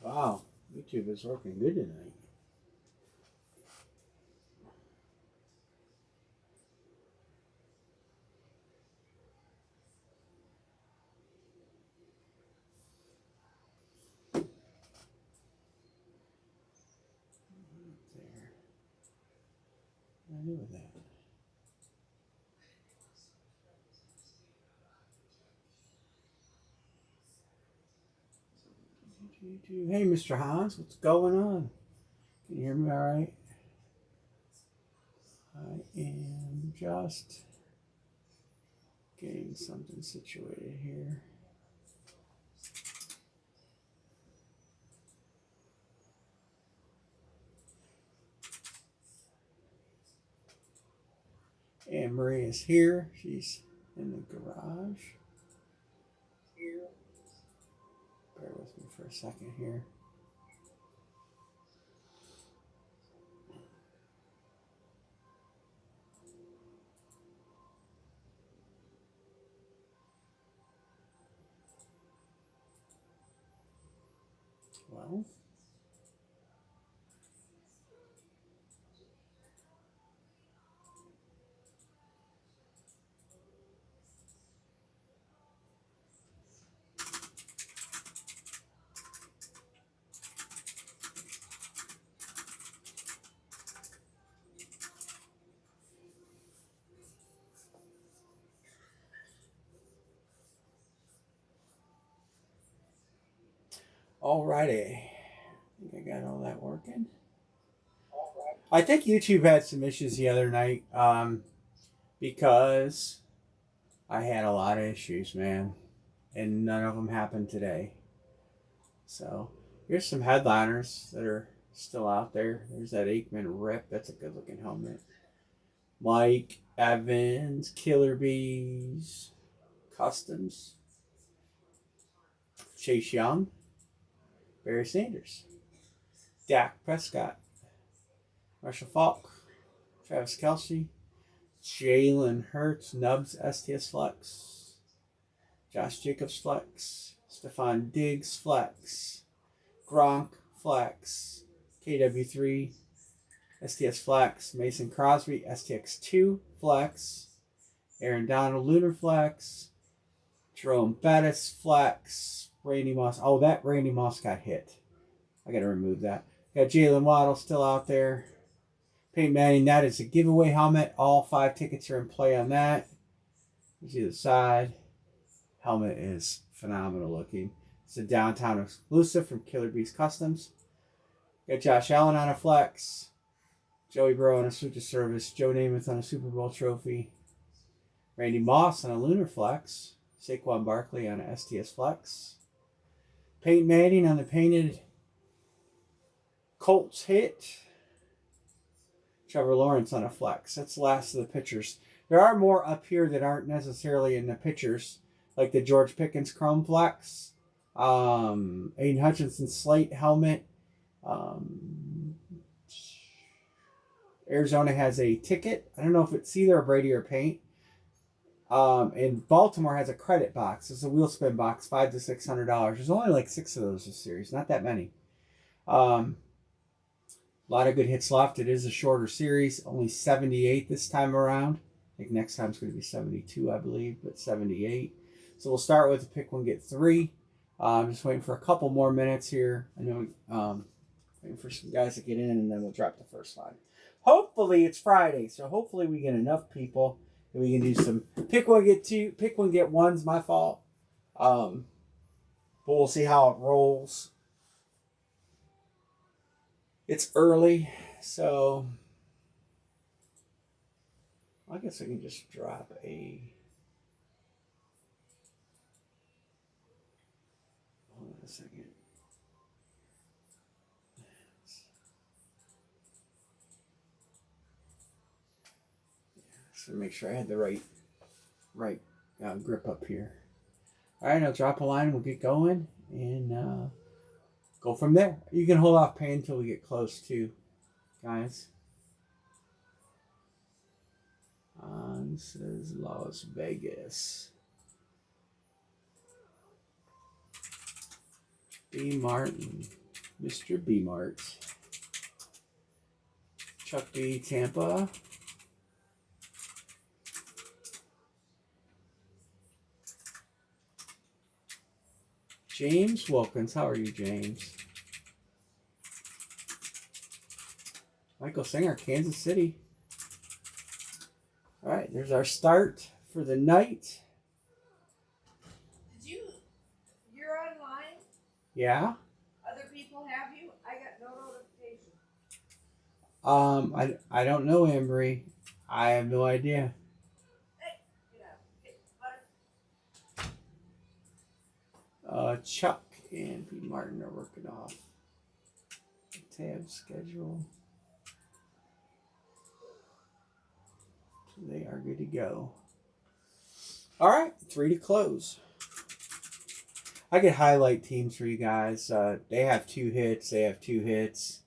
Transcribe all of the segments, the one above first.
Wow, YouTube is working good tonight. There. I knew that. Hey, Mr. Hans, what's going on? Can you hear me all right? I am just getting something situated here. And Marie is here. She's in the garage. Bear with me for a second here. Well, alrighty. I think I got all that working. I think YouTube had some issues the other night because I had a lot of issues, man, and none of them happened today. So here's some headliners that are still out there. There's that Aikman Rip. That's a good looking helmet. Mike Evans, Killer Bees, Customs, Chase Young, Barry Sanders, Dak Prescott, Marshall Falk, Travis Kelce, Jalen Hurts, Nubs STS Flex, Josh Jacobs Flex, Stephon Diggs Flex, Gronk Flex, KW3 STS Flex, Mason Crosby STX2 Flex, Aaron Donald Lunar Flex, Jerome Bettis Flex, Randy Moss. Oh, that Randy Moss got hit. I got to remove that. Got Jalen Waddle still out there. Peyton Manning, that is a giveaway helmet. All 5 tickets are in play on that. You see the side. Helmet is phenomenal looking. It's a downtown exclusive from Killer Bees Customs. Got Josh Allen on a flex. Joey Burrow on a Suit of Service. Joe Namath on a Super Bowl trophy. Randy Moss on a Lunar Flex. Saquon Barkley on a STS Flex. Peyton Manning on the painted Colts hit. Trevor Lawrence on a flex. That's the last of the pictures. There are more up here that aren't necessarily in the pictures, like the George Pickens Chrome Flex, Aiden Hutchinson Slate helmet. Arizona has a ticket. I don't know if it's either a Brady or paint. And Baltimore has a credit box. It's a wheel spin box, $500 to $600. There's only like 6 of those this series, not that many. A lot of good hits left. It is a shorter series, only 78 this time around. I think next time it's going to be 72, I believe, but 78. So we'll start with pick one, get 3. I'm just waiting for a couple more minutes here. I know waiting for some guys to get in, and then we'll drop the first line. Hopefully it's Friday, so hopefully we get enough people that we can do some pick one, get 2. Pick one, get 1's my fault. But we'll see how it rolls. It's early, so I guess I can just drop a. Hold on a second. So make sure I had the right grip up here. All right, I'll drop a line. We'll get going and go from there. You can hold off paying until we get close to, guys. Says Las Vegas. B. Martin. Mr. B Mart. Chuck B, Tampa. James Wilkins. How are you, James? Michael Singer, Kansas City. All right, there's our start for the night. You're online? Yeah. Other people have you? I got no notification. I don't know, Embry. I have no idea. Hey, get out. Chuck and B Martin are working off the tab schedule. So they are good to go. All right, 3 to close. I could highlight teams for you guys. They have 2 hits. They have 2 hits.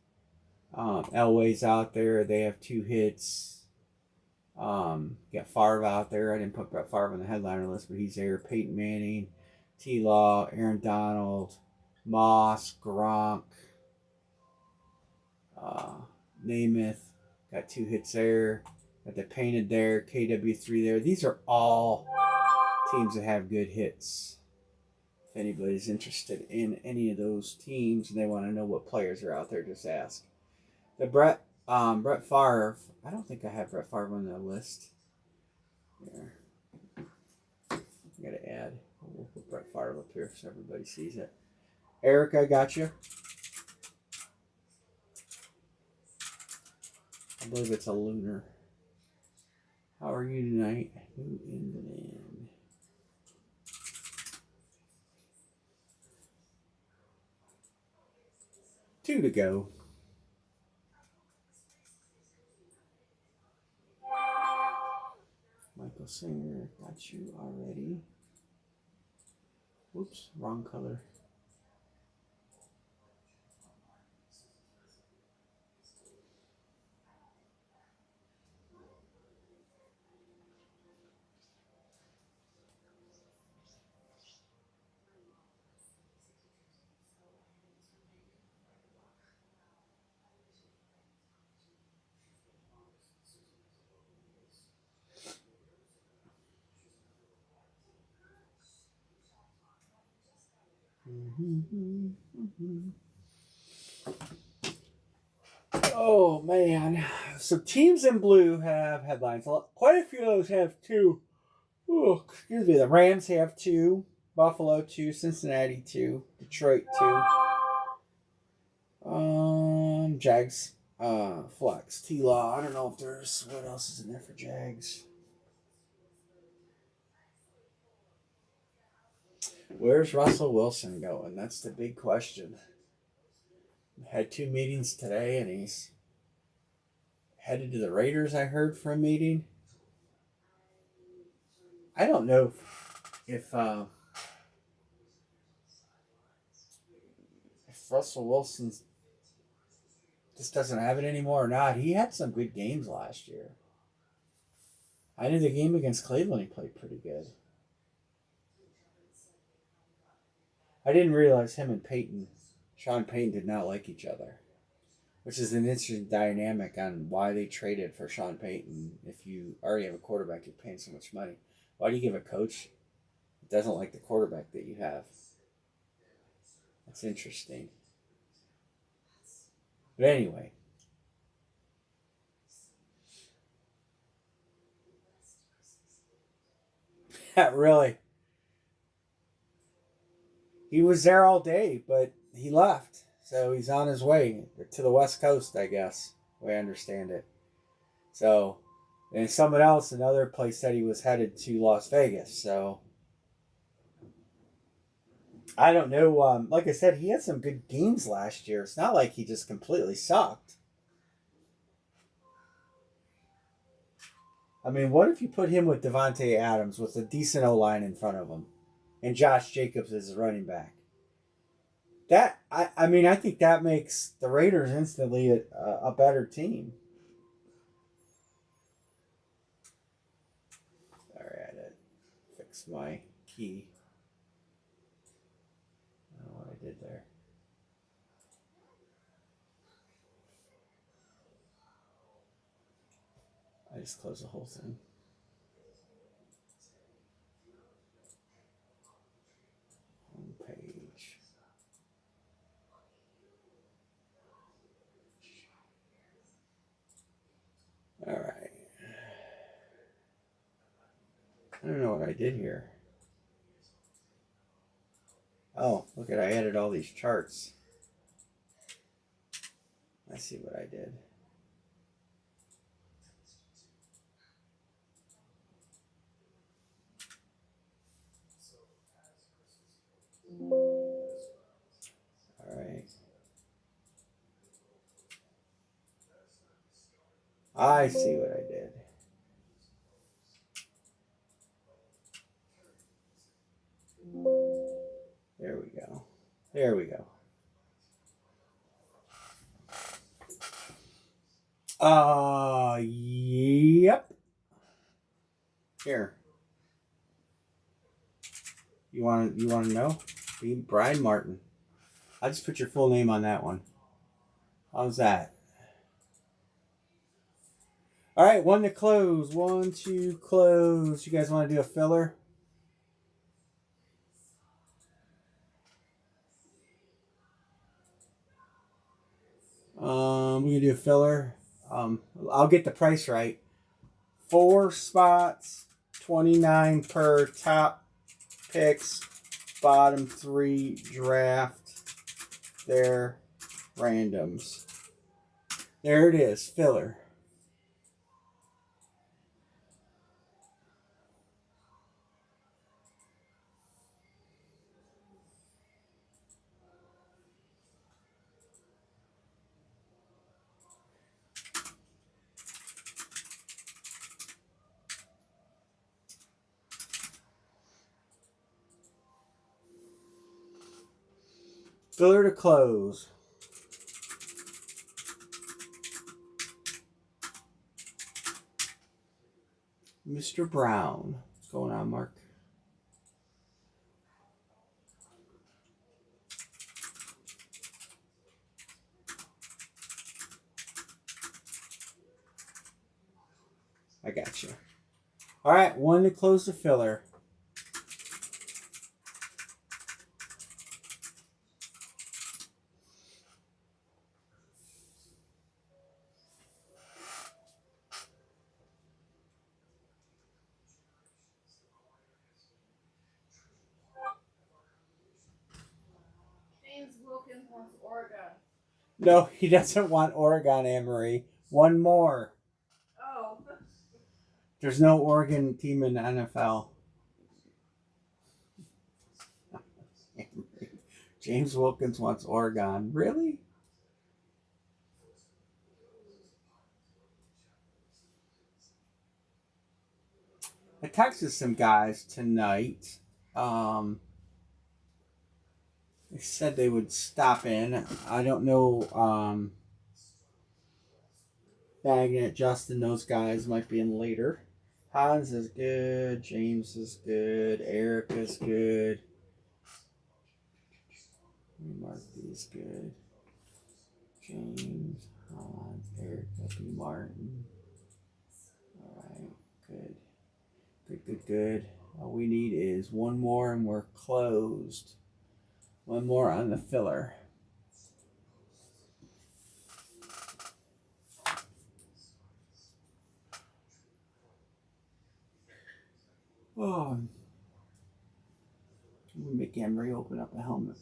Elway's out there. They have 2 hits. Got Favre out there. I didn't put Brett Favre on the headliner list, but he's there. Peyton Manning, T-Law, Aaron Donald, Moss, Gronk, Namath. Got 2 hits there. Got the Painted there. KW3 there. These are all teams that have good hits. If anybody's interested in any of those teams and they want to know what players are out there, just ask. The Brett Favre. I don't think I have Brett Favre on the list. Here. I gotta add. We'll put Brett Favre up here so everybody sees it. Eric, I got you. I believe it's a lunar. How are you tonight? New England. 2 to go. Michael Singer, got you already. Whoops, wrong color. Oh man! So teams in blue have headlines. Quite a few of those have 2. Ooh, excuse me. The Rams have 2, Buffalo 2, Cincinnati 2, Detroit 2. Jags, flex, T-Law. I don't know if there's what else is in there for Jags. Where's Russell Wilson going? That's the big question. Had 2 meetings today, and he's headed to the Raiders. I heard for a meeting. I don't know if Russell Wilson just doesn't have it anymore or not. He had some good games last year. I knew the game against Cleveland he played pretty good. I didn't realize him and Sean Payton did not like each other, which is an interesting dynamic on why they traded for Sean Payton. If you already have a quarterback, you're paying so much money. Why do you give a coach that doesn't like the quarterback that you have? That's interesting. But anyway. Really. He was there all day, but he left. So he's on his way to the West Coast, I guess, the way I understand it. So, and someone else, another place, said he was headed to Las Vegas. So, I don't know. Like I said, he had some good games last year. It's not like he just completely sucked. I mean, what if you put him with Devontae Adams with a decent O-line in front of him and Josh Jacobs as a running back? I think that makes the Raiders instantly a better team. All right, I fixed my key. I don't know what I did there. just close the whole thing. Home page. All right. I don't know what I did here. Oh, look at, I added all these charts. I see what I did. All right. I see what I did. There we go. There we go. Yep. Here. You want to know? Be Brian Martin. I'll just put your full name on that one. How's that? All right, one to close. 1, 2, close. You guys want to do a filler? We're gonna do a filler. I'll get the price right. 4 spots, 29 per. Top picks, bottom 3 draft. They're randoms. There it is, filler. Filler to close. Mr. Brown. What's going on, Mark? I got you. All right, one to close the filler. James Wilkins wants Oregon. No, he doesn't want Oregon, Anne-Marie. One more. Oh. There's no Oregon team in the NFL. James Wilkins wants Oregon. Really? I texted some guys tonight. They said they would stop in. I don't know. Magnet, Justin, those guys might be in later. Hans is good. James is good. Eric is good. Mark is good. James, Hans, Eric, B. Martin. All right, good. Good. All we need is one more and we're closed. One more on the filler. Oh, we make Emery open up a helmet.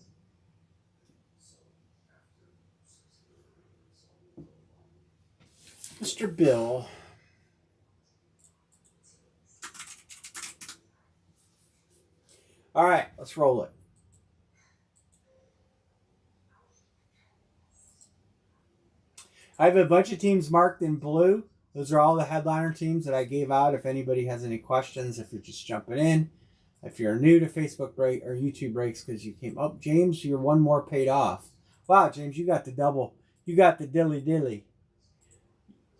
Mr. Bill. All right, let's roll it. I have a bunch of teams marked in blue. Those are all the headliner teams that I gave out. If anybody has any questions, if you're just jumping in, if you're new to Facebook break or YouTube breaks because you came up, James, you're one more paid off. Wow, James, you got the double. You got the dilly.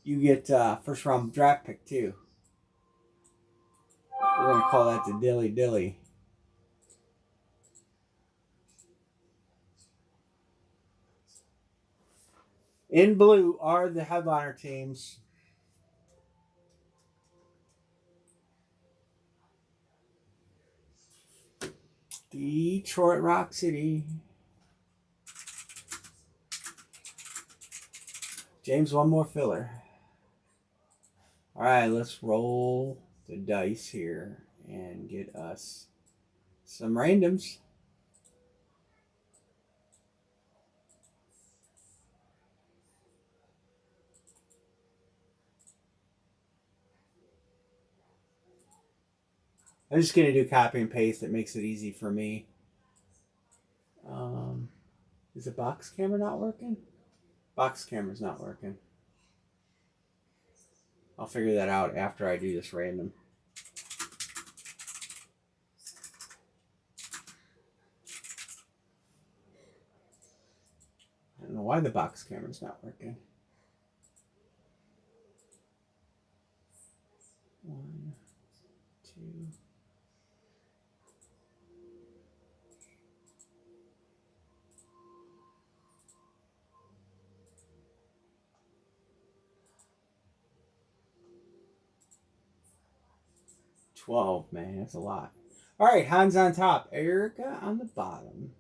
You get first round draft pick too. We're gonna call that the dilly. In blue are the headliner teams. Detroit Rock City. James, one more filler. All right, let's roll the dice here and get us some randoms. I'm just going to do copy and paste. It makes it easy for me. Is the box camera not working? Box camera's not working. I'll figure that out after I do this random. I don't know why the box camera's not working. 1, 2. $12, man, that's a lot. All right, Hans on top, Erica on the bottom.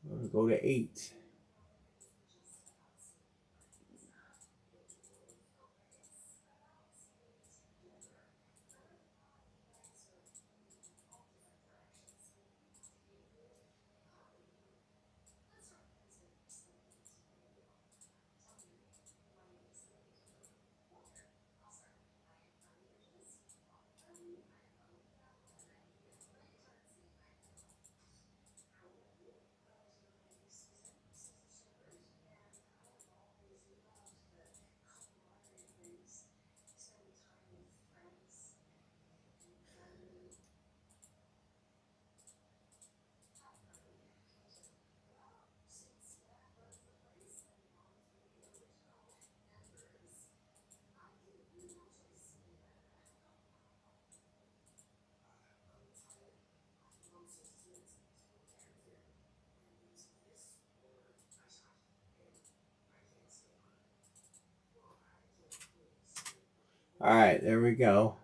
We'll go to 8. All right, there we go.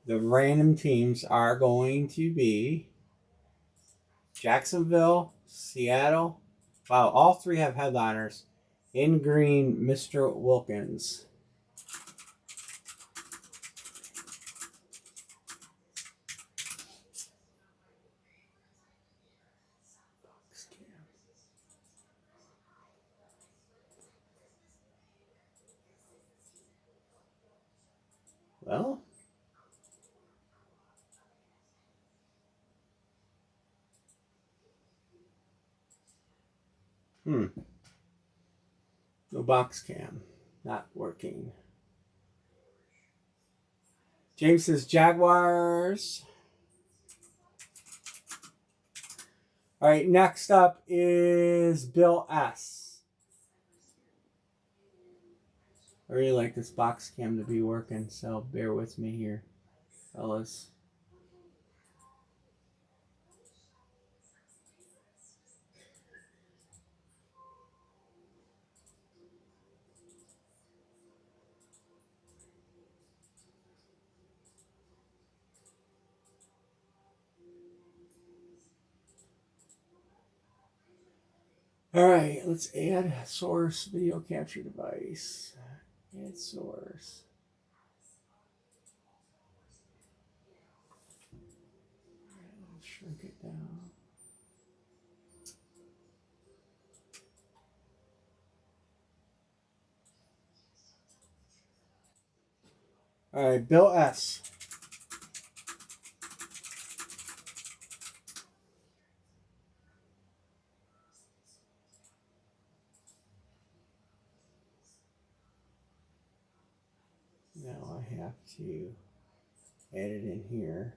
The random teams are going to be Jacksonville, Seattle. Wow, all 3 have headliners. In green, Mr. Wilkins. Well, no box cam. Not working. James says Jaguars. All right, next up is Bill S. I really like this box cam to be working, so bear with me here, fellas. All right, let's add source video capture device. Add source. All right, let's shrink it down. All right, Bill S. Now I have to add it in here.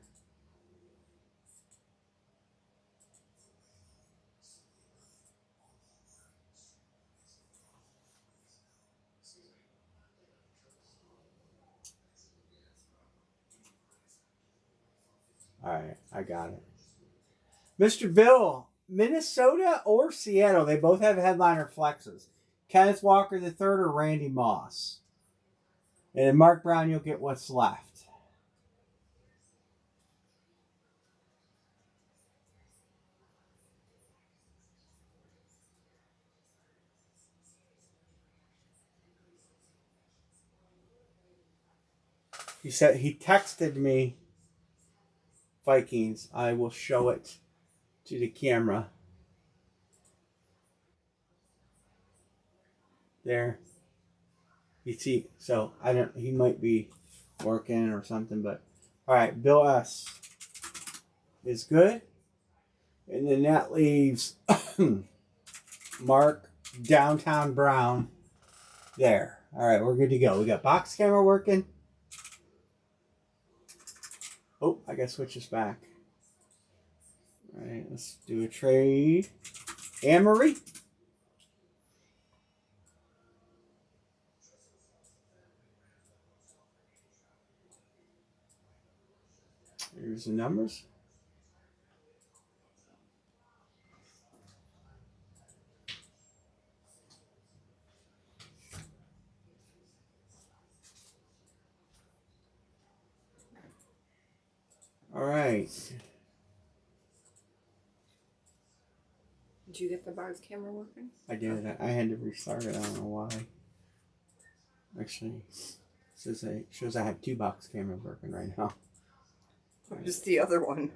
All right, I got it. Mr. Bill, Minnesota or Seattle? They both have headliner flexes. Kenneth Walker the third or Randy Moss. And then Mark Brown, you'll get what's left. He said he texted me Vikings. I will show it to the camera. There. You see, so I don't, he might be working or something, but all right, Bill S is good. And then that leaves Mark Downtown Brown there. All right, we're good to go. We got box camera working. Oh, I gotta switch this back. All right, let's do a trade. Anne-Marie. Here's the numbers. All right. Did you get the box camera working? I did. I had to restart it. I don't know why. Actually, it shows I have 2 box cameras working right now. Just the other one.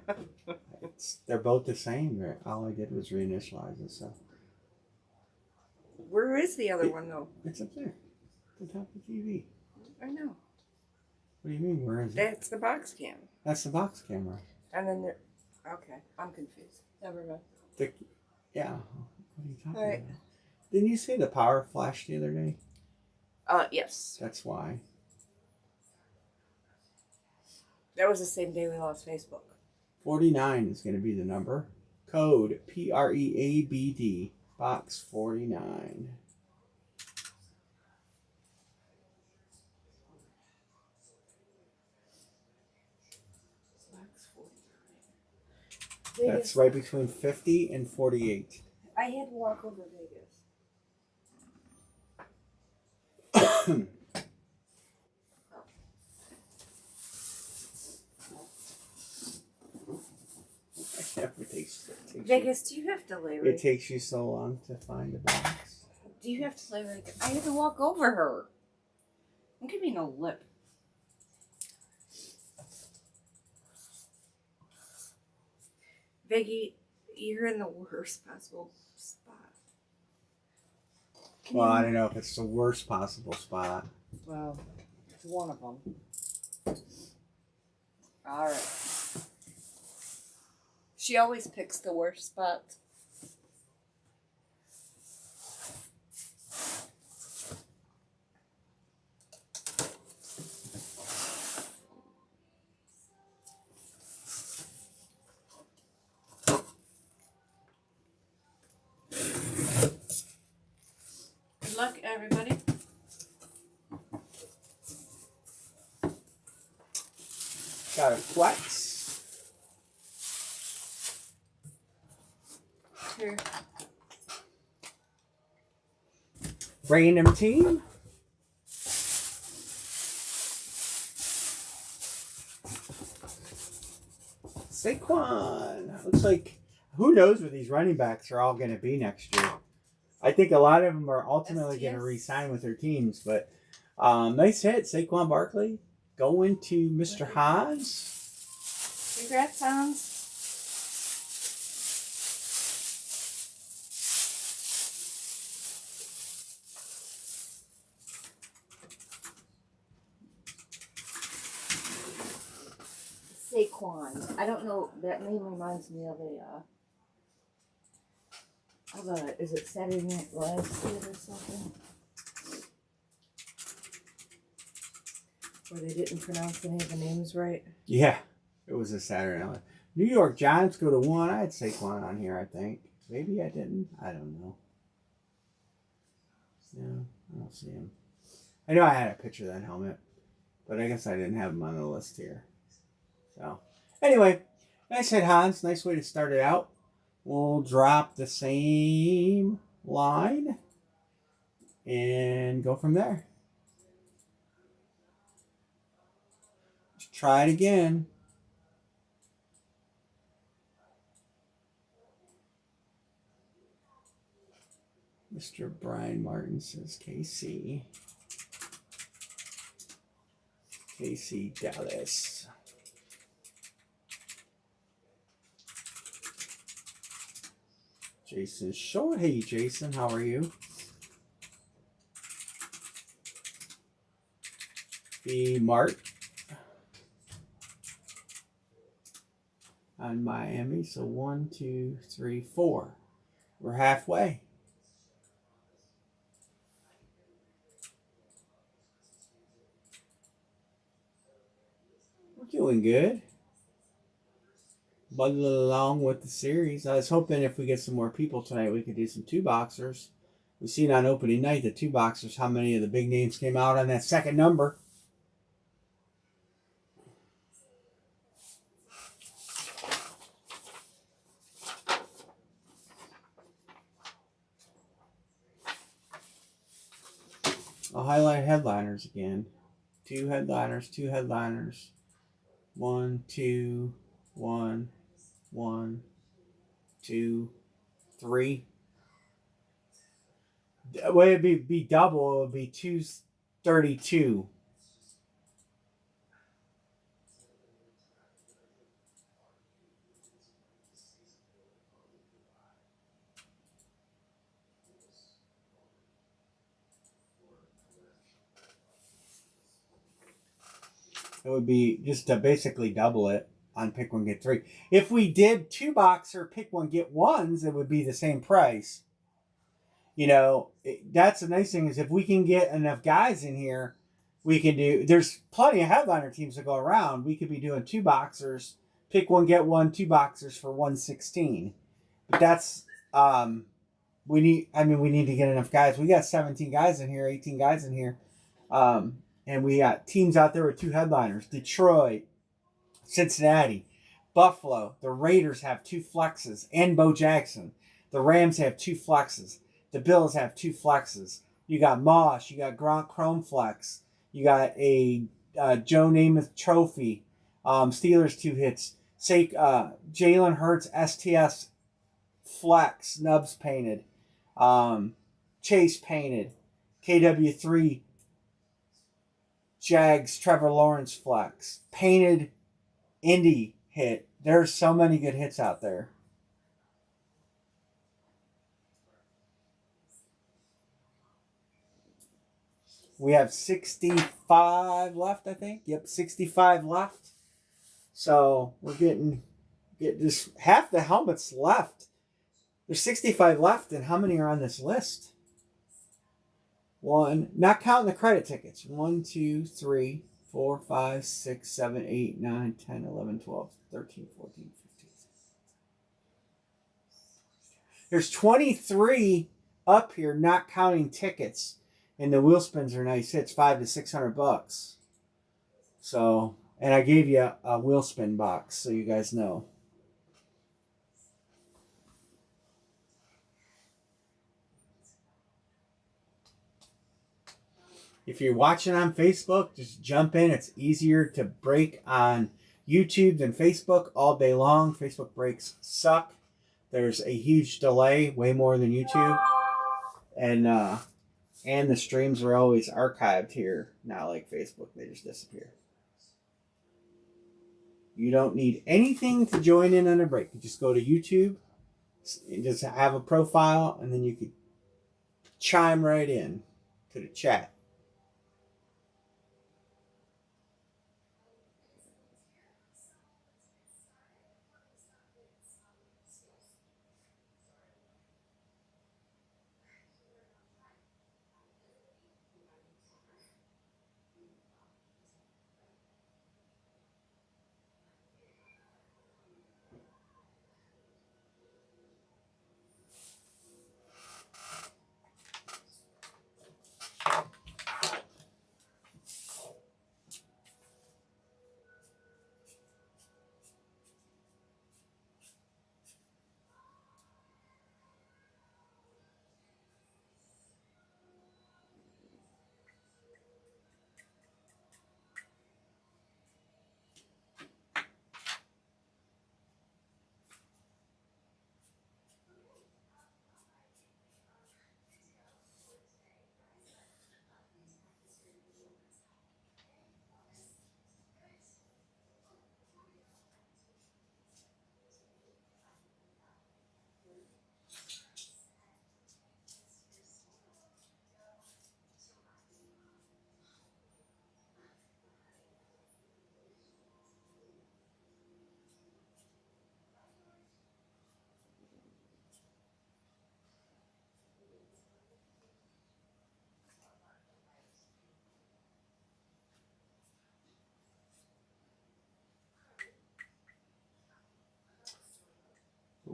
They're both the same. All I did was reinitialize it. So Where is the other one though? it's up there, at the top of the TV. I know. What do you mean? Where is it? That's the box cam. That's the box camera. And then there. Okay, I'm confused. Never mind. Yeah. What are you talking All right. about? Didn't you see the power flash the other day? Yes. That's why. That was the same day we lost Facebook. 49 is going to be the number. Code PREABD. Box 49. That's right between 50 and 48. I had to walk over Vegas. Vegas, do you have to lay right? It takes you so long to find a box. Do you have to lay right there? I had to walk over her. Don't give me no lip. Viggy, you're in the worst possible spot. Well, I don't know if it's the worst possible spot. Well, it's one of them. All right. She always picks the worst spot. Good luck, everybody. Got a flex. Here. Random team. Saquon. Looks like, who knows what these running backs are all going to be next year. I think a lot of them are ultimately going to re-sign with their teams. But nice hit, Saquon Barkley. Going to Mr. Haas. Congrats, Hans. Saquon. I don't know. That name reminds me of is it Saturday Night Live skit or something? Where they didn't pronounce any of the names right. Yeah, it was a Saturday night. New York Giants go to 1. I had Saquon on here, I think. Maybe I didn't. I don't know. No, I don't see him. I know I had a picture of that helmet, but I guess I didn't have him on the list here. So, anyway, nice hit, Hans. Nice way to start it out. We'll drop the same line. and go from there. Just try it again. Mr. Brian Martin says KC. KC Dallas. Jason Short. Hey, Jason, how are you? B. Mart on Miami. So 1, 2, 3, 4. We're halfway. We're doing good. Buzzing along with the series. I was hoping if we get some more people tonight, we could do some two boxers. We've seen on opening night the two boxers how many of the big names came out on that second number. I'll highlight headliners again. Two headliners, two headliners. 1, 2, 1, 1, 2, 3. Well, it'd be double. It would be 232. It would be just to basically double it on pick one, get three. If we did two boxer, pick one, get ones, it would be the same price. You know, that's the nice thing is if we can get enough guys in here, we can do. There's plenty of headliner teams to go around. We could be doing two boxers, pick one, get one, two boxers for 116. But that's we need. I mean, we need to get enough guys. We got 17 guys in here, 18 guys in here. And we got teams out there with two headliners. Detroit, Cincinnati, Buffalo. The Raiders have two flexes and Bo Jackson. The Rams have two flexes. The Bills have two flexes. You got Mosh. You got Gronk Chrome Flex. You got a Joe Namath Trophy. Steelers 2 hits. Say Jalen Hurts STS Flex. Nubs painted. Chase painted. KW3 Jags Trevor Lawrence Flex. Painted Indy hit. There's so many good hits out there. We have 65 left, I think. Yep, 65 left. So we're getting just half the helmets left. There's 65 left, and how many are on this list? One, not counting the credit tickets. 1, 2, 3, 4, 5, 6, 7, 8, 9, 10, 11, 12, 13, 14, 15. There's 23 up here, not counting tickets. And the wheel spins are nice hits, $500 to $600. So, and I gave you a wheel spin box, so you guys know. If you're watching on Facebook, just jump in. It's easier to break on YouTube than Facebook all day long. Facebook breaks suck. There's a huge delay, way more than YouTube. And the streams are always archived here, not like Facebook. They just disappear. You don't need anything to join in on a break. You just go to YouTube, just have a profile, and then you could chime right in to the chat.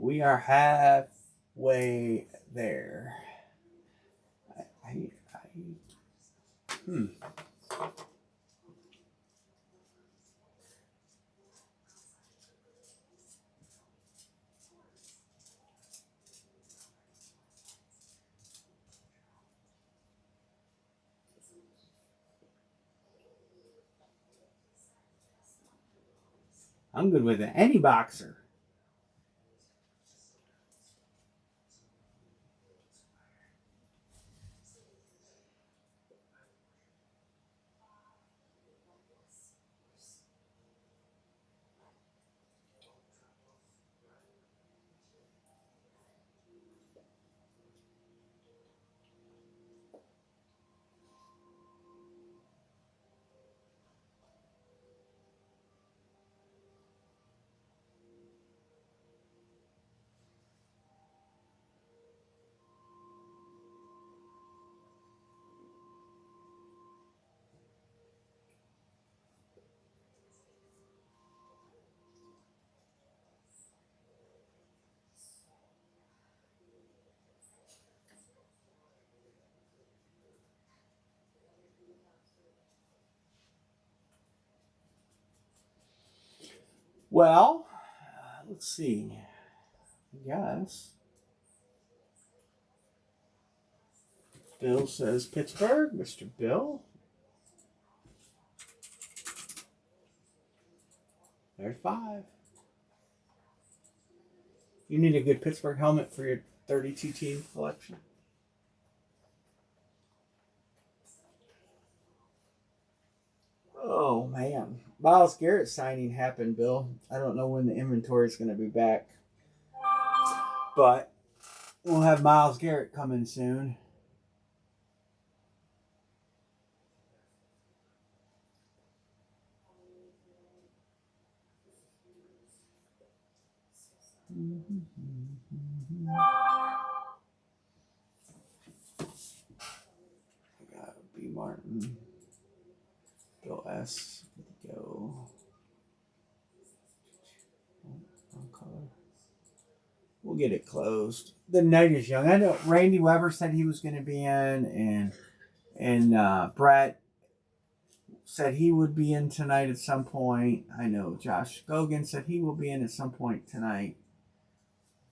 We are halfway there. Hmm. I'm good with it. Any boxer. Well, let's see. Yes. Bill says Pittsburgh. Mr. Bill. There's 5. You need a good Pittsburgh helmet for your 32 team collection. Oh, man. Myles Garrett signing happened, Bill. I don't know when the inventory is going to be back. But we'll have Myles Garrett coming soon. Got B. Martin. Bill S. Go. Wrong color. We'll get it closed. The night is young. I know Randy Weber said he was going to be in, and Brett said he would be in tonight at some point. I know Josh Gogan said he will be in at some point tonight.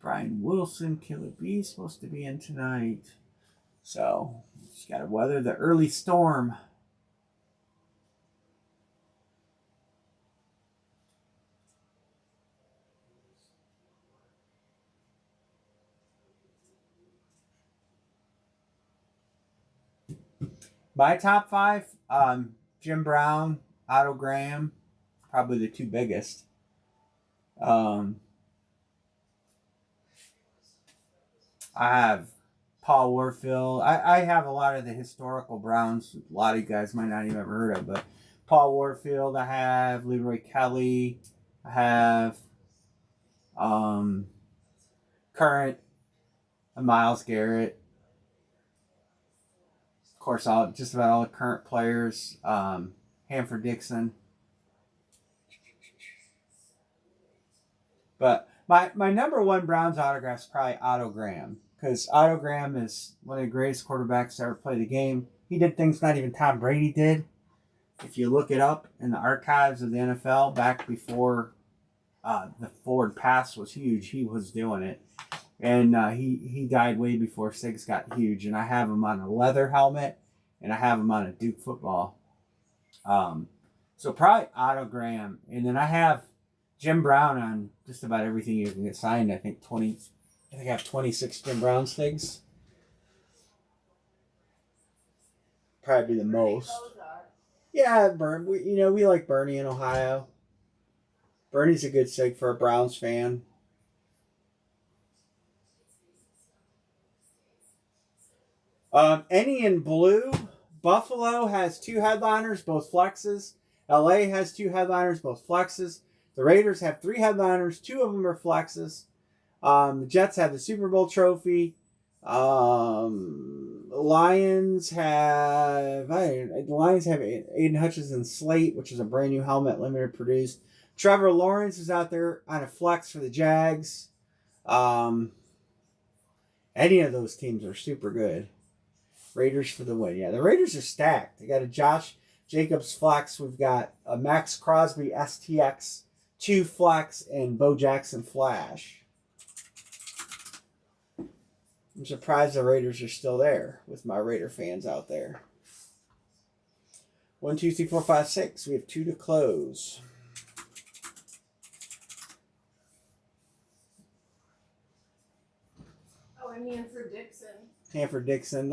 Brian Wilson, Killer B, is supposed to be in tonight. So, just got to weather the early storm. My top 5, Jim Brown, Otto Graham, probably the 2 biggest. I have Paul Warfield. I have a lot of the historical Browns. A lot of you guys might not even have heard of, but Paul Warfield. I have Leroy Kelly. I have current Myles Garrett. Of course, just about all the current players. Hanford Dixon. But my number 1 Browns autograph is probably Otto Graham. Because Otto Graham is one of the greatest quarterbacks to ever play the game. He did things not even Tom Brady did. If you look it up in the archives of the NFL, back before the forward pass was huge, he was doing it. And he died way before Sigs got huge. And I have him on a leather helmet, and I have him on a Duke football. So probably Otto Graham. And then I have Jim Brown on just about everything you can get signed. I think I have 26 Jim Brown's things. Probably the most. Yeah, we like Bernie in Ohio. Bernie's a good sig for a Browns fan. Any in blue. Buffalo has 2 headliners, both flexes. LA has 2 headliners, both flexes. The Raiders have 3 headliners, 2 of them are flexes. The Jets have the Super Bowl trophy. Lions have Aiden Hutchinson Slate, which is a brand new helmet, limited produced. Trevor Lawrence is out there on a flex for the Jags. Any of those teams are super good. Raiders for the win. Yeah, the Raiders are stacked. They got a Josh Jacobs flex. We've got a Max Crosby STX 2 flex and Bo Jackson flash. I'm surprised the Raiders are still there with my Raider fans out there. 1, 2, 3, 4, 5, 6. We have 2 to close. Oh, and Hanford Dixon. Hanford Dixon.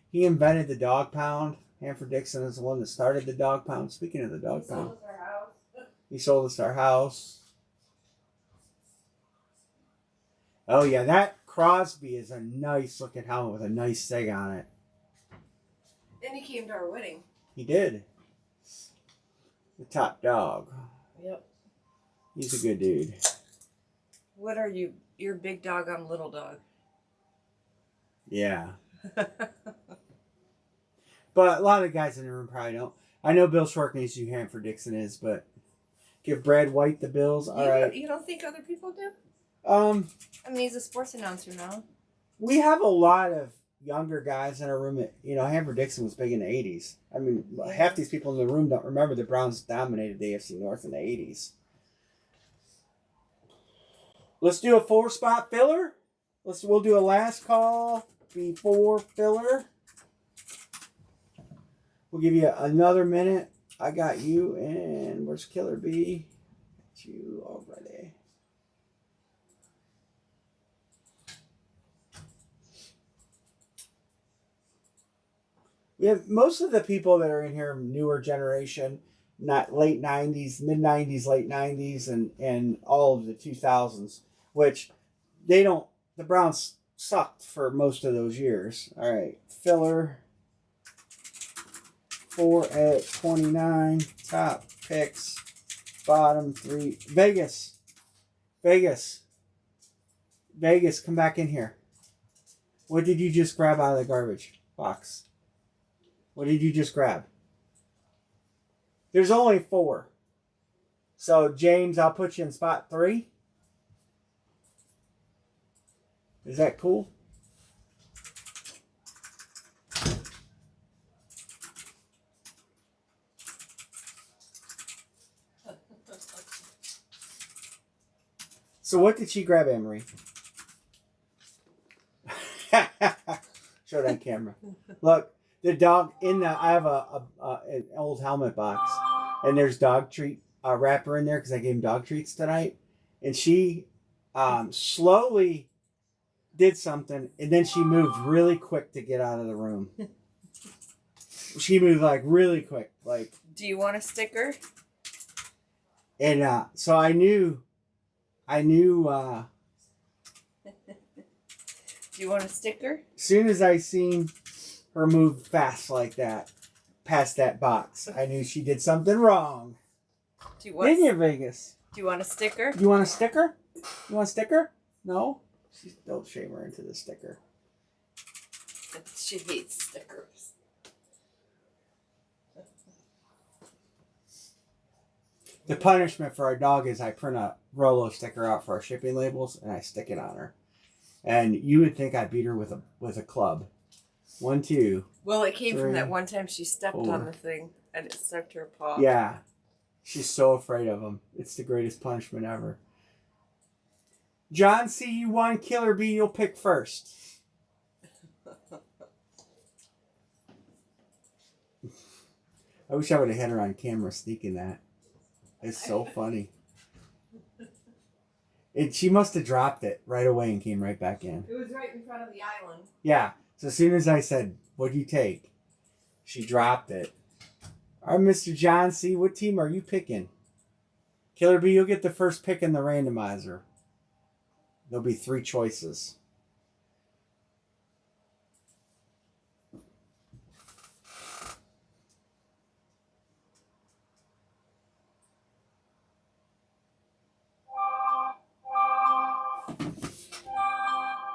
He invented the dog pound. Hanford Dixon is the one that started the dog pound. Speaking of the dog pound. Sold us our house. He sold us our house. Oh yeah, that Crosby is a nice looking helmet with a nice sig on it. And he came to our wedding. He did. The top dog. Yep. He's a good dude. What are you? You're big dog, I'm little dog. Yeah. But a lot of the guys in the room probably don't. I know Bill Schwartz knows who Hanford Dixon is, but give Brad White the Bills. All right. You don't think other people do? I mean, he's a sports announcer now. We have a lot of younger guys in our room. Hanford Dixon was big in the 80s. I mean, half these people in the room don't remember the Browns dominated the AFC North in the 80s. Let's do a 4-spot filler. We'll do a last call before filler. We'll give you another minute. I got you, and where's Killer B? Got you already. We have most of the people that are in here newer generation, not late 90s, mid 90s, late 90s, and all of the 2000s, which the Browns sucked for most of those years. All right, filler 4 at 29, top picks, bottom 3. Vegas, come back in here. What did you just grab out of the garbage box? What did you just grab? There's only 4. So, James, I'll put you in spot 3. Is that cool? So what did she grab, Anne-Marie? Show that camera. Look, the dog I have an old helmet box, and there's dog treat wrapper in there because I gave him dog treats tonight, and she slowly did something, and then she moved really quick to get out of the room. She moved really quick, Do you want a sticker? And so I knew. Do you want a sticker? As soon as I seen her move fast like that, past that box, I knew she did something wrong. Didn't you, Vegas? Do you want a sticker? You want a sticker? You want a sticker? No? Don't shame her into the sticker. She hates stickers. The punishment for our dog is I print a Rolo sticker out for our shipping labels and I stick it on her. And you would think I beat her with a club. 1, 2. Well, it came 3, from that one time she stepped 4. on the thing and it stuck to her paw. Yeah. She's so afraid of him. It's the greatest punishment ever. John C., you won. Killer B, you'll pick first. I wish I would have had her on camera sneaking that. It's so funny. She must have dropped it right away and came right back in. It was right in front of the island. Yeah. So as soon as I said, "What do you take?" she dropped it. All right, Mr. John C., what team are you picking? Killer B, you'll get the first pick in the randomizer. There'll be 3 choices.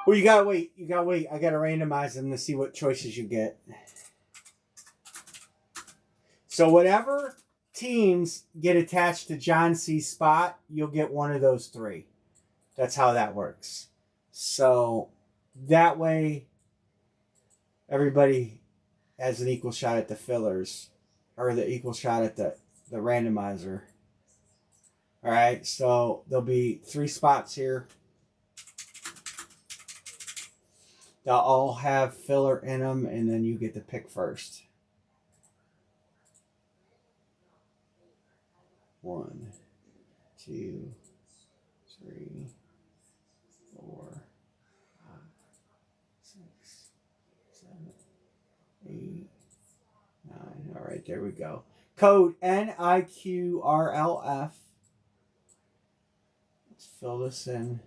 Well, you gotta wait. I gotta randomize them to see what choices you get. So whatever teams get attached to John C's spot, you'll get one of those 3. That's how that works. So that way everybody has an equal shot at the fillers, or the equal shot at the randomizer. All right, so there'll be 3 spots here. They'll all have filler in them, and then you get to pick first. 1, 2, 3, 4, 5, 6, 7, 8, 9. All right, there we go. Code NIQRLF. Let's fill this in.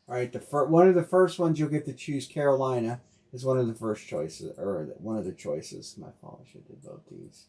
All right, one of the first ones you'll get to choose Carolina is one of the first choices, or one of the choices. My fault. I should have did both these.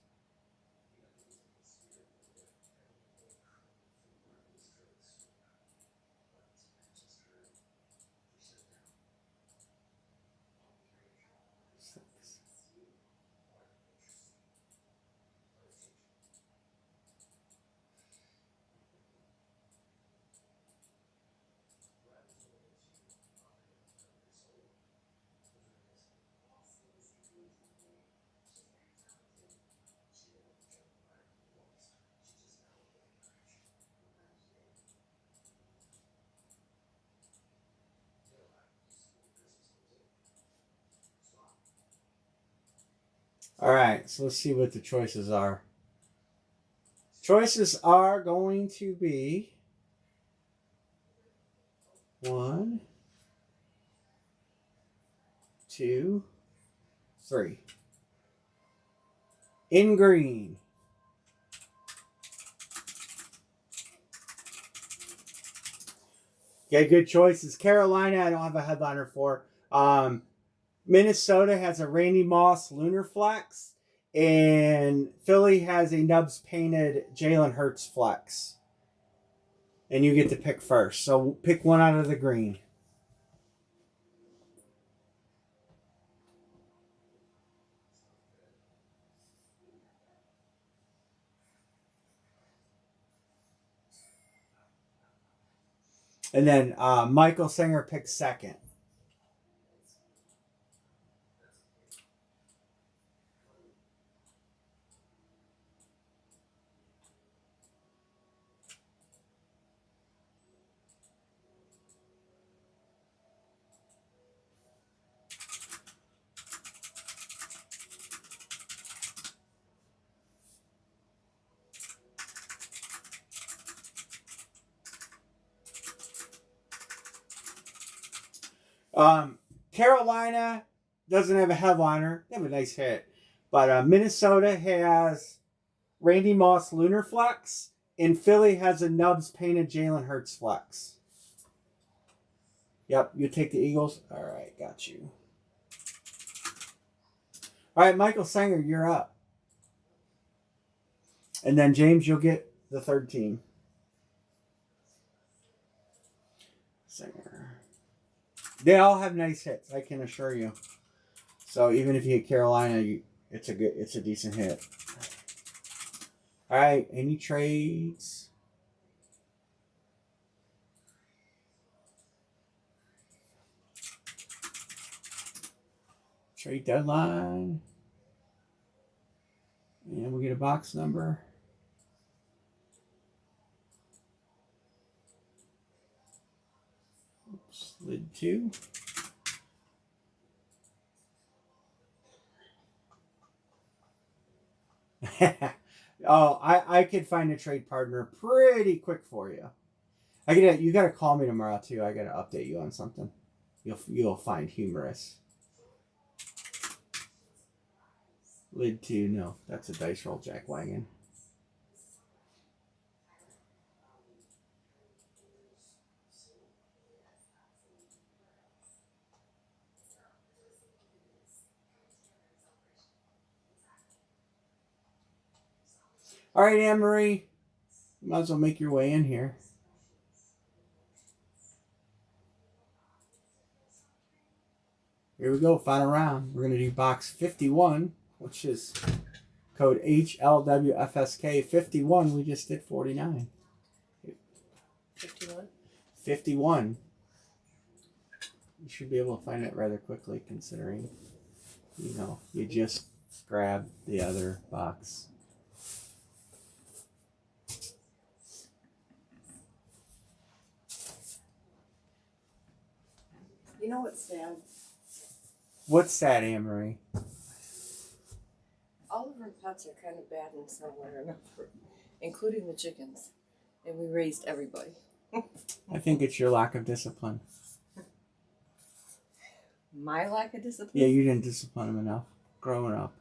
All right, so let's see what the choices are. Choices are going to be 1, 2, 3. In green. Okay, good choices. Carolina, I don't have a headliner for. Minnesota has a Randy Moss Lunar Flex, and Philly has a Nubs painted Jalen Hurts Flex. And you get to pick first. So pick one out of the green. And then Michael Singer picks second. Carolina doesn't have a headliner. They have a nice hit. But Minnesota has Randy Moss Lunar Flex, and Philly has a Nubs painted Jalen Hurts Flex. Yep, you take the Eagles. All right, got you. All right, Michael Sanger, you're up. And then James, you'll get the third team. Sanger. They all have nice hits, I can assure you. So even if you hit Carolina, it's a decent hit. All right, any trades? Trade deadline. And we'll get a box number. Oops, lid 2. Oh, I could find a trade partner pretty quick for you. You gotta call me tomorrow too. I gotta update you on something. You'll find humorous. Lid 2, no, that's a dice roll jack wagon. All right, Anne Marie, you might as well make your way in here. Here we go, final round. We're gonna do box 51. which is code HLWFSK 51. We just did 49. 51. 51. You should be able to find it rather quickly, considering, you just grabbed the other box. You know what's sad? What's sad, Anne-Marie? All of our pets are kind of bad in some way or another, including the chickens. And we raised everybody. I think it's your lack of discipline. My lack of discipline? Yeah, you didn't discipline them enough growing up.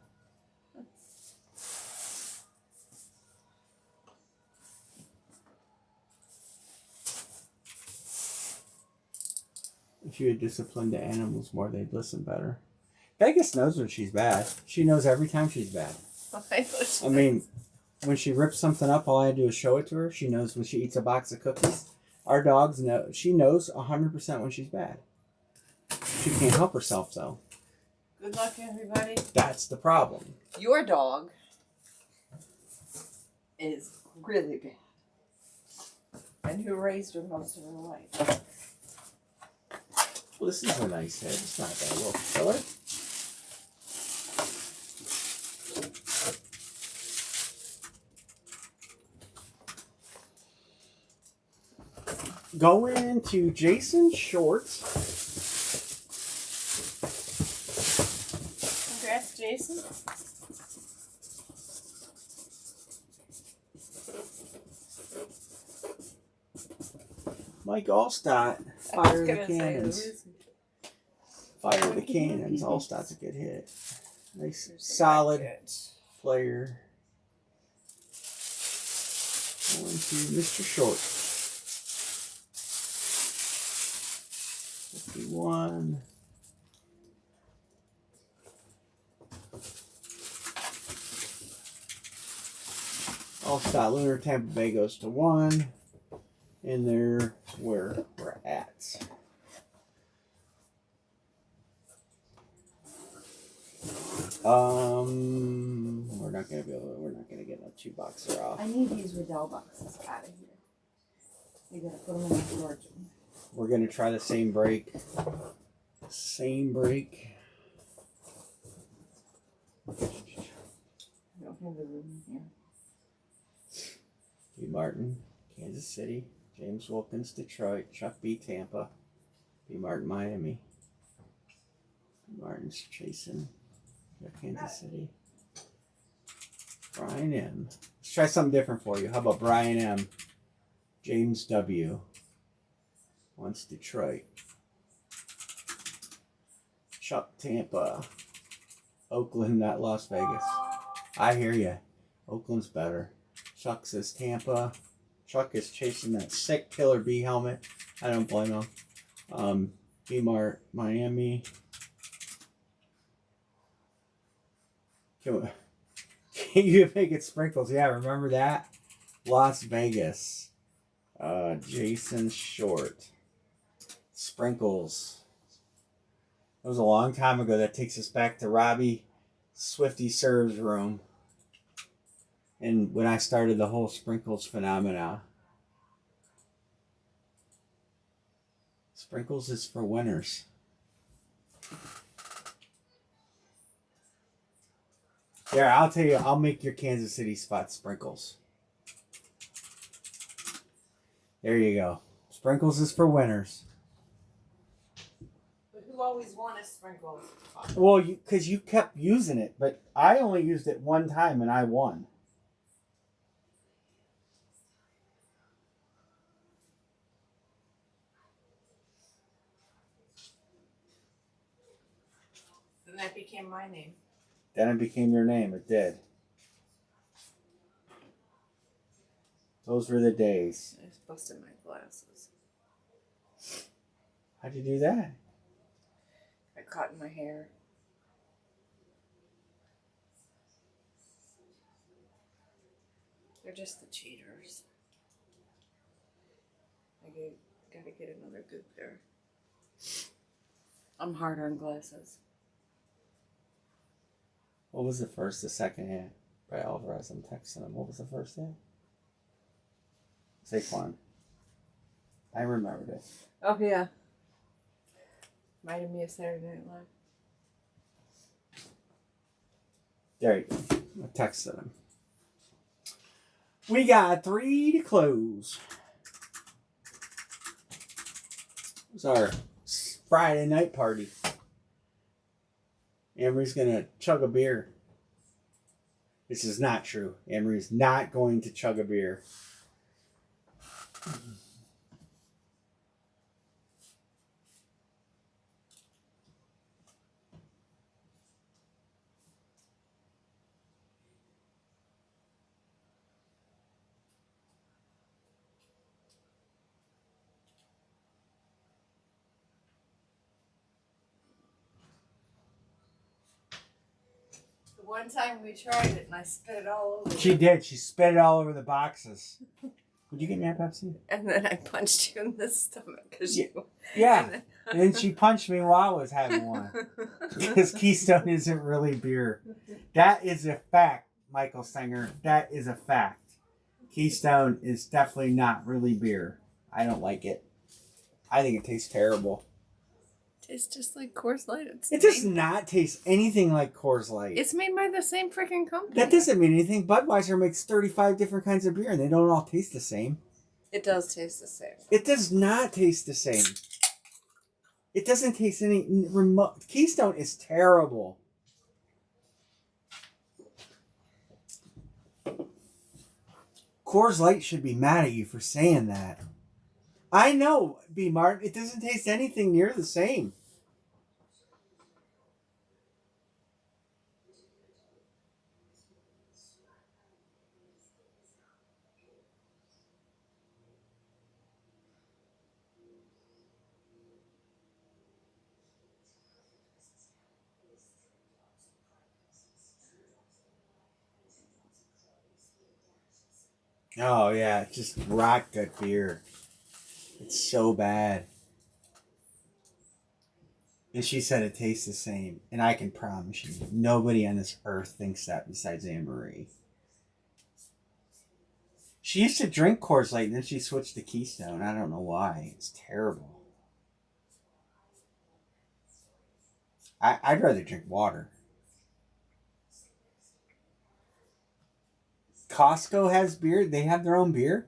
If you had disciplined the animals more, they'd listen better. Vegas knows when she's bad. She knows every time she's bad. I mean, when she rips something up, all I do is show it to her. She knows when she eats a box of cookies. Our dogs know. She knows 100% when she's bad. She can't help herself, though. Good luck, everybody. That's the problem. Your dog is really bad. And who raised her most of her life. Well, this is a nice head. It's not that little filler. Going to Jason Short. Congrats, Jason. Mike Allstott. Fire the cannons. Fire the cannons. Allstott's a good hit. Nice, solid player. Going to Mr. Short. 51. Allstott Lunar Tampa Bay goes to 1. And there where we're at. We're not gonna get a 2-boxer off. I need these Riddell boxes out of here. You gotta put them in the storage room. We're gonna try the same break. I don't have the room in here. B. Martin, Kansas City. James Wilkins, Detroit. Chuck B. Tampa. B. Martin, Miami. B. Martin's chasing Kansas City. Brian M. Let's try something different for you. How about Brian M? James W. Wants Detroit. Chuck Tampa. Oakland, not Las Vegas. I hear ya. Oakland's better. Chuck says Tampa. Chuck is chasing that sick Killer B helmet. I don't blame him. B-Mart, Miami. Can you make it sprinkles? Yeah, remember that? Las Vegas. Jason Short. Sprinkles. It was a long time ago. That takes us back to Robbie Swifty Serves room. And when I started the whole sprinkles phenomena. Sprinkles is for winners. Yeah, I'll tell you, I'll make your Kansas City spot sprinkles. There you go. Sprinkles is for winners. But who always wanted sprinkles? Well, because you kept using it, but I only used it one time and I won. Then that became my name. Then it became your name. It did. Those were the days. I just busted my glasses. How'd you do that? I caught in my hair. They're just the cheaters. Gotta get another good pair. I'm hard on glasses. What was the first? The second hit by Alvarez. I'm texting him. What was the first hit? Saquon. I remembered it. Oh, yeah. Reminded me of Saturday Night Live. There you go. I texted him. We got 3 to close. It was our Friday night party. Emery's going to chug a beer. This is not true. Emery's not going to chug a beer. One time we tried it and I spit it all over. She did. She spit it all over the boxes. Would you get me a Pepsi? And then I punched you in the stomach because you. Yeah. And then she punched me while I was having one. Because Keystone isn't really beer. That is a fact, Michael Stenger. That is a fact. Keystone is definitely not really beer. I don't like it. I think it tastes terrible. Tastes just like Coors Light. It does not taste anything like Coors Light. It's made by the same freaking company. That doesn't mean anything. Budweiser makes 35 different kinds of beer and they don't all taste the same. It does taste the same. It does not taste the same. It doesn't taste any remote. Keystone is terrible. Coors Light should be mad at you for saying that. I know, B. Martin. It doesn't taste anything near the same. Oh, yeah. It's just rock good beer. It's so bad. And she said it tastes the same. And I can promise you, nobody on this earth thinks that besides Anne Marie. She used to drink Coors Light and then she switched to Keystone. I don't know why. It's terrible. I'd rather drink water. Costco has beer. They have their own beer.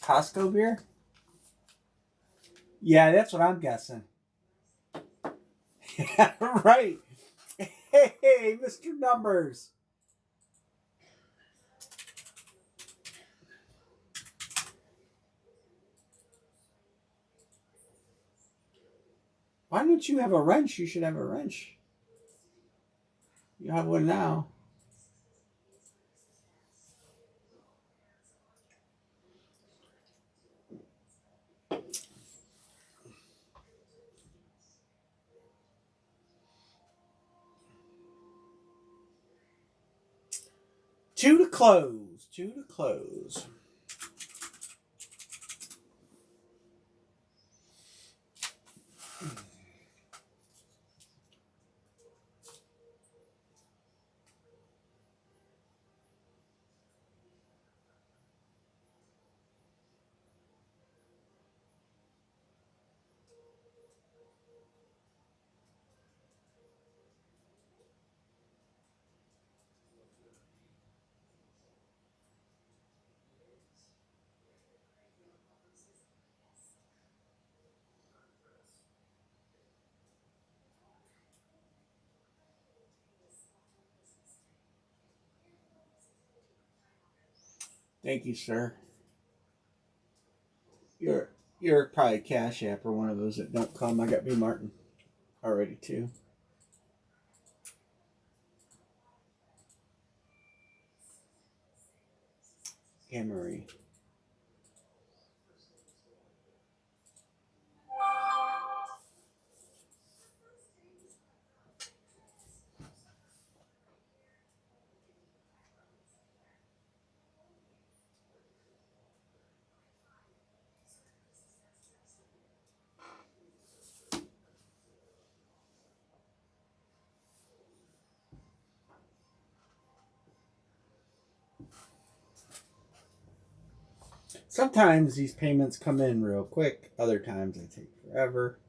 Costco beer? Yeah, that's what I'm guessing. Yeah, right. Hey, Mr. Numbers. Why don't you have a wrench? You should have a wrench. You have one now. Two to close. Two to close. Thank you, sir. You're probably Cash App or one of those that don't come. I got B. Martin already too. Anne Marie. Sometimes these payments come in real quick. Other times they take forever.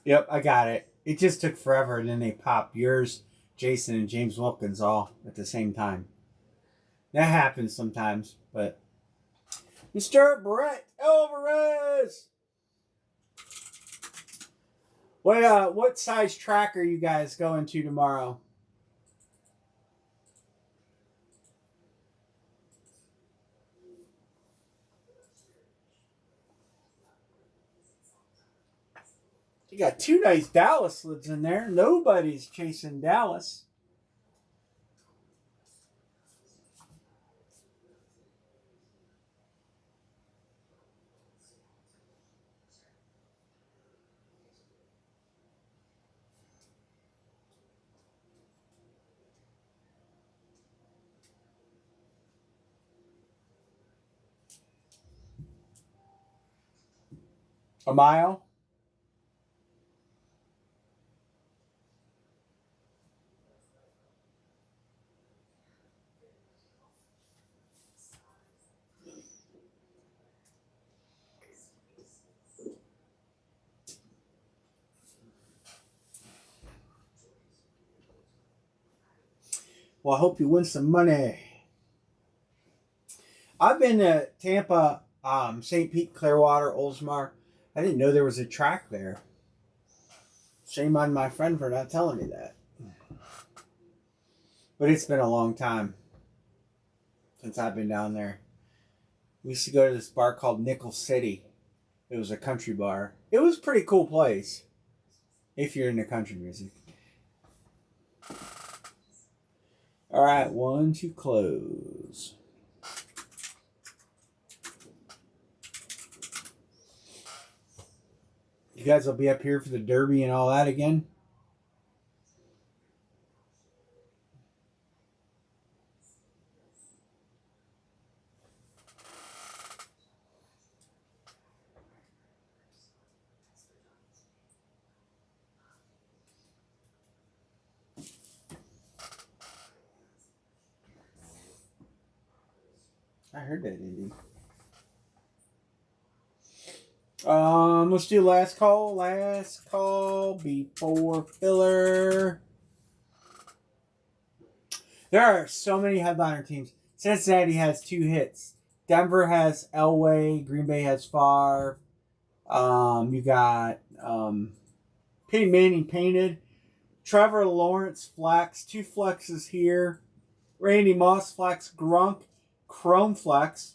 Yep, I got it. It just took forever, and then they popped yours, Jason, and James Wilkins all at the same time. That happens sometimes, but Mr. Brett Alvarez. What size track are you guys going to tomorrow? You got two nice Dallas lids in there. Nobody's chasing Dallas. A mile. Well, I hope you win some money. I've been to Tampa, St. Pete, Clearwater, Oldsmar. I didn't know there was a track there. Shame on my friend for not telling me that. But it's been a long time since I've been down there. We used to go to this bar called Nickel City. It was a country bar. It was a pretty cool place if you're into country music. All right, one to close. You guys will be up here for the Derby and all that again? I heard that, Indy. Let's do last call. Last call before filler. There are so many headliner teams. Cincinnati has 2 hits. Denver has Elway. Green Bay has Favre. You got Peyton Manning painted. Trevor Lawrence flex. 2 flexes here. Randy Moss flex. Grunk. Chrome flex.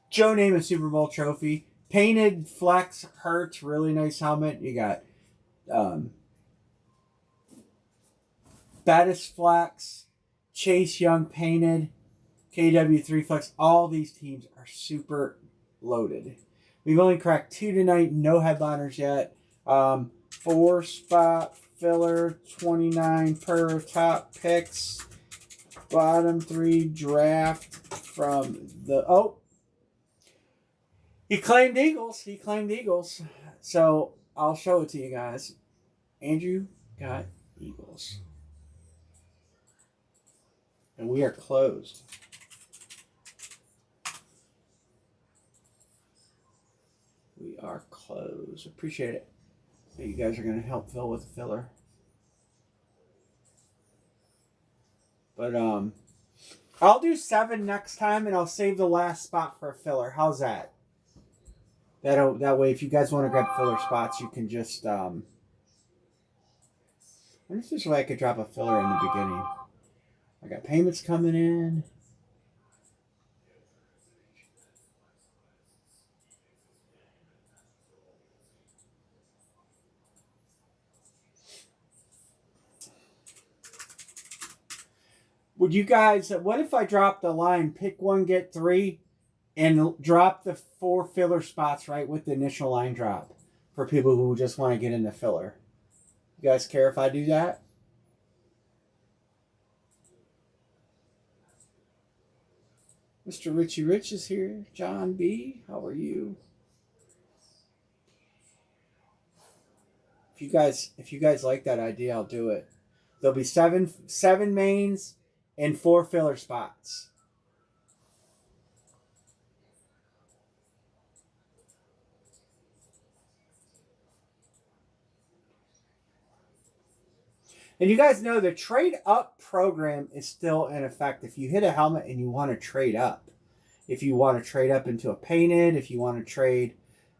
Joe Namath Super Bowl trophy. Painted flex. Hurts. Really nice helmet. You got Bettis flex. Chase Young painted. KW3 flex. All these teams are super loaded. We've only cracked 2 tonight. No headliners yet. 4 spot filler. 29 per top picks. Bottom 3 draft from the... Oh! He claimed Eagles. So I'll show it to you guys. Andrew got Eagles. And we are closed. We are closed. Appreciate it. You guys are going to help Phil with the filler. But I'll do 7 next time, and I'll save the last spot for a filler. How's that? That way, if you guys want to grab filler spots, you can just I wonder if there's a way I could drop a filler in the beginning. I got payments coming in. Would you guys, what if I drop the line, pick 1, get 3, and drop the 4 filler spots right with the initial line drop for people who just want to get in the filler? You guys care if I do that? Mr. Richie Rich is here. John B, how are you? If you guys like that idea, I'll do it. There'll be seven mains and 4 filler spots. And you guys know the trade up program is still in effect. If you hit a helmet and you want to trade up, if you want to trade up into a painted, if you want to trade,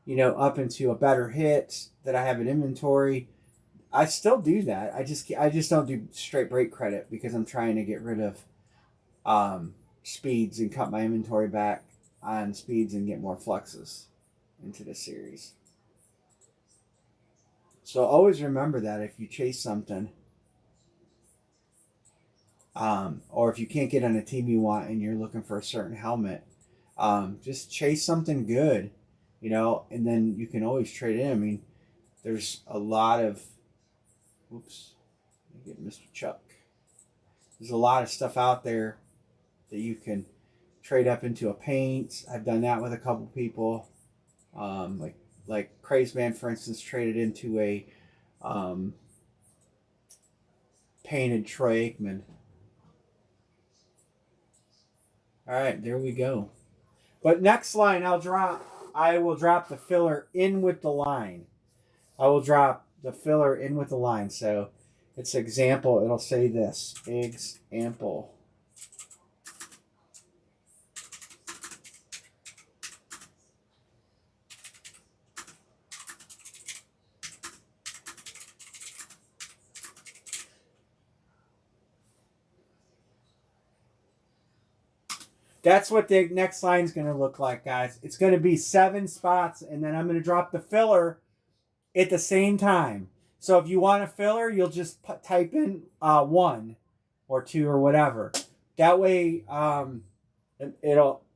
up into a better hit that I have in inventory, I still do that. I just don't do straight break credit because I'm trying to get rid of speeds and cut my inventory back on speeds and get more fluxes into the series. So always remember that if you chase something, or if you can't get on a team you want and you're looking for a certain helmet, just chase something good, and then you can always trade in. I mean, there's a lot of, oops, let me get Mr. Chuck. There's a lot of stuff out there that you can trade up into a paint. I've done that with a couple people. Like Crazed Man, for instance, traded into a painted Troy Aikman. All right, there we go. But next line, I will drop the filler in with the line. I will drop the filler in with the line. So it's example. It'll say this, example. That's what the next line is going to look like, guys. It's going to be 7 spots, and then I'm going to drop the filler at the same time. So if you want a filler, you'll just type in 1 or 2 or whatever. That way,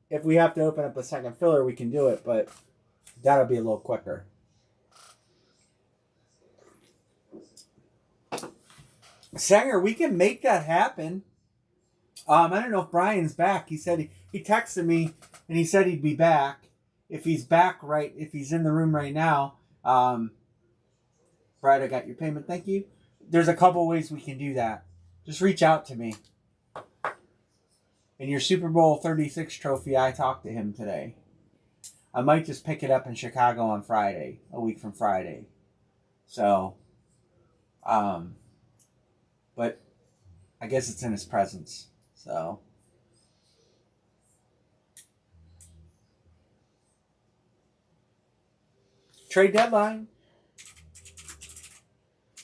if we have to open up a second filler, we can do it, but that'll be a little quicker. Sanger, we can make that happen. I don't know if Brian's back. He said he texted me and he said he'd be back. If he's in the room right now, Brad, I got your payment. Thank you. There's a couple ways we can do that. Just reach out to me. And your Super Bowl 36 trophy, I talked to him today. I might just pick it up in Chicago on Friday, a week from Friday. So, but I guess it's in his presence. So, trade deadline.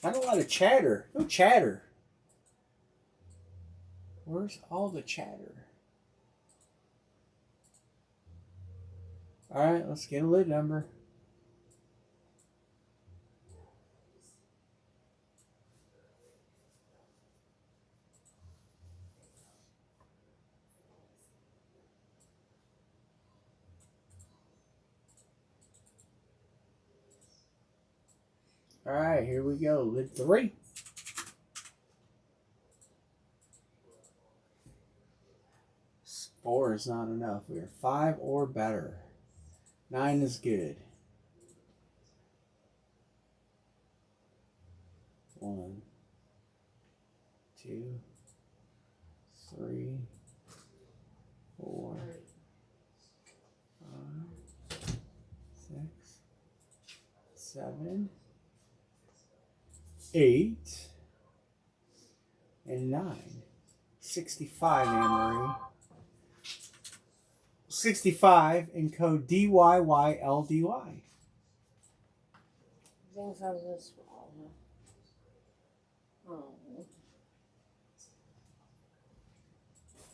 Not a lot of chatter. No chatter. Where's all the chatter? All right, let's get a lid number. All right, here we go. Lid 3. Four is not enough. We're 5 or better. 9 is good. 1, 2, 3, 4, 5, 6, 7, 8, and 9. 65, Anne-Marie. 65 in code DYYLDY. Things on this wall. Oh.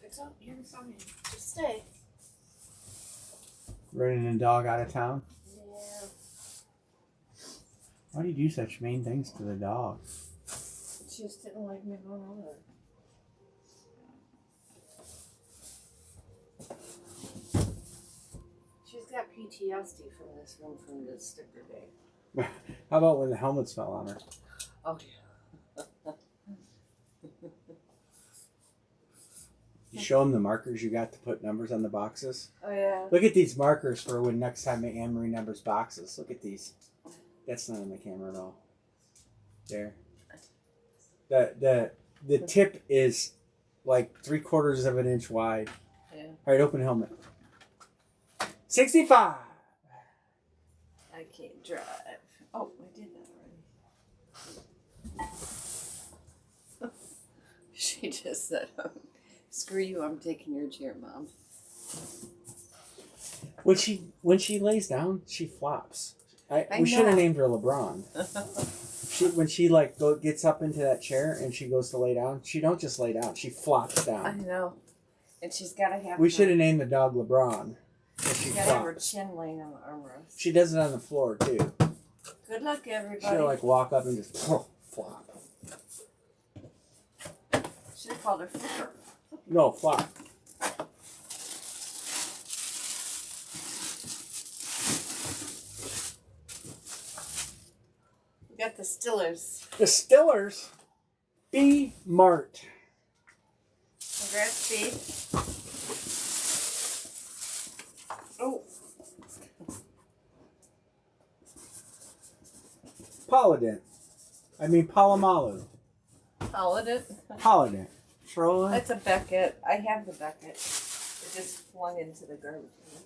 It's up. You're fine. Just stay. Running a dog out of town? Yeah. Why do you do such mean things to the dog? She just didn't like me going over. She's got PTSD from this one from the sticker day. How about when the helmets fell on her? Oh, yeah. You show them the markers you got to put numbers on the boxes. Oh yeah. Look at these markers for when next time Anne-Marie numbers boxes. Look at these. That's not on the camera at all. There. The tip is like 3/4 of an inch wide. Yeah. All right, open helmet. 65. I can't drive. Oh, I did that already. She just said, "Screw you! I'm taking your chair, Mom." When she lays down, she flops. We should have named her LeBron. When she like gets up into that chair and she goes to lay down, she don't just lay down. She flops down. I know, and she's got to have. We should have named the dog LeBron. She's got to have her chin laying on the armrest. She does it on the floor too. Good luck, everybody. She'll like walk up and just flop. Should have called her Flipper. No, flop. We got the Stillers. The Stillers. B Mart. Congrats, Steve. Oh. Polydent. Palomalu. Paladin. Polydent. Troy. That's a Beckett. I have the Beckett. It just flung into the garbage can.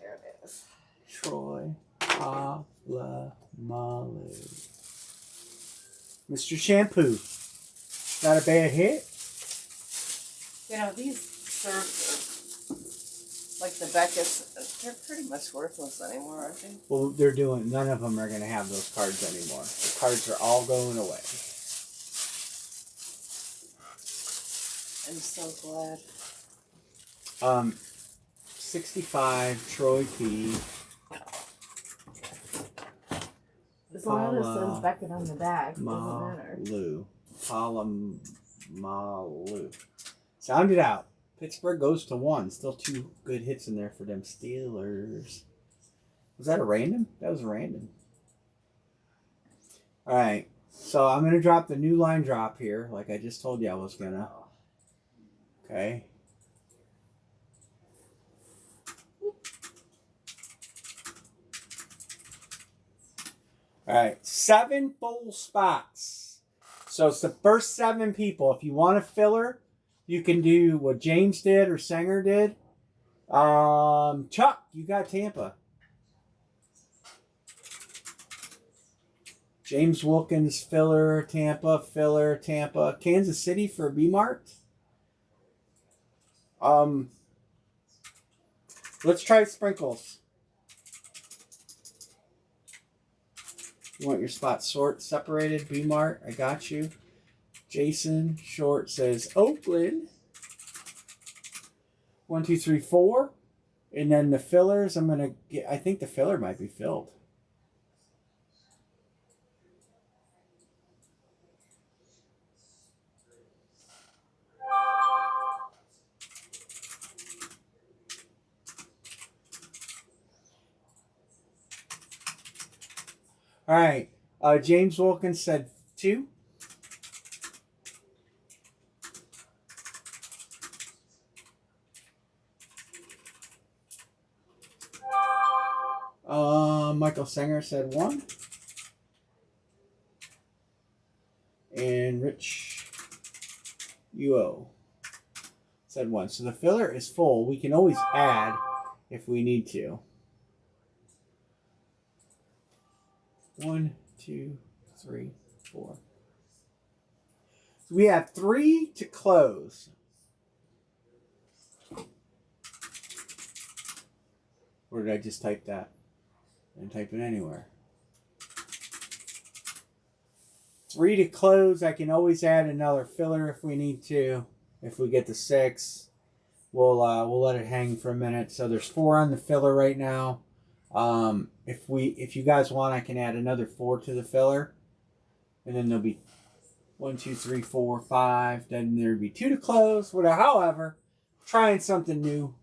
There it is. Troy. Polamalu. Mr. Shampoo. Not a bad hit. You know, these serve like the Beckett's, they're pretty much worthless anymore, aren't they? Well, none of them are going to have those cards anymore. The cards are all going away. I'm so glad. 65, Troy P. As long as it says Beckett on the back, it doesn't matter. Polamalu. Sound it out. Pittsburgh goes to 1. Still 2 good hits in there for them Steelers. Was that a random? That was a random. All right. So I'm going to drop the new line drop here, like I just told you I was going to. Okay. All right. 7 full spots. So it's the first 7 people. If you want a filler, you can do what James did or Sanger did. Chuck, you got Tampa. James Wilkins, filler, Tampa. Kansas City for B-Mart. Let's try sprinkles. You want your spots separated? B-Mart, I got you. Jason Short says Oakland. 1, 2, 3, 4. And then the fillers, I think the filler might be filled. All right. James Wilkins said 2. Michael Sanger said 1. And Rich UO said 1. So the filler is full. We can always add if we need to. 1, 2, 3, 4. So we have 3 to close. Or did I just type that? I didn't type it anywhere. 3 to close. I can always add another filler if we need to. If we get to 6, we'll let it hang for a minute. So there's 4 on the filler right now. If you guys want, I can add another 4 to the filler, and then there'll be 1, 2, 3, 4, 5. Then there'd be 2 to close. Whatever. However, trying something new.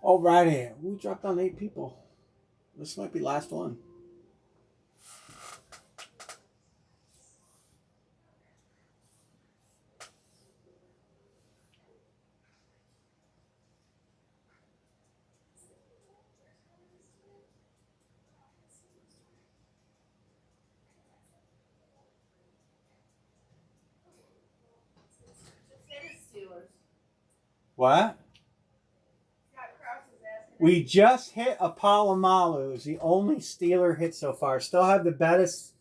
Alrighty, we dropped on 8 people. This might be last one. What? We just hit a Palomalu. It's the only Steeler hit so far. Still have the Bettis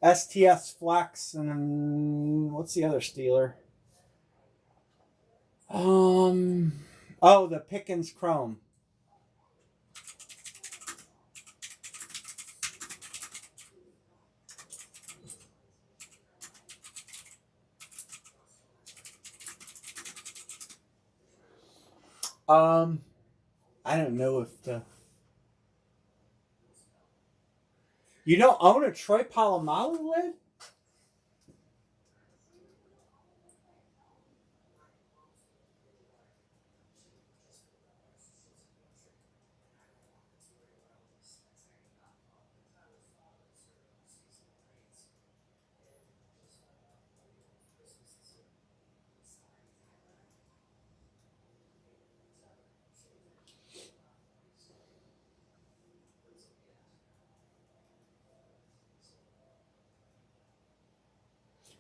STS Flex, and what's the other Steeler? Oh, the Pickens Chrome. I don't know if the. You don't own a Troy Polamalu lid?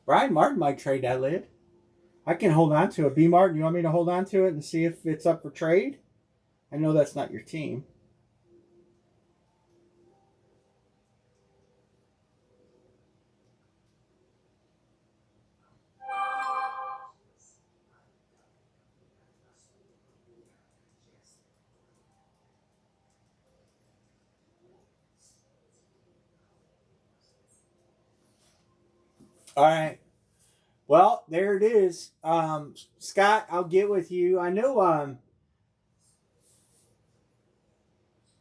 Brian Martin might trade that lid. I can hold on to it. B Martin, you want me to hold on to it and see if it's up for trade? I know that's not your team. All right. Well, there it is. Scott, I'll get with you. I know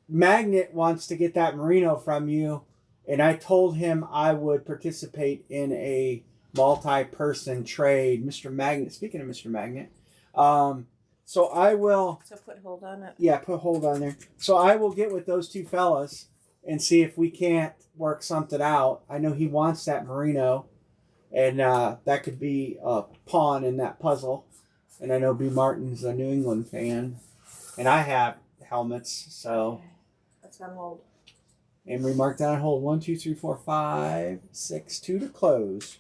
Magnet wants to get that Merino from you, and I told him I would participate in a multi-person trade. Mr. Magnet, speaking of Mr. Magnet, so I will. So put hold on it. Yeah, put hold on there. So I will get with those two fellas and see if we can't work something out. I know he wants that Merino, and that could be a pawn in that puzzle. And I know B. Martin's a New England fan, and I have helmets, so. That's on hold. And we mark down hold 1, 2, 3, 4, 5, 6, 2 to close.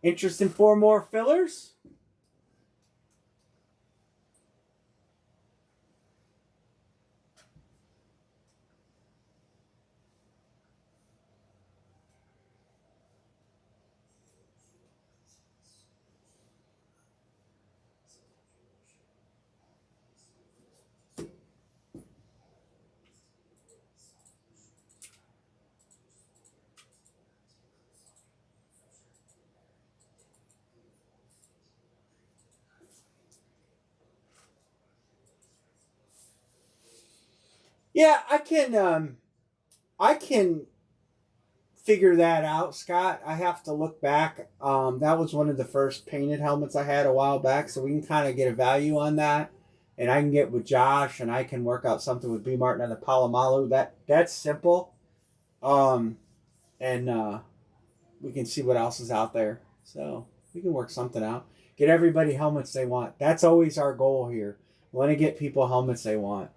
Interest in 4 more fillers? Yeah, I can figure that out, Scott. I have to look back. That was one of the first painted helmets I had a while back, so we can kind of get a value on that. And I can get with Josh, and I can work out something with B. Martin on the Palomalu. That's simple. And we can see what else is out there. So we can work something out. Get everybody helmets they want. That's always our goal here. We want to get people helmets they want.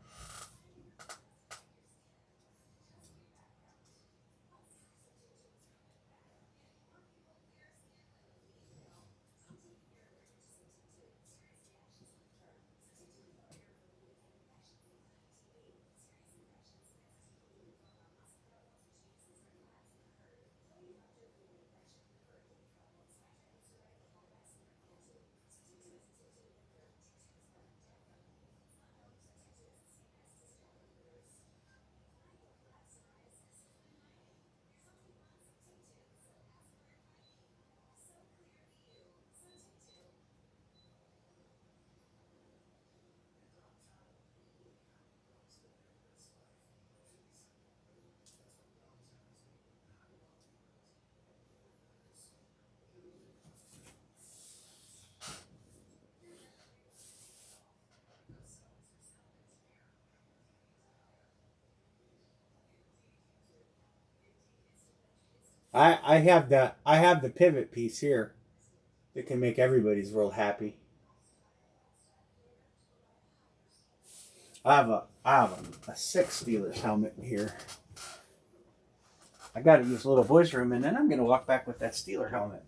I have the pivot piece here that can make everybody's world happy. I have a 6 Steelers helmet here. I got to use a little boys' room, and then I'm going to walk back with that Steeler helmet.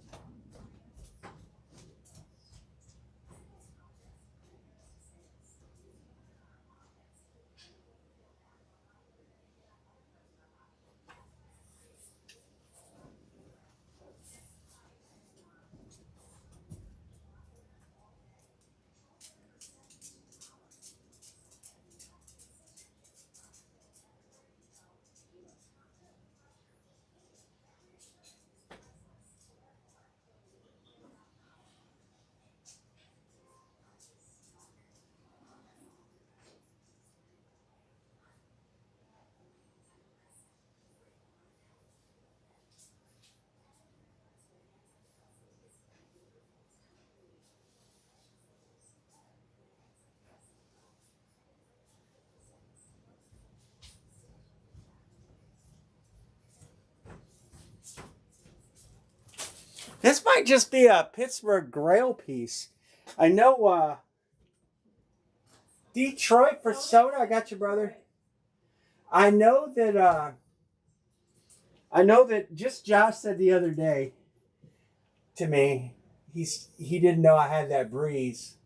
This might just be a Pittsburgh Grail piece. I know Detroit for soda. I got you, brother. I know that just Josh said the other day to me, he didn't know I had that breeze.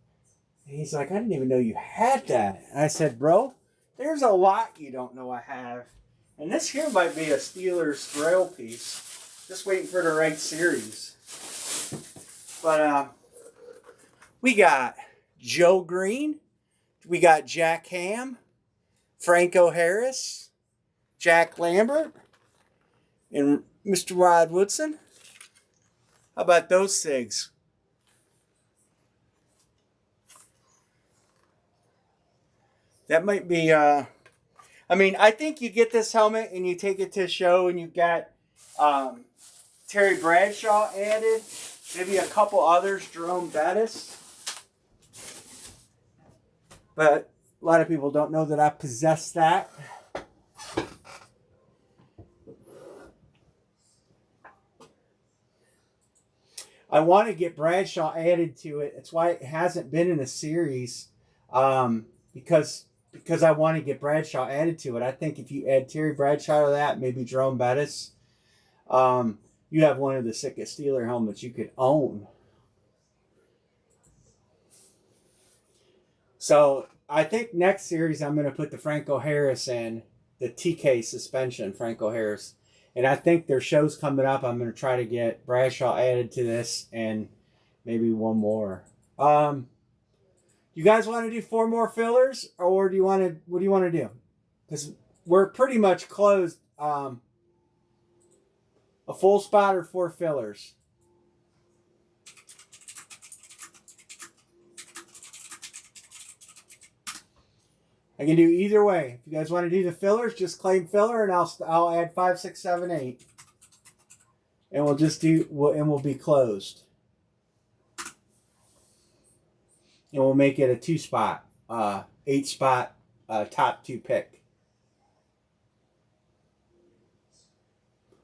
And he's like, I didn't even know you had that. And I said, bro, there's a lot you don't know I have. And this here might be a Steelers Grail piece. Just waiting for the right series. But we got Joe Green. We got Jack Ham. Franco Harris. Jack Lambert. And Mr. Rod Woodson. How about those SIGs? That might be, I think you get this helmet and you take it to a show and you got Terry Bradshaw added. Maybe a couple others, Jerome Bettis. But a lot of people don't know that I possess that. I want to get Bradshaw added to it. That's why it hasn't been in a series. Because I want to get Bradshaw added to it. I think if you add Terry Bradshaw to that, maybe Jerome Bettis, you have one of the sickest Steeler helmets you could own. So I think next series I'm going to put the Franco Harris in, the TK suspension Franco Harris. And I think their show's coming up. I'm going to try to get Bradshaw added to this and maybe one more. You guys want to do 4 more fillers, or what do you want to do? Because we're pretty much closed. A full spot or 4 fillers? I can do either way. If you guys want to do the fillers, just claim filler, and I'll add 5, 6, 7, 8, and we'll be closed. And we'll make it a 2 spot, 8 spot, top 2 pick.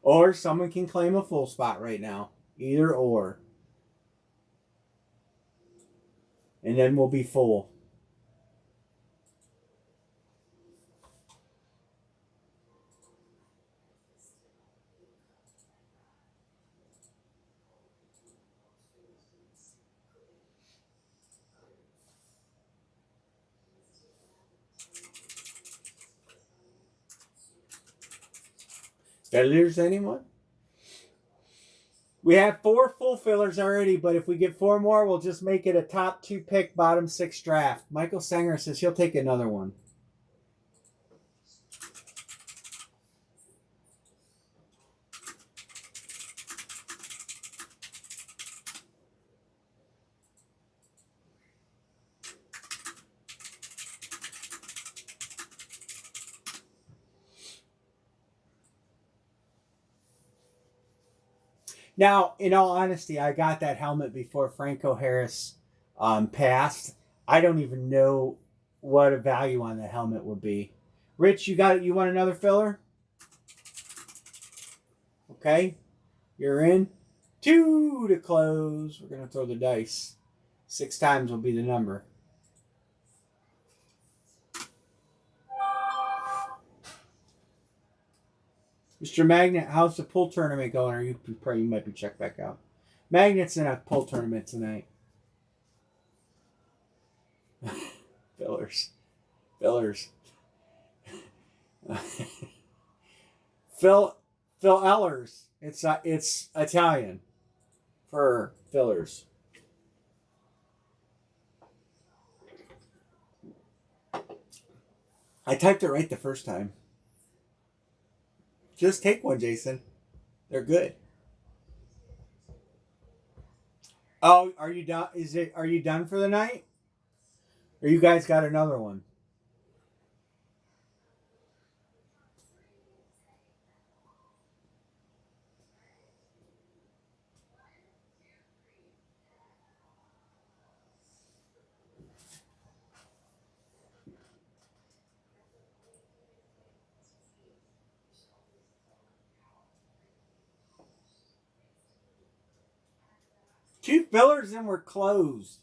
Or someone can claim a full spot right now. Either or. And then we'll be full. Did I lose anyone? We have 4 full fillers already, but if we get 4 more, we'll just make it a top 2 pick, bottom 6 draft. Michael Sanger says he'll take another one. Now, in all honesty, I got that helmet before Franco Harris passed. I don't even know what a value on the helmet would be. Rich, you want another filler? Okay. You're in. 2 to close. We're going to throw the dice. 6 times will be the number. Mr. Magnet, how's the pool tournament going? Are you might be checked back out? Magnet's in a pool tournament tonight. Fillers. Phil Ellers. It's Italian for fillers. I typed it right the first time. Just take one, Jason. They're good. Oh, are you done? Are you done for the night? Or you guys got another one? Two fillers and we're closed.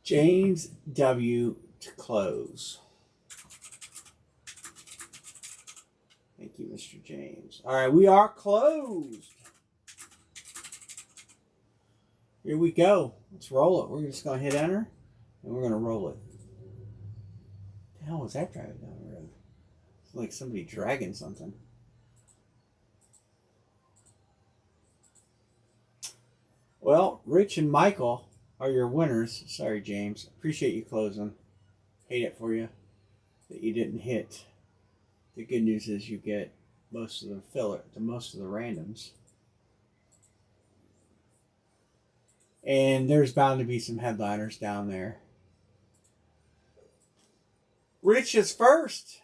James W. to close. Thank you, Mr. James. All right, we are closed. Here we go. Let's roll it. We're just going to hit enter, and we're going to roll it. What the hell was that driving down the road? It's like somebody dragging something. Well, Rich and Michael are your winners. Sorry, James. Appreciate you closing. Hate it for you that you didn't hit. The good news is you get most of the randoms. And there's bound to be some headliners down there. Rich is first.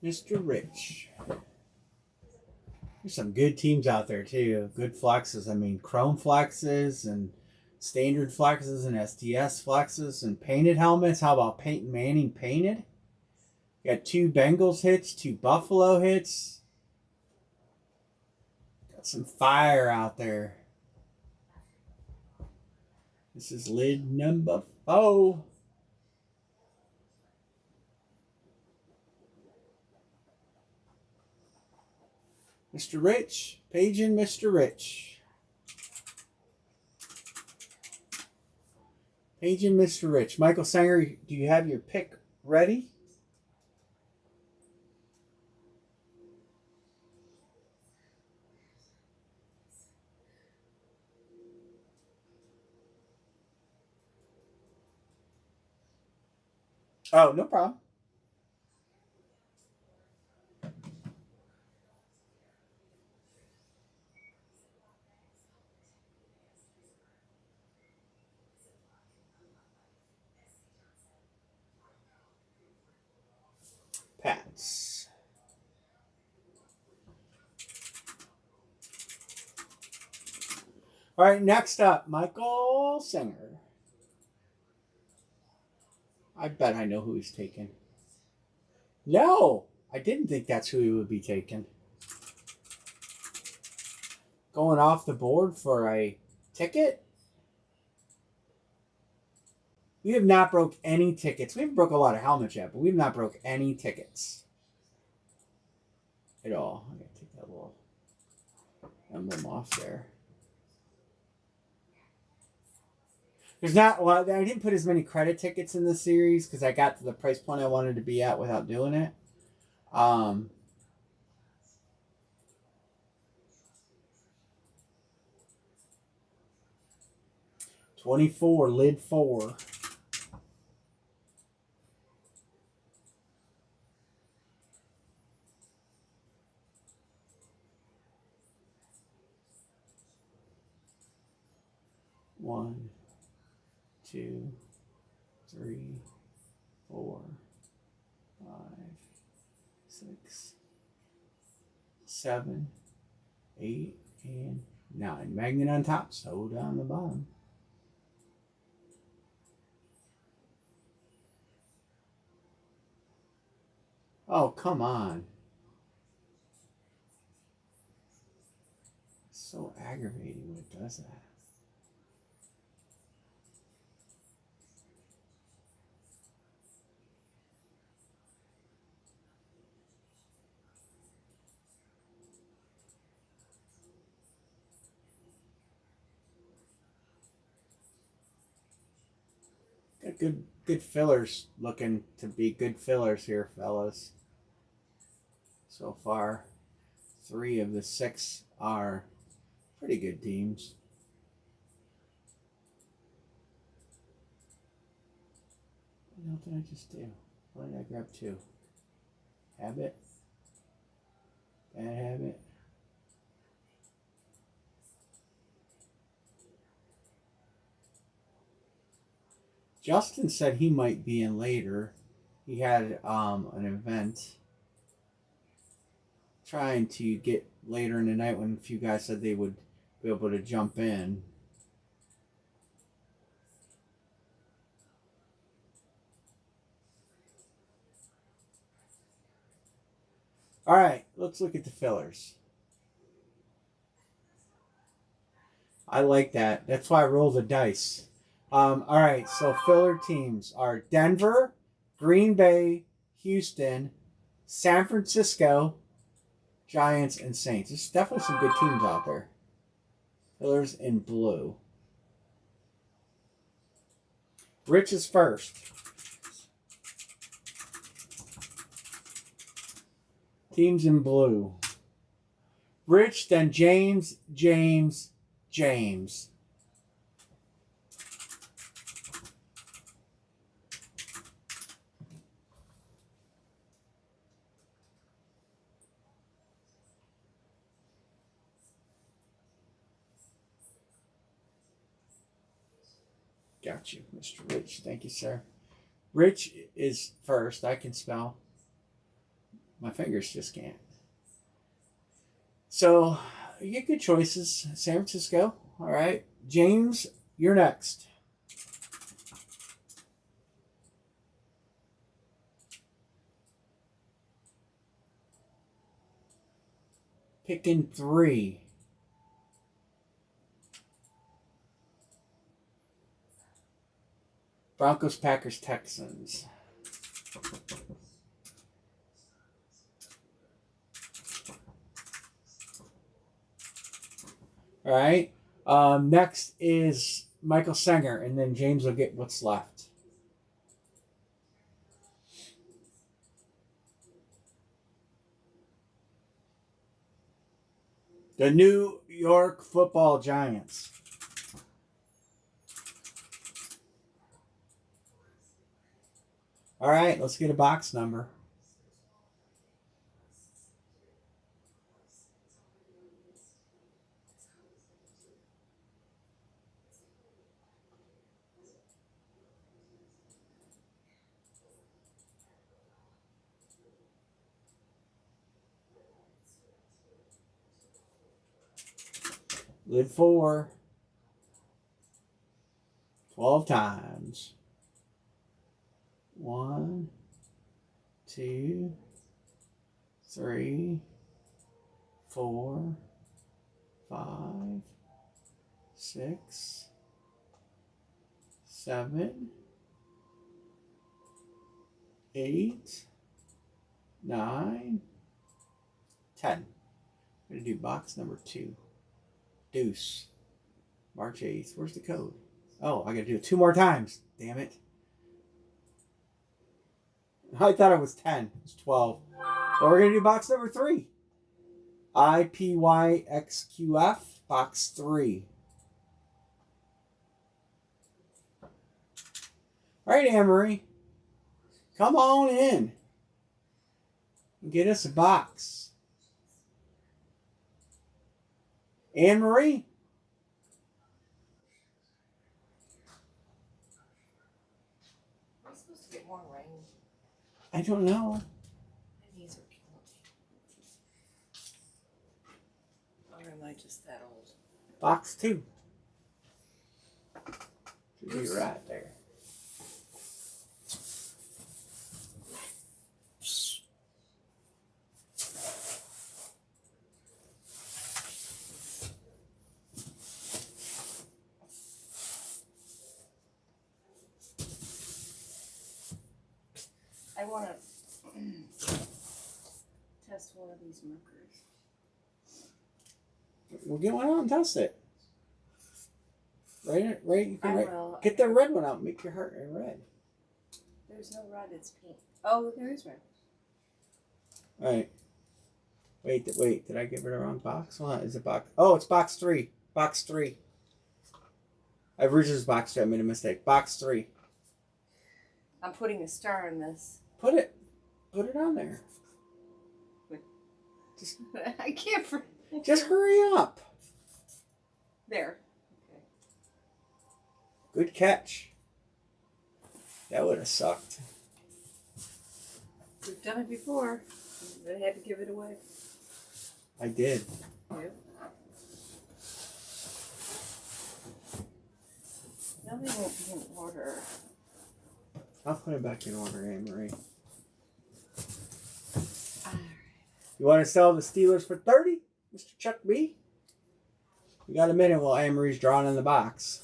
Mr. Rich. There's some good teams out there too. Good flexes. I mean, chrome flexes and standard flexes and STS flexes and painted helmets. How about Peyton Manning painted? Got 2 Bengals hits, 2 Buffalo hits. Got some fire out there. This is lid number 4. Mr. Rich, paging Mr. Rich. Paging Mr. Rich. Michael Sanger, do you have your pick ready? Oh, no problem. Pats. All right, next up, Michael Singer. I bet I know who he's taking. No, I didn't think that's who he would be taking. Going off the board for a ticket? We have not broke any tickets. We've broke a lot of helmets yet, but we've not broke any tickets at all. I gotta take that little emblem off there. There's not a lot. I didn't put as many credit tickets in the series because I got to the price point I wanted to be at without doing it. 24 lid 4. One, two, three, 4, 5, 6, 7, 8, and 9. Magnet on top, soda on the bottom. Oh, come on. It's so aggravating when it does that. Got good fillers looking to be good fillers here, fellas. So far, 3 of the 6 are pretty good teams. What did I just do? Why did I grab 2? Habit. Bad habit. Justin said he might be in later. He had an event trying to get later in the night when a few guys said they would be able to jump in. All right, let's look at the fillers. I like that. That's why I roll the dice. All right, so filler teams are Denver, Green Bay, Houston, San Francisco, Giants, and Saints. There's definitely some good teams out there. Fillers in blue. Rich is first. Teams in blue. Rich, then James. Got you, Mr. Rich. Thank you, sir. Rich is first. I can spell. My fingers just can't. So, you get good choices. San Francisco. All right. James, you're next. Picking 3. Broncos, Packers, Texans. All right. Next is Michael Sanger, and then James will get what's left. The New York Football Giants. All right, let's get a box number. Lid 4. 12 times. 1, 2, 3, 4, 5, 6, 7, 8, 9, 10. I'm going to do box number 2. Deuce. March 8th. Where's the code? Oh, I got to do it 2 more times. Damn it. I thought it was 10. It's 12. Well, we're going to do box number 3. IPYXQF. Box 3. All right, Anne-Marie. Come on in. And get us a box. Anne-Marie. Are we supposed to get more rain? I don't know. My knees are killing me. Or am I just that old? Box 2. Should be right there. I want to test one of these markers. We'll get one out and test it. Right. You can will. Get the red one out and make your heart red. There's no red, it's pink. Oh, there is red. All right. Wait. Did I give it a wrong box? Hold on. Is it box? Oh, it's box 3. Box 3. I originally was box 2. I made a mistake. Box 3. I'm putting a star in this. Put it on there. I can't. Just hurry up. There. Okay. Good catch. That would have sucked. We've done it before. I had to give it away. I did. Yep. Now they won't be in order. I'll put it back in order, Anne-Marie. Alright. You want to sell the Steelers for 30, Mr. Chuck B? We got a minute while Anne-Marie's drawing in the box.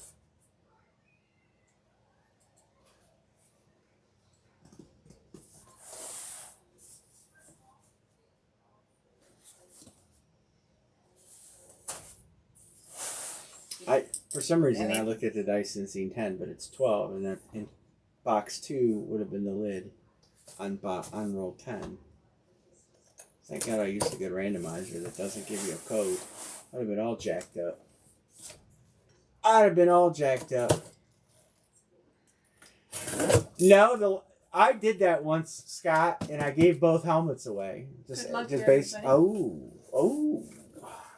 For some reason, I looked at the dice and seen 10, but it's 12, and then in box 2 would have been the lid on roll 10. Thank God I used a good randomizer that doesn't give you a code. I'd have been all jacked up. No, I did that once, Scott, and I gave both helmets away. Good luck just to based. everybody. Oh,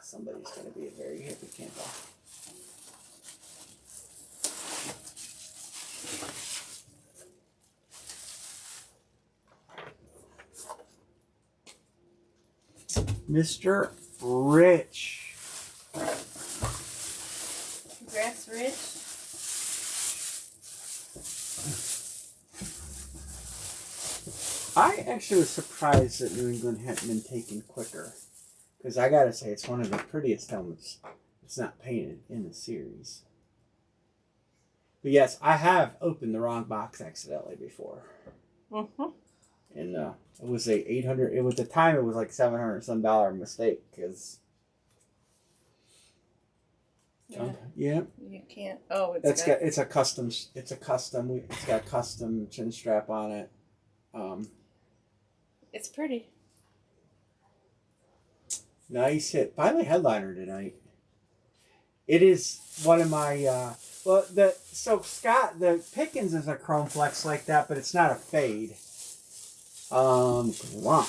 somebody's going to be a very happy camper. Mr. Rich. Congrats, Rich. I actually was surprised that New England hadn't been taken quicker. Because I gotta say, it's one of the prettiest helmets that's not painted in the series. But yes, I have opened the wrong box accidentally before. Mm-hmm. And it was a $800. At the time, it was like $700 some mistake. Because yeah, you can't. Oh, it's a custom. It's got custom chin strap on it. It's pretty. Nice hit. Finally headliner tonight. It is one of my so Scott, the Pickens is a chrome flex like that, but it's not a fade. Wow.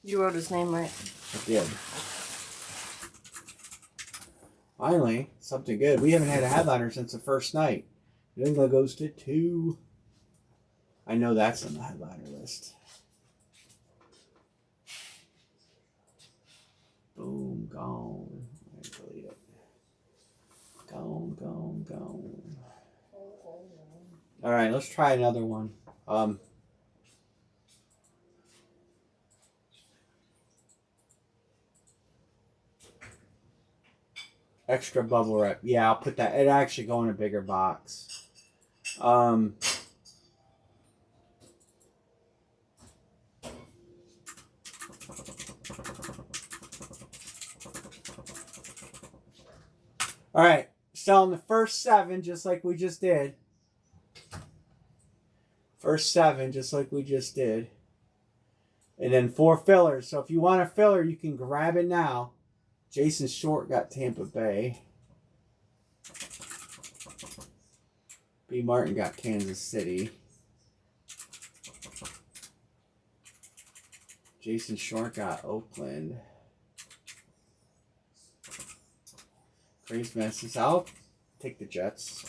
You wrote his name right. I did. Finally, something good. We haven't had a headliner since the first night. New England goes to 2. I know that's on the headliner list. Boom, gone. I delete it. Gone, gone, gone. All right, let's try another one. Extra bubble wrap. Yeah, I'll put that. It actually go in a bigger box. All right, selling the first 7 just like we just did. First 7 just like we just did. And then 4 fillers. So if you want a filler, you can grab it now. Jason Short got Tampa Bay. B. Martin got Kansas City. Jason Short got Oakland. Crazy Messes. I'll take the Jets.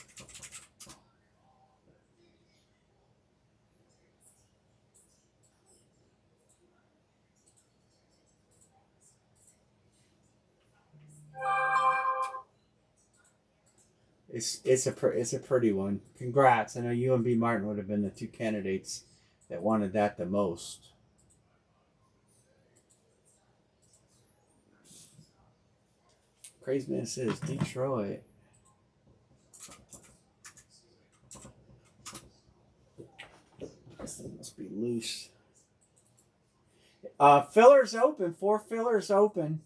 It's a pretty one. Congrats. I know you and B. Martin would have been the 2 candidates that wanted that the most. Craziness is Detroit. This thing must be loose. Fillers open. 4 fillers open.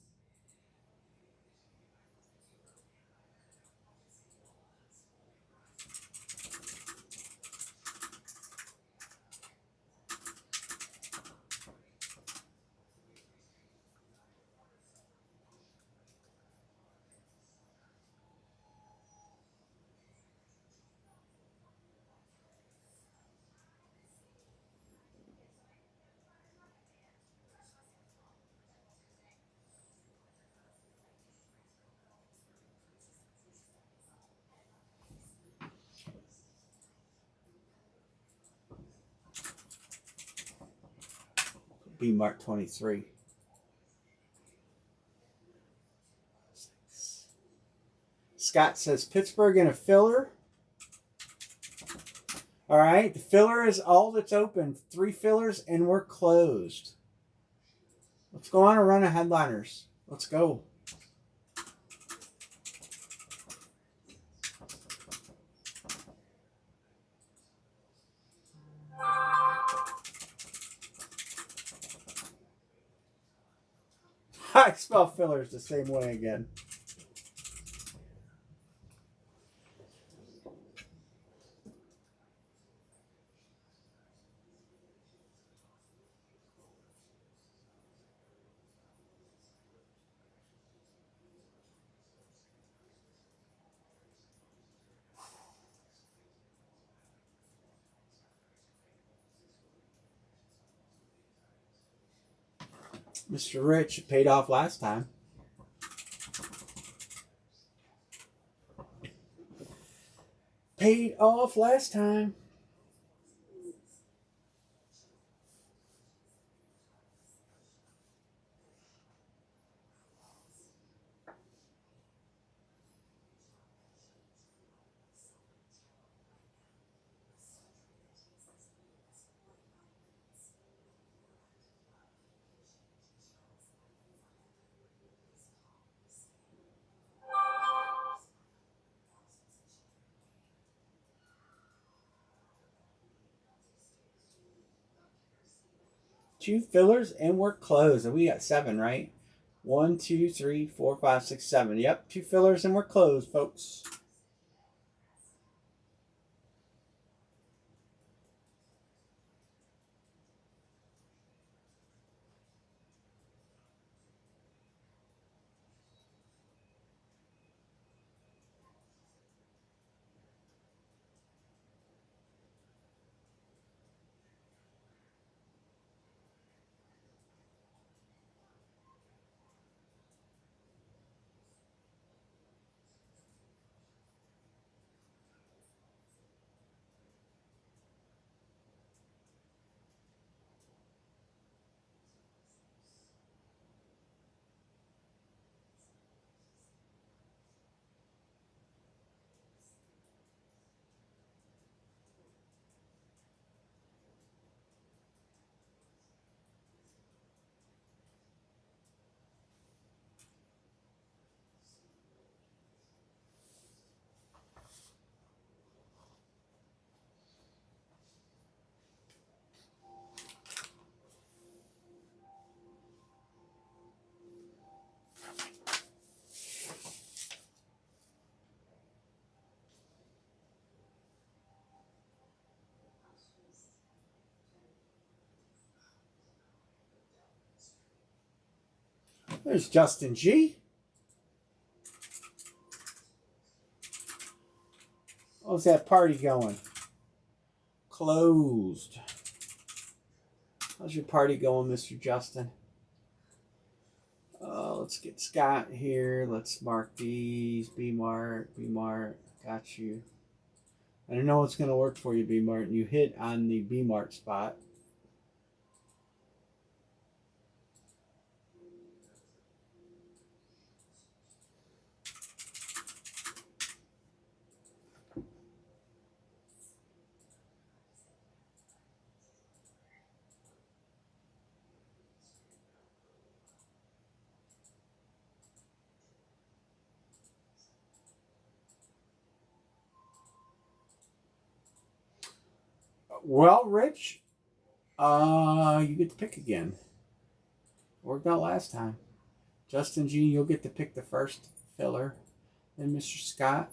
B Mark 23. Scott says Pittsburgh in a filler. All right, the filler is all that's open. 3 fillers and we're closed. Let's go on a run of headliners. Let's go. I spell fillers the same way again. Mr. Rich paid off last time. Paid off last time. Two fillers and we're closed. And we got 7, right? 1, 2, 3, 4, 5, 6, 7. Yep, 2 fillers and we're closed, folks. There's Justin G. How's that party going? Closed. How's your party going, Mr. Justin? Let's get Scott here. Let's mark these. B-Mart. B-Mart. Got you. I don't know what's going to work for you, B-Mart. You hit on the B-Mart spot. Well, Rich, you get to pick again. Worked out last time. Justin G, you'll get to pick the first filler. Then Mr. Scott,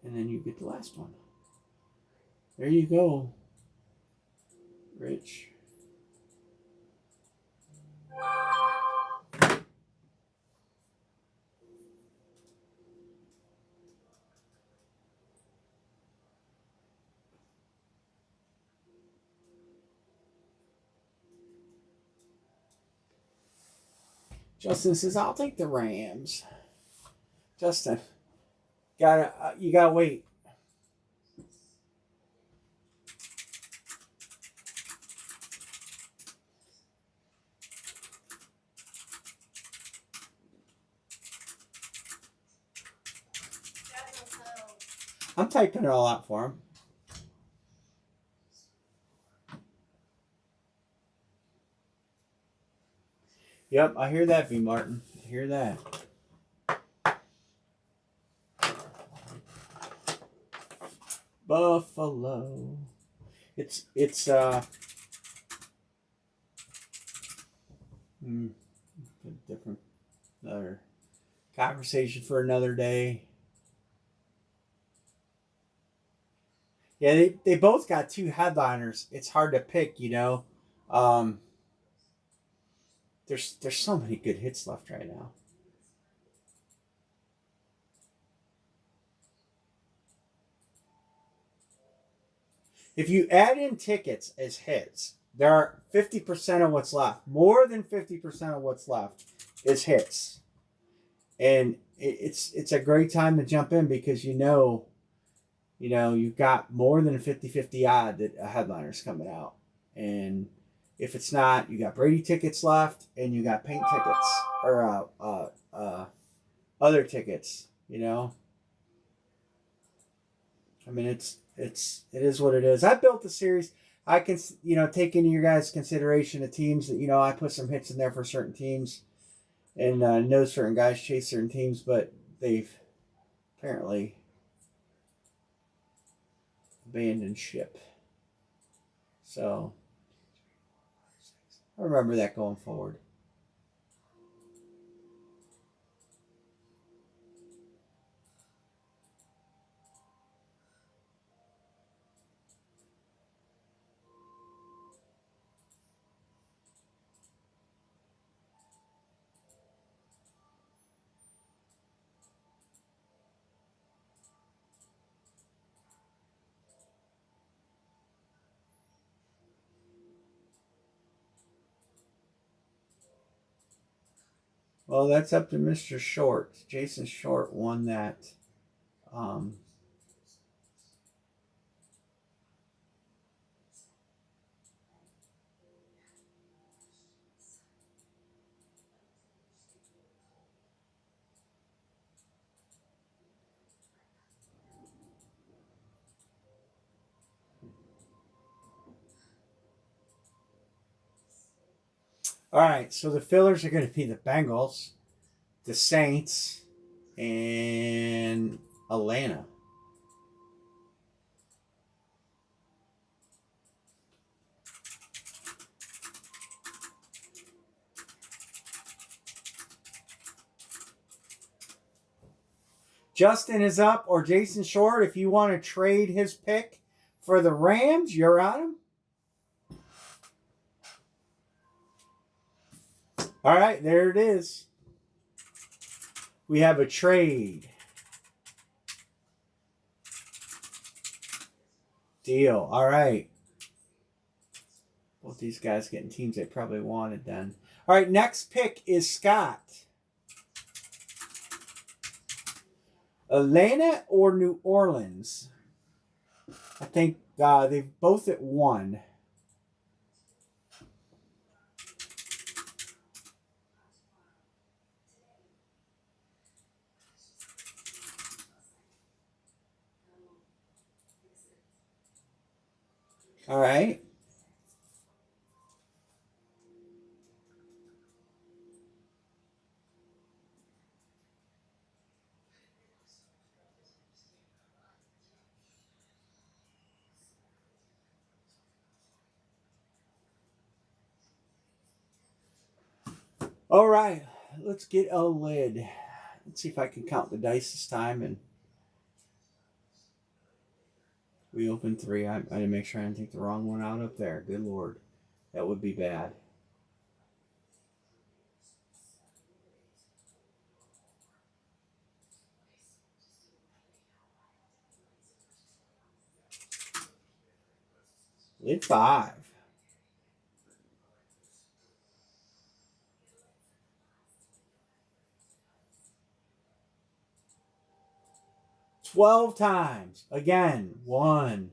and then you get the last one. There you go, Rich. Justin says, "I'll take the Rams." Justin, you gotta wait. I'm typing it all out for him. Yep, I hear that, B. Martin. I hear that. Buffalo. It's different, another conversation for another day. Yeah, they both got two headliners. It's hard to pick, you know. There's so many good hits left right now. If you add in tickets as hits, there are 50% of what's left. More than 50% of what's left is hits. And it's a great time to jump in because you know you've got more than a 50-50 odd that a headliner's coming out. And if it's not, you got Brady tickets left and you got paint tickets or other tickets, you know. I mean, it is what it is. I built the series. I can, take into your guys' consideration the teams that, I put some hits in there for certain teams and know certain guys chase certain teams, but they've apparently abandoned ship. So I remember that going forward. Well, that's up to Mr. Short. Jason Short won that. All right, so the fillers are going to be the Bengals, the Saints, and Atlanta. Justin is up, or Jason Short. If you want to trade his pick for the Rams, you're on him. All right, there it is. We have a trade. Deal. All right. Both these guys getting teams they probably wanted then. All right, next pick is Scott. Atlanta or New Orleans? I think they've both at 1. All right. All right. Let's get a lid. Let's see if I can count the dice this time. And we opened 3. I didn't make sure I didn't take the wrong one out up there. Good Lord. That would be bad. Lid 5. $12 times. Again. 1.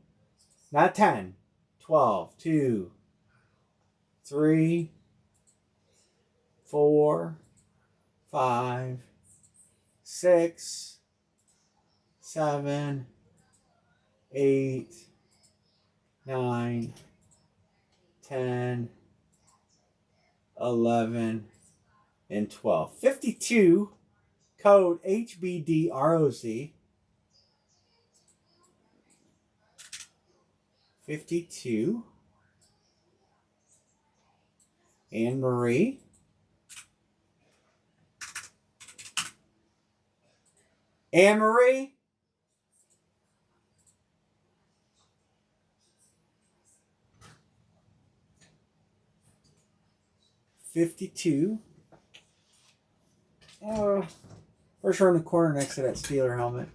Not 10. 12. 2. 3. 4. 5. 6. 7. 8. 9. 10. 11. And 12. 52. Code HBDROC. 52. Anne Marie. Anne Marie. $52. First row in the corner next to that Steeler helmet.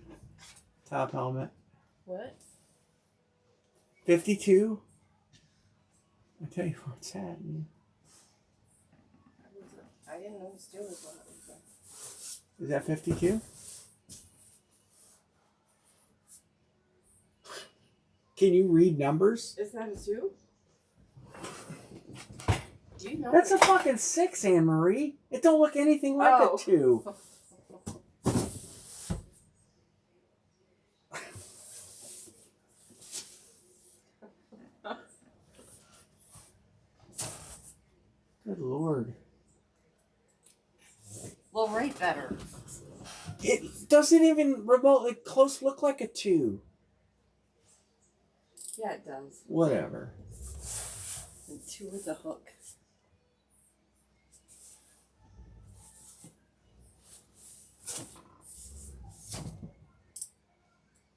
Top helmet. What? 52. I tell you where it's at. I didn't know the Steelers won it. Is that 52? Can you read numbers? Is that a 2? Do you know? That's a fucking 6, Anne Marie. It don't look anything like a 2. Good Lord. Well, right better. It doesn't even remotely close look like a 2. Yeah, it does. Whatever. And 2 with a hook.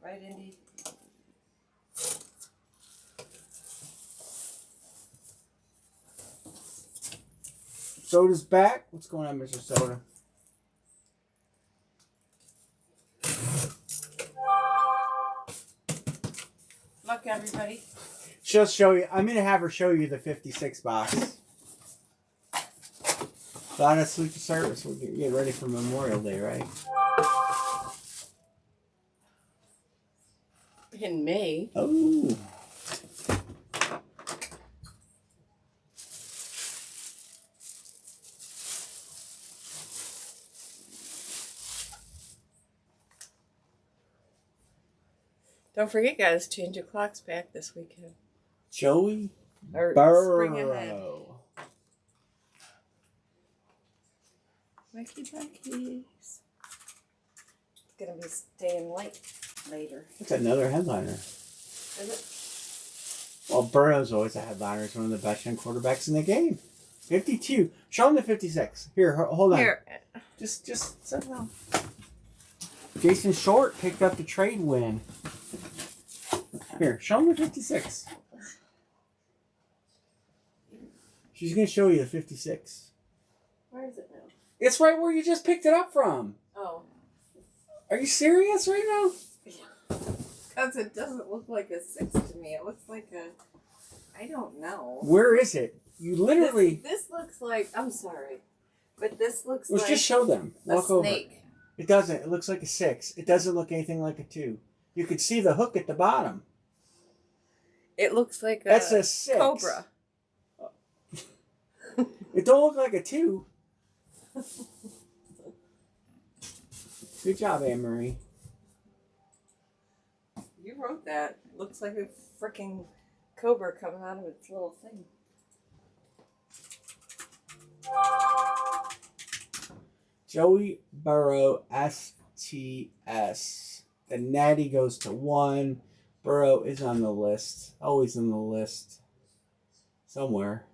Right, Indy? Soda's back. What's going on, Mr. Soda? Look, everybody. She'll show you. I'm going to have her show you the 56 box. Thought of Sleep Service. We're getting ready for Memorial Day, right? In May. Oh. Don't forget, guys, change your clocks back this weekend. Joey Or spring ahead. Burrow. Mikey Buckies. It's going to be staying light later. That's another headliner. Is Well, Burrow's always a headliner. He's one of the best young quarterbacks in the game. 52. Show him the 56. Here, hold on. Here. Just set it down. Jason Short picked up the trade win. Here, show him the 56. She's going to show you the 56. Where is it now? It's right where you just picked it up from. Oh. Are you serious right now? Because it doesn't look like a 6 to me. It looks like a... I don't know. Where is it? You literally... This looks like... I'm sorry. But this looks Let's like... just show them. Walk a over. snake. It doesn't. It looks like a 6. It doesn't look anything like a 2. You can see the hook at the bottom. It looks like a... That's a 6. Cobra. It don't look like a 2. Good job, Anne-Marie. You wrote that. Looks like a freaking cobra coming out of its little thing. Joey Burrow, STS. The natty goes to 1. Burrow is on the list. Always on the list. Somewhere.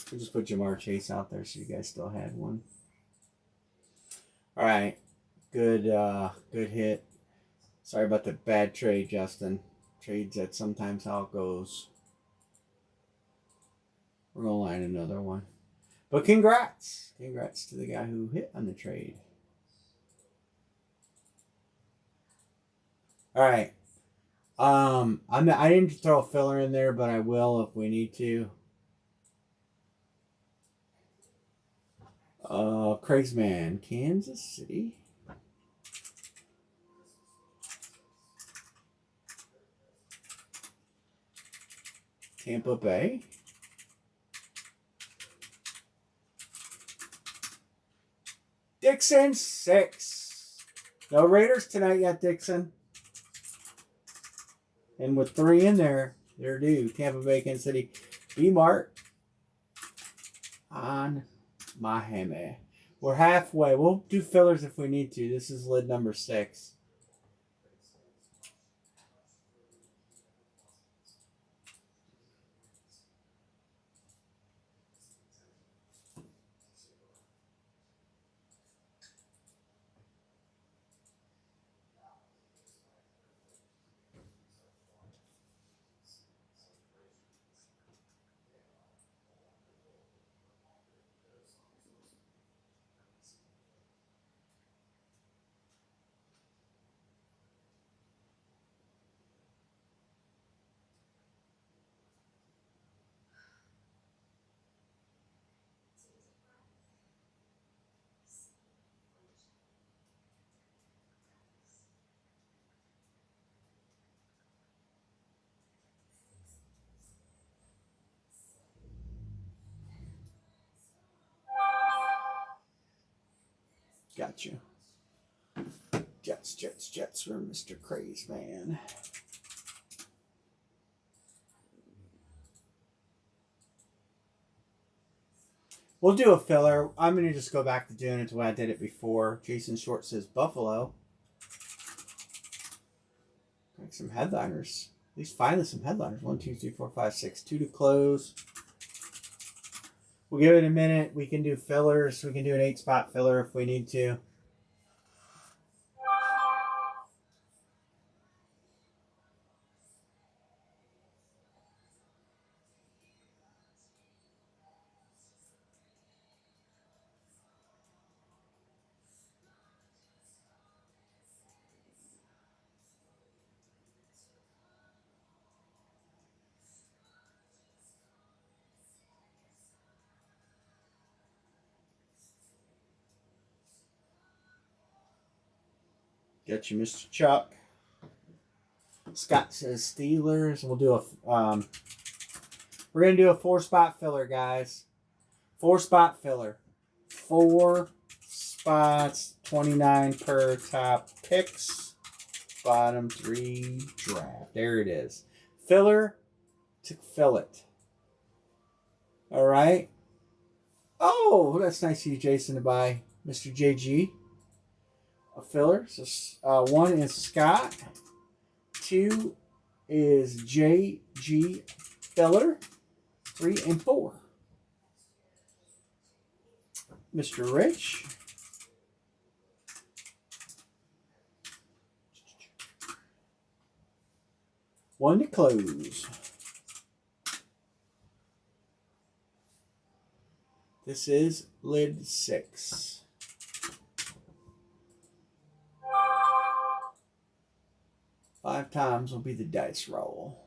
We'll just put Jamar Chase out there so you guys still had one. All right. Good hit. Sorry about the bad trade, Justin. Trades, that's sometimes how it goes. We're going to line another one. But congrats. Congrats to the guy who hit on the trade. All right. I didn't throw a filler in there, but I will if we need to. Craig's Man, Kansas City. Tampa Bay. Dixon, 6. No Raiders tonight yet, Dixon. And with 3 in there, they're due. Tampa Bay, Kansas City. B-Mart on Miami. We're halfway. We'll do fillers if we need to. This is lid number 6. Got you. Jets for Mr. Craze Man. We'll do a filler. I'm going to just go back to doing it the way I did it before. Jason Short says Buffalo. Like some headliners. At least finally some headliners. 1, 2, 3, 4, 5, 6. 2 to close. We'll give it a minute. We can do fillers. We can do an 8-spot filler if we need to. Get you, Mr. Chuck. Scott says Steelers. We'll do a. We're gonna do a 4-spot filler, guys. 4-spot filler. 4 spots. 29 per top picks. Bottom 3 draft. There it is. Filler to fill it. All right. Oh, that's nice of you, Jason, to buy Mr. JG a filler. So 1 is Scott. 2 is JG filler. 3 and 4. Mr. Rich. One to close. This is lid 6. Five times will be the dice roll.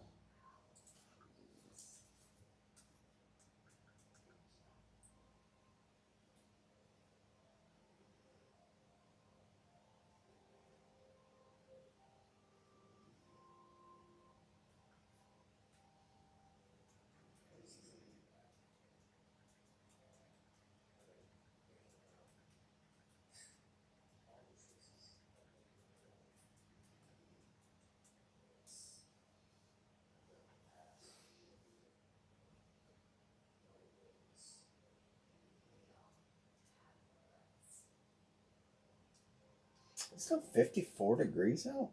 It's still 54 degrees out.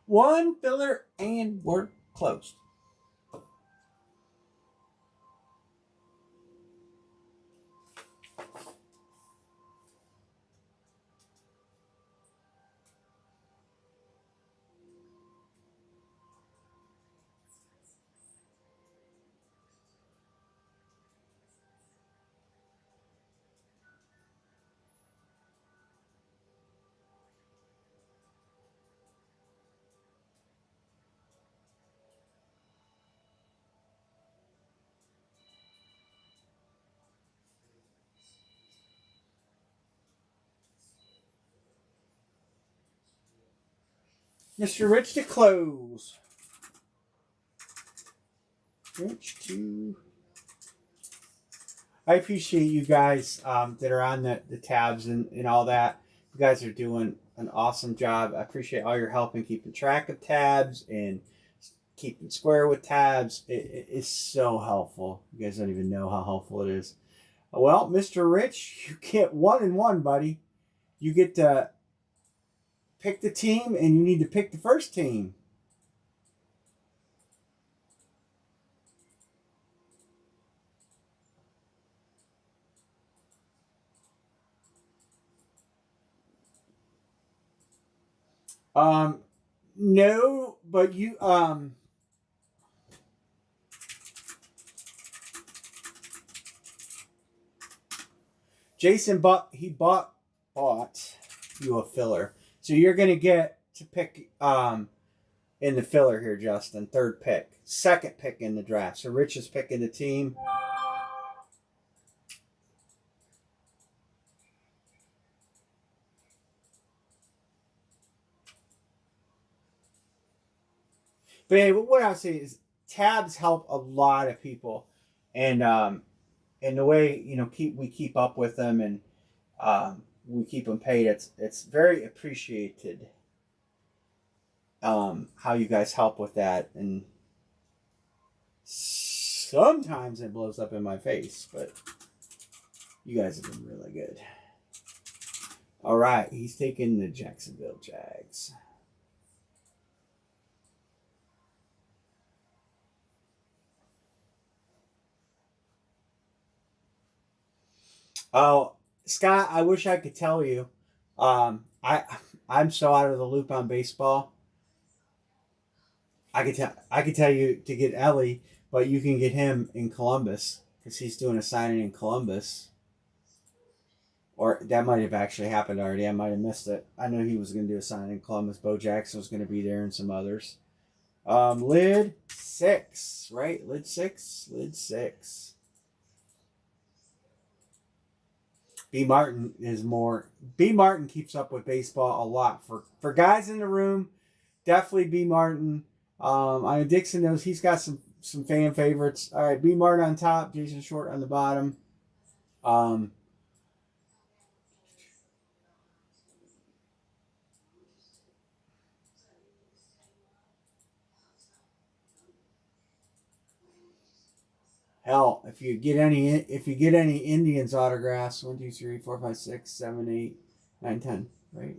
One filler and we're closed. Mr. Rich to close. Rich to. I appreciate you guys that are on the tabs and all that. You guys are doing an awesome job. I appreciate all your help in keeping track of tabs and keeping square with tabs. It's so helpful. You guys don't even know how helpful it is. Well, Mr. Rich, you get 1 and 1, buddy. You get to pick the team, and you need to pick the first team. No, but you Jason bought you a filler. So you're gonna get to pick in the filler here, Justin. Third pick. Second pick in the draft. So Rich is picking the team. But anyway, what I was saying is tabs help a lot of people, and the way we keep up with them and we keep them paid. It's very appreciated. How you guys help with that, and sometimes it blows up in my face, but you guys have been really good. All right, he's taking the Jacksonville Jags. Oh, Scott, I wish I could tell you. I'm so out of the loop on baseball. I could tell you to get Ellie, but you can get him in Columbus because he's doing a signing in Columbus. Or that might have actually happened already. I might have missed it. I know he was going to do a signing in Columbus. Bo Jackson was going to be there and some others. Lid 6, right? Lid 6? Lid 6. B. Martin is more. B. Martin keeps up with baseball a lot. For guys in the room, definitely B. Martin. I know Dixon knows he's got some fan favorites. All right, B. Martin on top, Jason Short on the bottom. Hell, if you get any Indians autographs, 1, 2, 3, 4, 5, 6, 7, 8, 9, 10, right?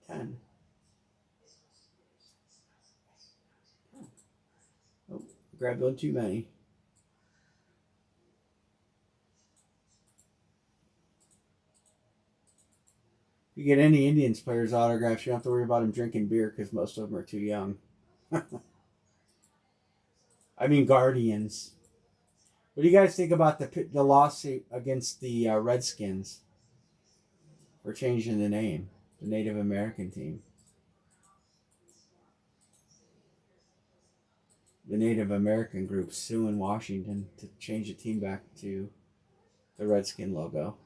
10. Oh, grabbed one too many. If you get any Indians players autographs, you don't have to worry about them drinking beer because most of them are too young. I mean, Guardians. What do you guys think about the lawsuit against the Redskins for changing the name, the Native American team? The Native American group suing Washington to change the team back to the Redskin logo.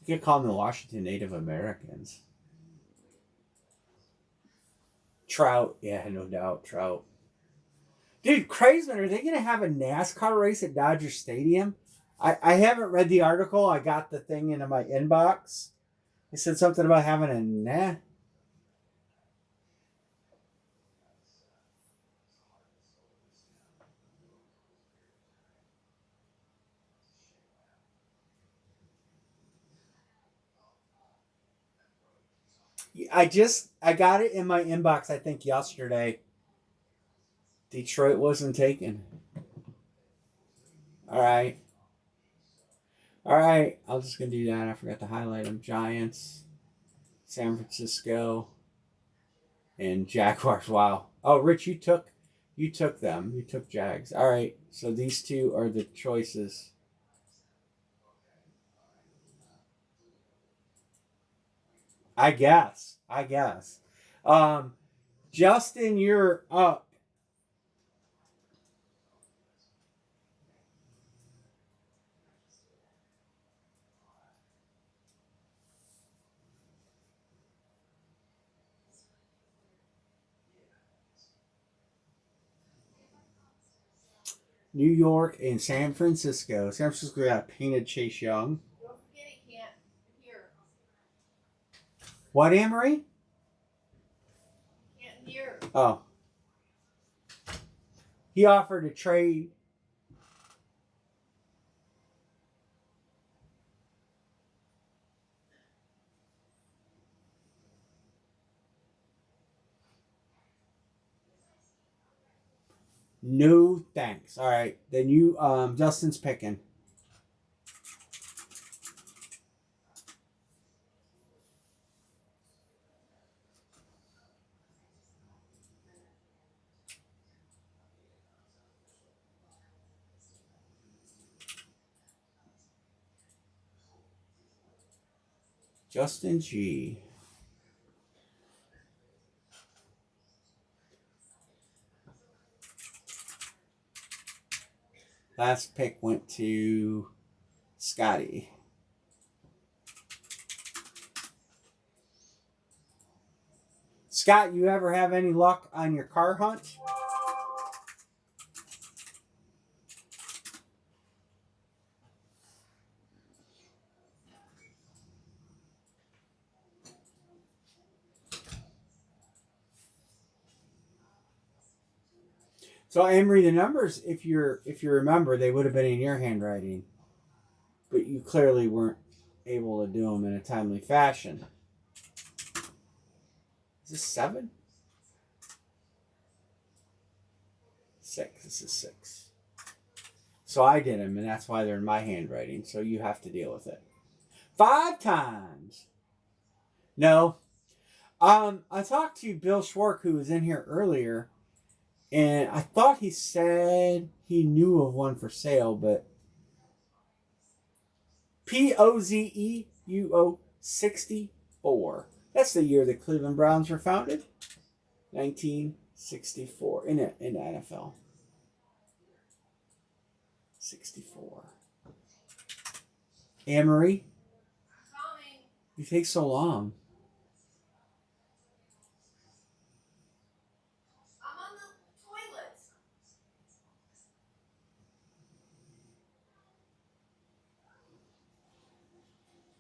You could call them the Washington Native Americans. Trout, yeah, no doubt, Trout. Dude, Crazeman, are they going to have a NASCAR race at Dodger Stadium? I haven't read the article. I got the thing into my inbox. It said something about having a I got it in my inbox, I think, yesterday. Detroit wasn't taken. All right. All right. I'm just going to do that. I forgot to highlight them. Giants, San Francisco, and Jaguars. Wow. Oh, Rich, you took them. You took Jags. All right. So these two are the choices. I guess. Justin, you're up. New York and San Francisco. San Francisco got painted Chase Young. Don't forget it can't hear. What, Amory? Can't hear. Oh. He offered a trade. No thanks. All right. Then you, Justin's picking. Justin G. Last pick went to Scotty. Scott, you ever have any luck on your car hunt? So Emery, the numbers, if you remember, they would have been in your handwriting, but you clearly weren't able to do them in a timely fashion. Is this 7? 6. This is 6. So I did them, and that's why they're in my handwriting. So you have to deal with it. 5 times. No. I talked to Bill Schwark, who was in here earlier, and I thought he said he knew of one for sale, but POZEUO 64. That's the year the Cleveland Browns were founded. 1964 in the NFL. 64. Anne-Marie? You take so long.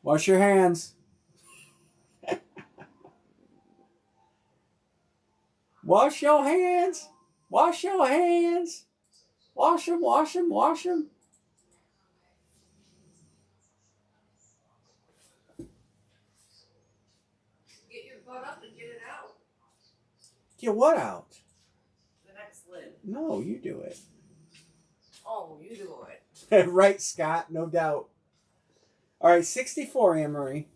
Wash your hands. Wash your hands. Wash your hands. Wash them, wash them, wash them. Get your butt up and get it out. Get what out? The next lid. No, you do it. Oh, you do it. Right, Scott, no doubt. All right, 64, Anne-Marie.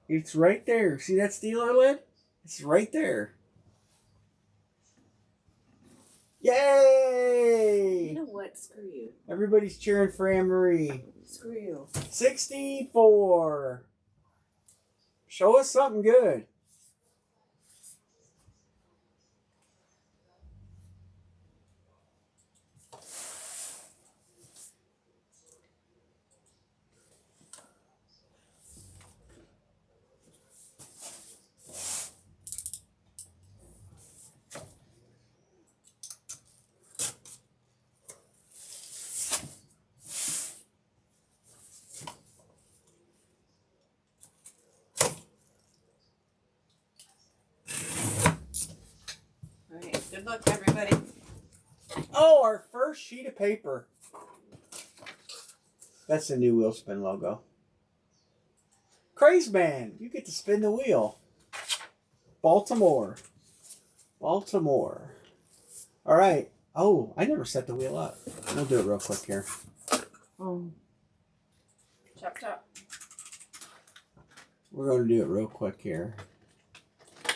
It's right there. See that Steeler lid? It's right there. Yay! You know what? Screw you. Everybody's cheering for Anne-Marie. Screw you. 64. Show us something good. All right. Good luck, everybody. Oh, our first sheet of paper. That's the new wheel spin logo. Craze Man, you get to spin the wheel. Baltimore. Baltimore. All right. Oh, I never set the wheel up. We'll do it real quick here. Chop, chop. We're going to do it real quick here.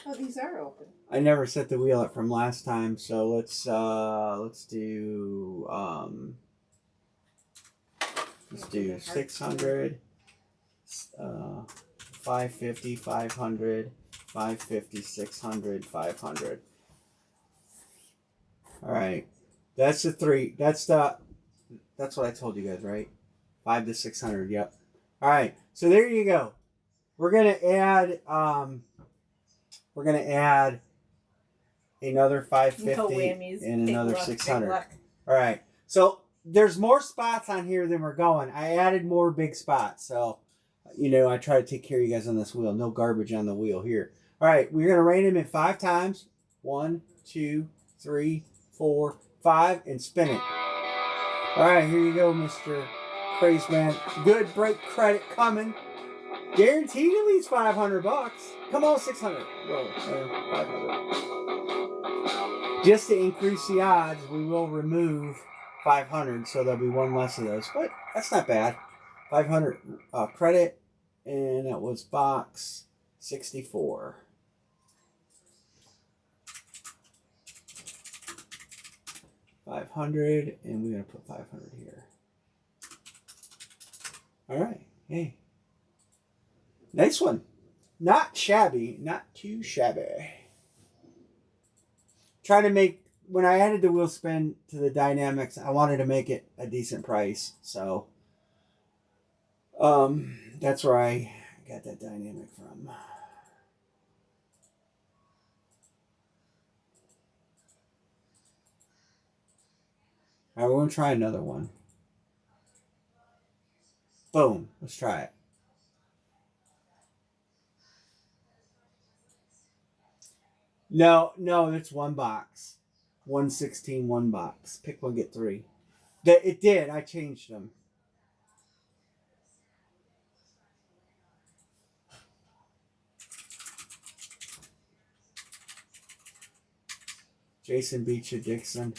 Oh, these are open. I never set the wheel up from last time, so let's do 600, 550, 500, 550, 600, 500. All right, that's the three. That's what I told you guys, right? 5 to 600. Yep. All right, so there you go. We're gonna add another 550 No whammies. and Big another luck, 600. big luck. All right. So there's more spots on here than we're going. I added more big spots. So, I try to take care of you guys on this wheel. No garbage on the wheel here. All right. We're going to rain them in 5 times. 1, 2, 3, 4, 5, and spin it. All right. Here you go, Mr. Craze Man. Good break credit coming. Guaranteed at least $500. Come on, 600. Whoa, 500. Just to increase the odds, we will remove 500, so there'll be one less of those. But that's not bad. 500 credit, and that was box 64. $500, and we're gonna put 500 here. All right, hey. Nice one. Not shabby. Not too shabby. Trying to make, when I added the wheel spin to the Dynamics, I wanted to make it a decent price. So, that's where I got that Dynamic from. All right, we're going to try another one. Boom. Let's try it. No, that's one box. 116, one box. Pick one, get 3. It did. I changed them. Jason Beecher Dixon.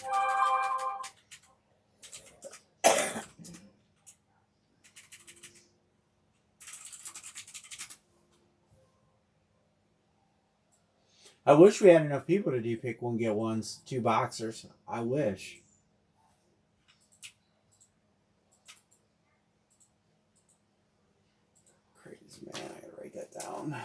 I wish we had enough people to do pick one, get ones, 2 boxers. I wish. Crazy man, I gotta write that down.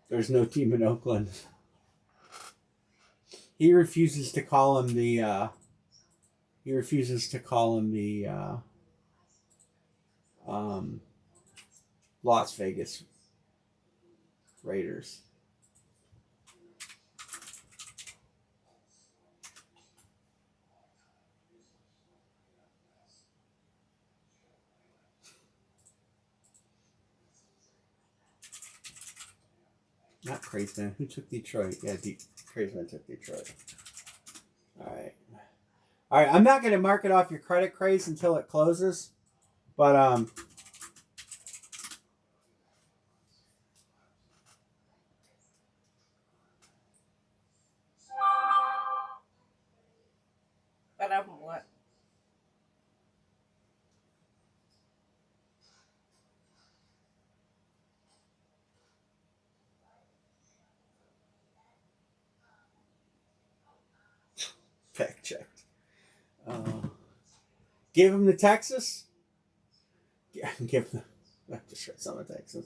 There's no team in Oakland. He refuses to call him the Las Vegas Raiders. Not Crazeman. Who took Detroit? Yeah, Crazeman took Detroit. All right. All right. I'm not going to mark it off your credit, Craze, until it closes. But But I'm what? fact checked. Give him to Texas. Yeah, give them. I just read some of Texas.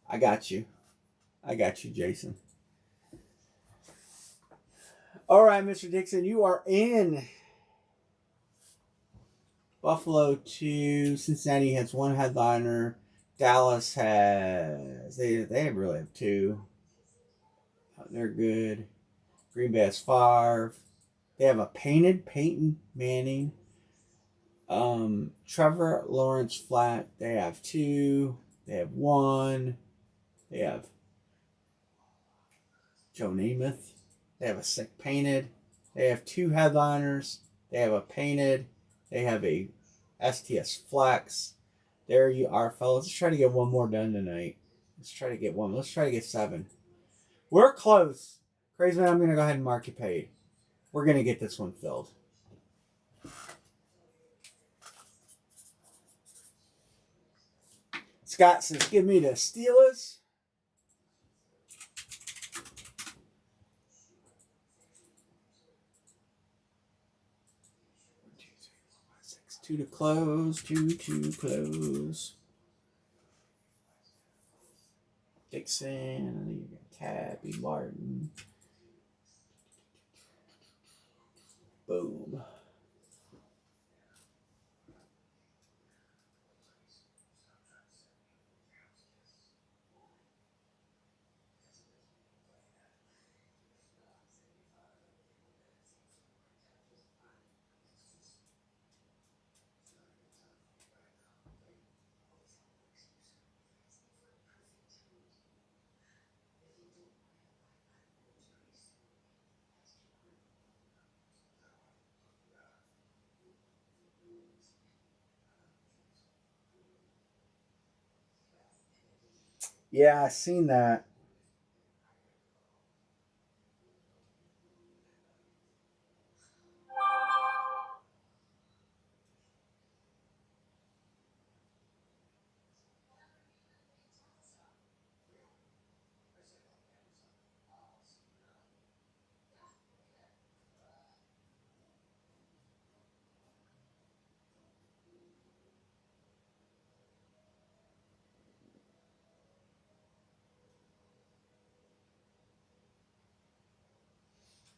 I got you. I got you, Jason. All right, Mr. Dixon, you are in. Buffalo 2. Cincinnati has 1 headliner. Dallas has. They really have 2. They're good. Green Bay has 5. They have a painted Peyton Manning. Trevor Lawrence Flat. They have 2. They have 1. They have Joe Namath. They have a sick painted. They have 2 headliners. They have a painted. They have a STS Flex. There you are, fellas. Let's try to get 1 more done tonight. Let's try to get 1. Let's try to get 7. We're close. Crazy man, I'm going to go ahead and mark you paid. We're going to get this one filled. Scott says, give me the Steelers. 2 to close. 2 to close. Dixon. You got Tabby Martin. Boom. Yeah, I seen that.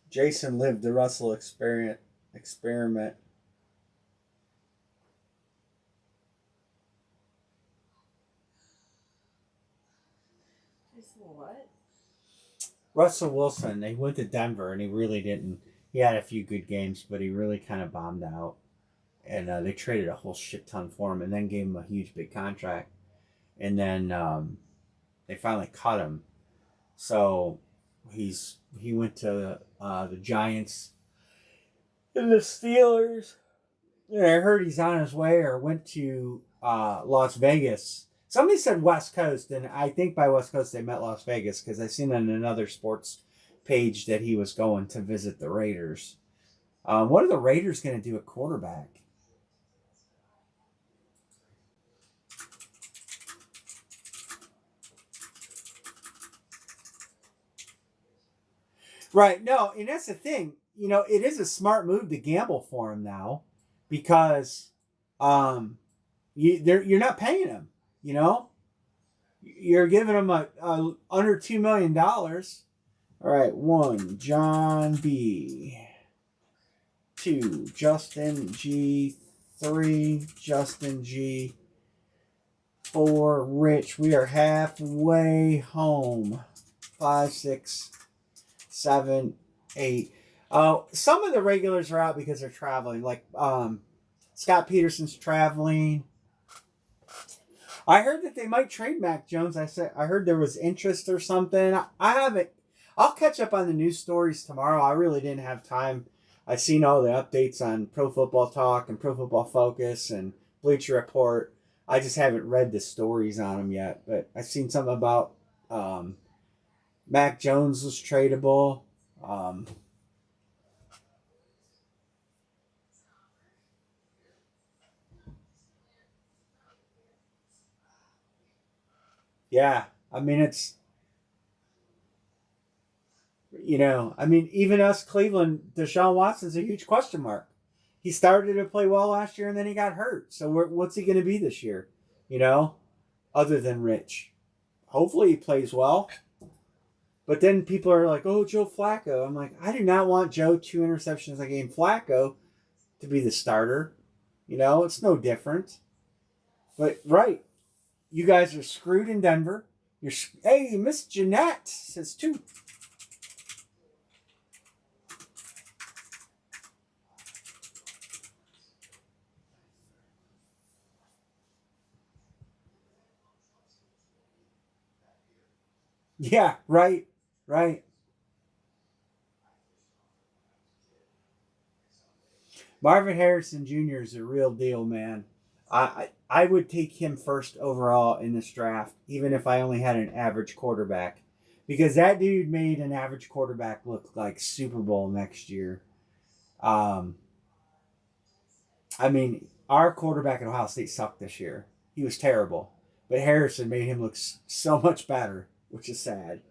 Jason lived the Russell experiment. Jason, what? Russell Wilson, they went to Denver and he really didn't. He had a few good games, but he really kind of bombed out. And they traded a whole shit ton for him and then gave him a huge big contract. And then they finally cut him. So he went to the Giants and the Steelers. And I heard he's on his way or went to Las Vegas. Somebody said West Coast, and I think by West Coast they meant Las Vegas because I seen on another sports page that he was going to visit the Raiders. What are the Raiders going to do at quarterback? Right. No, and that's the thing. You know, it is a smart move to gamble for him now because you're not paying him. You know, you're giving him a under $2 million. All right, 1 John B, 2 Justin G, 3 Justin G, 4 Rich. We are halfway home. 5, 6, 7, 8. Some of the regulars are out because they're traveling. Like Scott Peterson's traveling. I heard that they might trade Mac Jones. I heard there was interest or something. I haven't. I'll catch up on the news stories tomorrow. I really didn't have time. I've seen all the updates on Pro Football Talk and Pro Football Focus and Bleacher Report. I just haven't read the stories on them yet. But I've seen something about Mac Jones was tradable. Um, yeah, I mean even us Cleveland, Deshaun Watson's a huge question mark. He started to play well last year and then he got hurt. So what's he going to be this year? You know, other than Rich. Hopefully he plays well. But then people are like, oh, Joe Flacco. I'm like, I do not want Joe 2 interceptions a game Flacco to be the starter. It's no different. But, right, you guys are screwed in Denver. Hey, Miss Jeanette says two. Yeah, right, right. Marvin Harrison Jr. is a real deal, man. I would take him first overall in this draft, even if I only had an average quarterback, because that dude made an average quarterback look like Super Bowl next year. Um, I mean, our quarterback at Ohio State sucked this year. He was terrible, but Harrison made him look so much better, which is sad.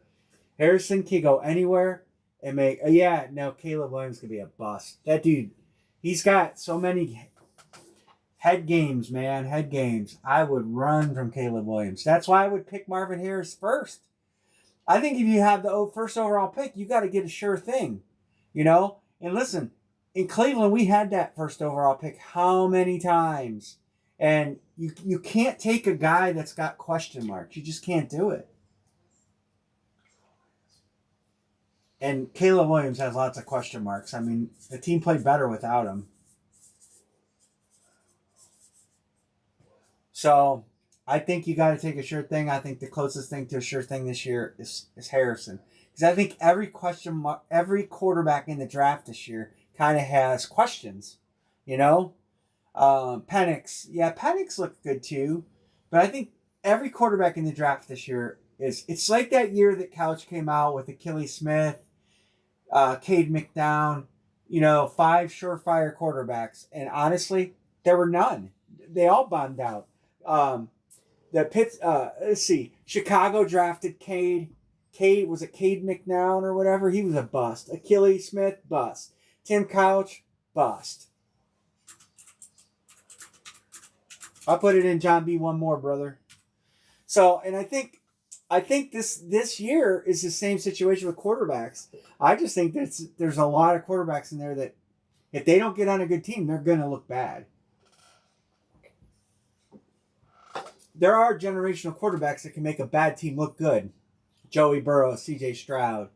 Harrison can go anywhere and make. Yeah, no, Caleb Williams could be a bust. That dude, he's got so many head games, man. Head games. I would run from Caleb Williams. That's why I would pick Marvin Harris first. I think if you have the first overall pick, you got to get a sure thing, And listen, in Cleveland, we had that first overall pick how many times? And you can't take a guy that's got question marks. You just can't do it. And Caleb Williams has lots of question marks. I mean, the team played better without him. So I think you got to take a sure thing. I think the closest thing to a sure thing this year is Harrison. Because I think every quarterback in the draft this year kind of has questions, you know? Penix. Yeah, Penix looked good too. But I think every quarterback in the draft this year it's like that year that Couch came out with Achilles Smith, Cade McNown, 5 surefire quarterbacks. And honestly, there were none. They all bombed out. Let's see, Chicago drafted Cade. Was it Cade McNown or whatever? He was a bust. Achilles Smith, bust. Tim Couch, bust. I'll put it in John B. one more, brother. So, and I think this year is the same situation with quarterbacks. I just think there's a lot of quarterbacks in there that if they don't get on a good team, they're going to look bad. There are generational quarterbacks that can make a bad team look good. Joey Burrow, C.J. Stroud,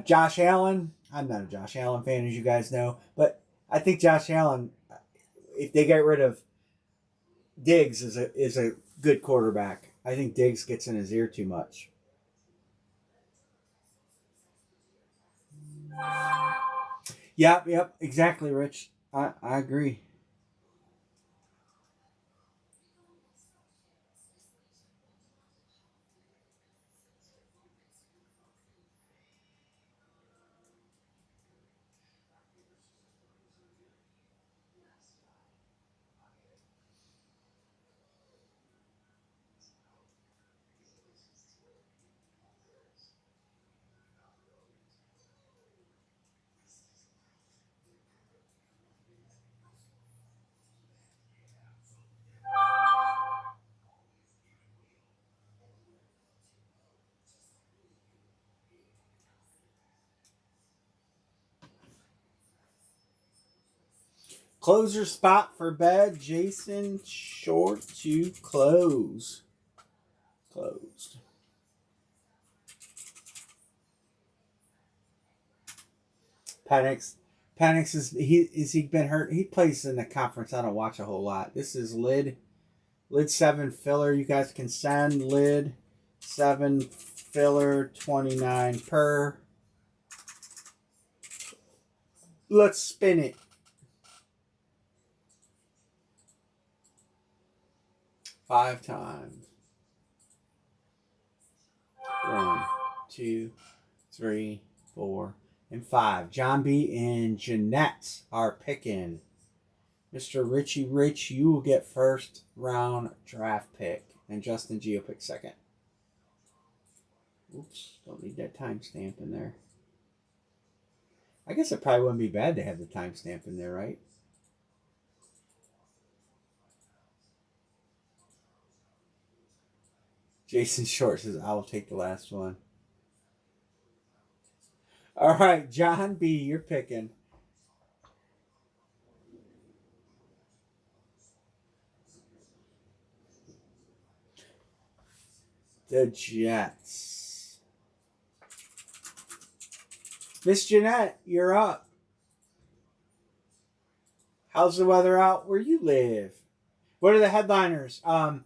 Josh Allen. I'm not a Josh Allen fan, as you guys know, but I think Josh Allen, if they get rid of Diggs, is a good quarterback. I think Diggs gets in his ear too much. Yep, exactly, Rich. I agree. Closer spot for bed. Jason Short to close. Closed. Penix. Penix is he been hurt? He plays in the conference. I don't watch a whole lot. This is lid. Lid 7 filler you guys can send. Lid 7 filler 29 per. Let's spin it. 5 times. 1, 2, 3, 4, and 5. John B. and Jeanette are picking. Mr. Richie Rich, you will get first round draft pick. And Justin G will pick second. Oops, don't need that timestamp in there. I guess it probably wouldn't be bad to have the timestamp in there, right? Jason Short says, I will take the last one. All right, John B., you're picking. The Jets. Miss Jeanette, you're up. How's the weather out where you live? What are the headliners? I'll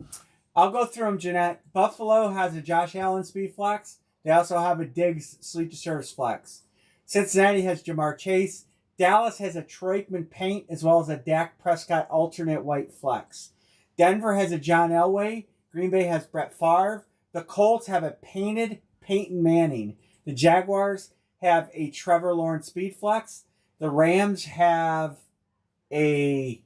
go through them, Jeanette. Buffalo has a Josh Allen speed flex. They also have a Diggs sleep to service flex. Cincinnati has Jamar Chase. Dallas has a Troy Aikman paint as well as a Dak Prescott alternate white flex. Denver has a John Elway. Green Bay has Brett Favre. The Colts have a painted Peyton Manning. The Jaguars have a Trevor Lawrence speed flex. The Rams have a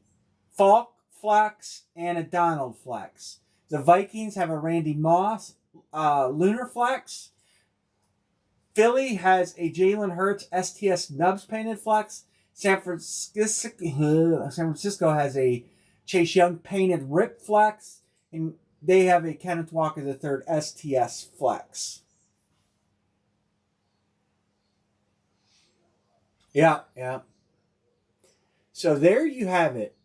Falk flex and a Donald flex. The Vikings have a Randy Moss lunar flex. Philly has a Jalen Hurts STS Nubs painted flex. San Francisco has a Chase Young painted rip flex. And they have a Kenneth Walker III STS flex. Yeah. So there you have it.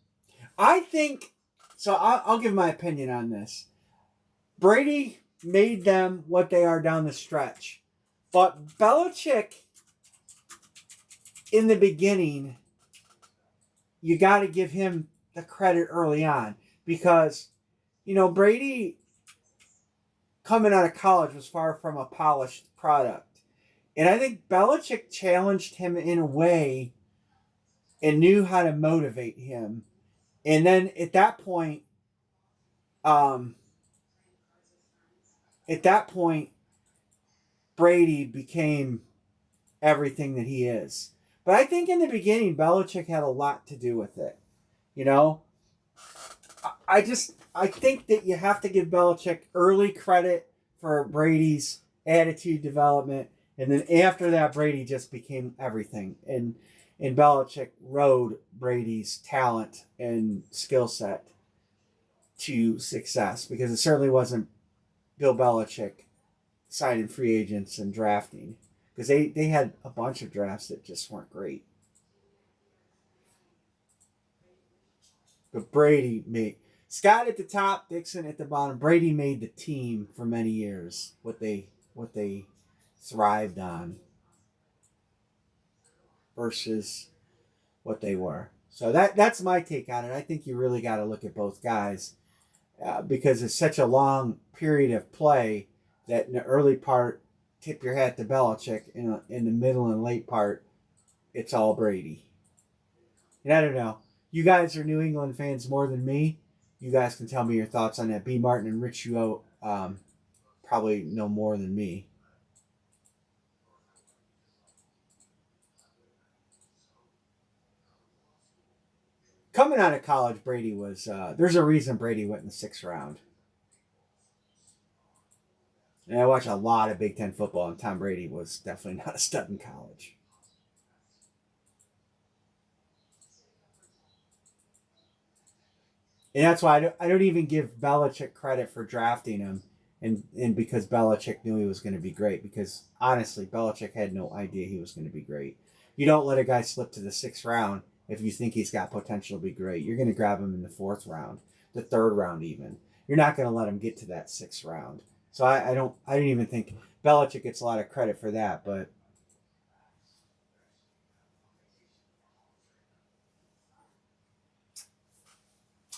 I think, so I'll give my opinion on this. Brady made them what they are down the stretch. But Belichick, in the beginning, you got to give him the credit early on. Because, Brady, coming out of college, was far from a polished product. And I think Belichick challenged him in a way and knew how to motivate him. And then at that point, Brady became everything that he is. But I think in the beginning, Belichick had a lot to do with it. I think that you have to give Belichick early credit for Brady's attitude development. And then after that, Brady just became everything. And Belichick rode Brady's talent and skill set to success. Because it certainly wasn't Bill Belichick signing free agents and drafting. Because they had a bunch of drafts that just weren't great. But Brady made... Scott at the top, Dixon at the bottom. Brady made the team for many years. What they thrived on. Versus what they were. So that's my take on it. I think you really got to look at both guys. Because it's such a long period of play that in the early part, tip your hat to Belichick. In the middle and late part, it's all Brady. And I don't know. You guys are New England fans more than me. You guys can tell me your thoughts on that. B. Martin and Rich Uo probably know more than me. Coming out of college, Brady was... there's a reason Brady went in the 6th round. And I watched a lot of Big Ten football, and Tom Brady was definitely not a stud in college. And that's why I don't even give Belichick credit for drafting him, and because Belichick knew he was going to be great. Because honestly, Belichick had no idea he was going to be great. You don't let a guy slip to the 6th round if you think he's got potential to be great. You're going to grab him in the 4th round, the 3rd round even. You're not going to let him get to that 6th round. So I don't even think Belichick gets a lot of credit for that, but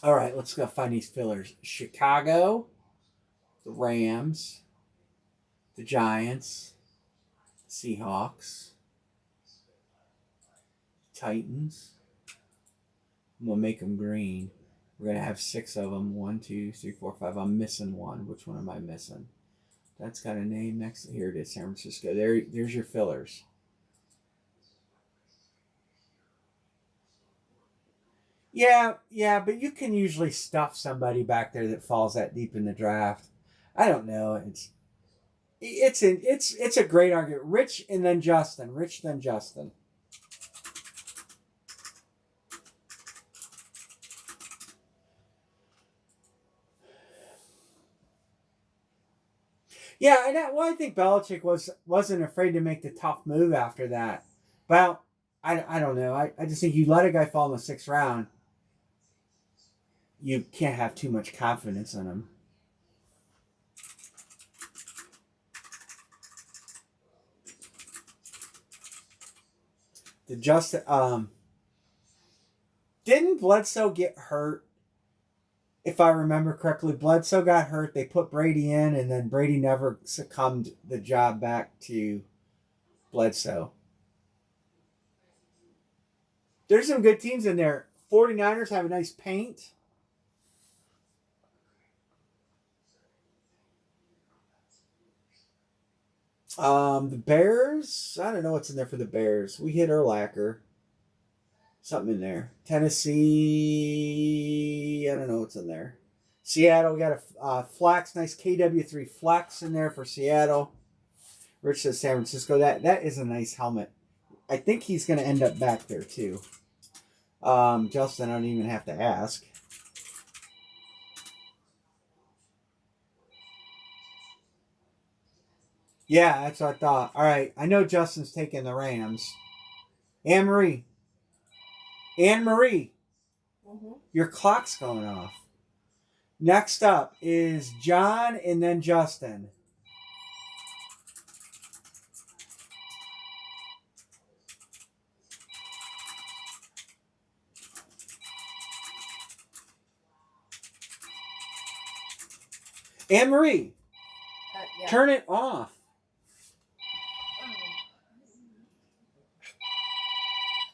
All right, let's go find these fillers. Chicago, the Rams, the Giants, Seahawks, Titans. We'll make them green. We're going to have 6 of them. 1, 2, 3, 4, 5. I'm missing one. Which one am I missing? That's got a name next. Here it is, San Francisco. There's your fillers. Yeah, but you can usually stuff somebody back there that falls that deep in the draft. I don't know. It's a great argument. Rich and then Justin. Rich then Justin. Yeah, I think Belichick wasn't afraid to make the tough move after that. Well, I don't know. I just think you let a guy fall in the 6th round, you can't have too much confidence in him. Didn't Bledsoe get hurt? If I remember correctly, Bledsoe got hurt. They put Brady in, and then Brady never succumbed the job back to Bledsoe. There's some good teams in there. 49ers have a nice paint. The Bears, I don't know what's in there for the Bears. We hit Urlacher. Something in there. Tennessee, I don't know what's in there. Seattle, we got a flex, nice KW3 flex in there for Seattle. Rich says San Francisco. That is a nice helmet. I think he's going to end up back there too. Justin, I don't even have to ask. Yeah, that's what I thought. All right, I know Justin's taking the Rams. Anne-Marie. Anne-Marie, your clock's going off. Next up is John and then Justin. Anne-Marie, Yeah. turn it off.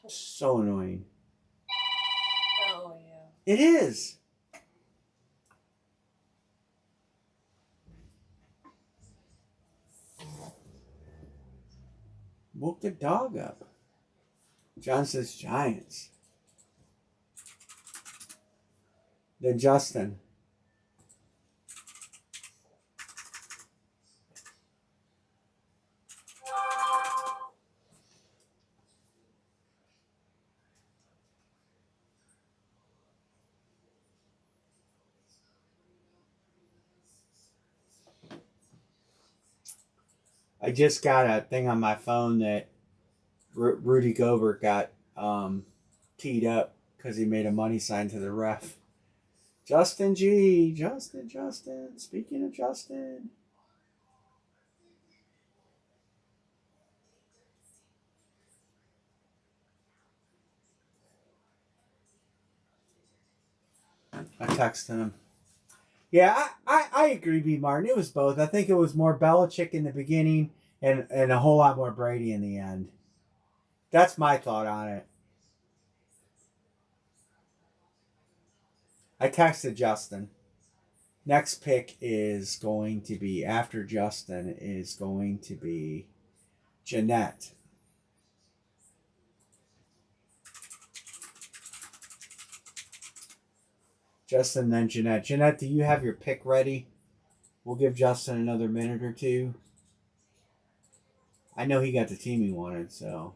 So annoying. Oh, yeah. It is. Woke the dog up. John says Giants. Then Justin. I just got a thing on my phone that Rudy Gobert got teed up because he made a money sign to the ref. Justin G. Justin. Speaking of Justin. I texted him. Yeah, I agree, B. Martin. It was both. I think it was more Belichick in the beginning and a whole lot more Brady in the end. That's my thought on it. I texted Justin. Next pick is going to be, after Justin, is going to be Jeanette. Justin, then Jeanette. Jeanette, do you have your pick ready? We'll give Justin another minute or two. I know he got the team he wanted, so.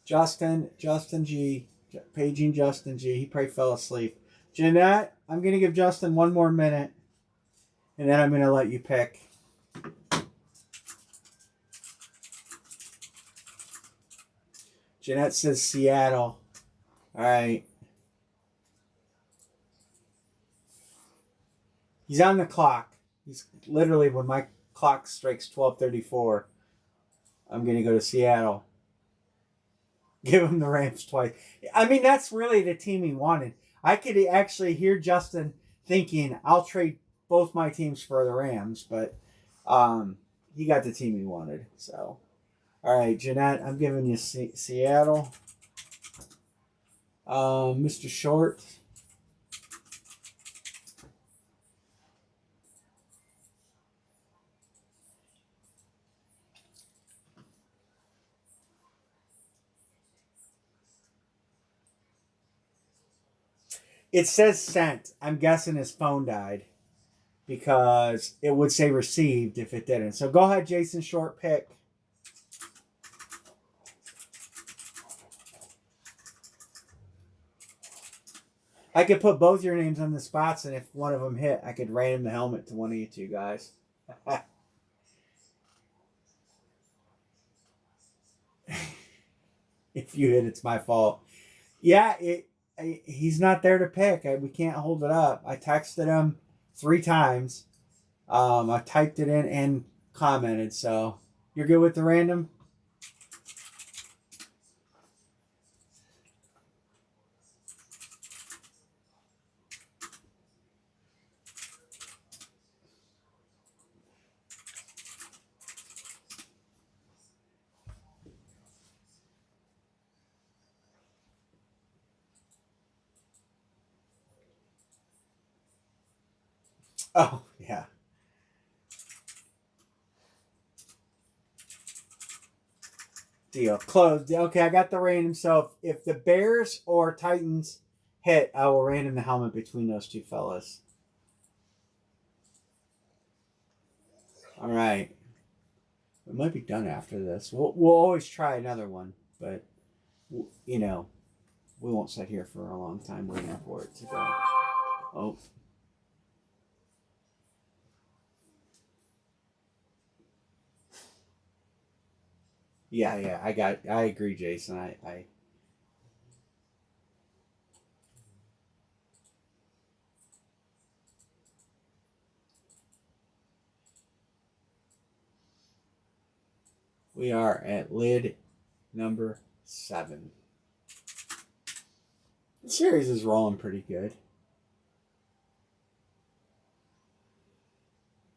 Justin G. Paging Justin G. He probably fell asleep. Jeanette, I'm going to give Justin one more minute, and then I'm going to let you pick. Jeanette says Seattle. All right. He's on the clock. He's literally, when my clock strikes 12:34, I'm going to go to Seattle. Give him the Rams twice. I mean, that's really the team he wanted. I could actually hear Justin thinking, I'll trade both my teams for the Rams, but he got the team he wanted. So, all right, Jeanette, I'm giving you Seattle. Mr. Short. It says sent. I'm guessing his phone died because it would say received if it didn't. So go ahead, Jason Short, pick. I could put both your names on the spots, and if one of them hit, I could random the helmet to one of you two guys. If you hit, it's my fault. Yeah, he's not there to pick. We can't hold it up. I texted him 3 times. I typed it in and commented. So you're good with the random? Oh, yeah. Deal. Closed. Okay, I got the random. So if the Bears or Titans hit, I will random the helmet between those two fellas. All right. We might be done after this. We'll always try another one, but, you know, we won't sit here for a long time waiting for it to go. Oh. Yeah, I agree, Jason. We are at lid number 7. The series is rolling pretty good.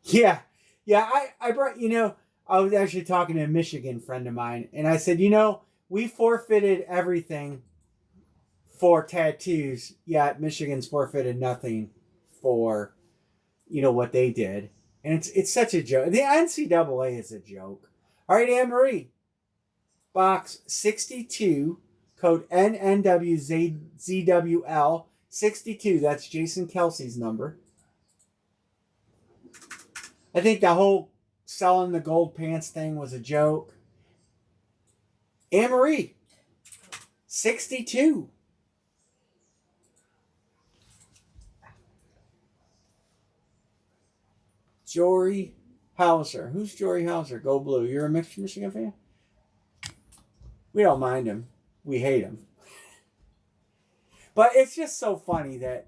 Yeah, I brought, I was actually talking to a Michigan friend of mine, and I said, we forfeited everything for tattoos, yet Michigan's forfeited nothing for, what they did. And it's such a joke. The NCAA is a joke. All right, Anne Marie. Box 62, code NNWZWL 62. That's Jason Kelsey's number. I think the whole selling the gold pants thing was a joke. Anne Marie, 62. Jory Hauser. Who's Jory Hauser? Go Blue. You're a Michigan fan? We don't mind him. We hate him. But it's just so funny that,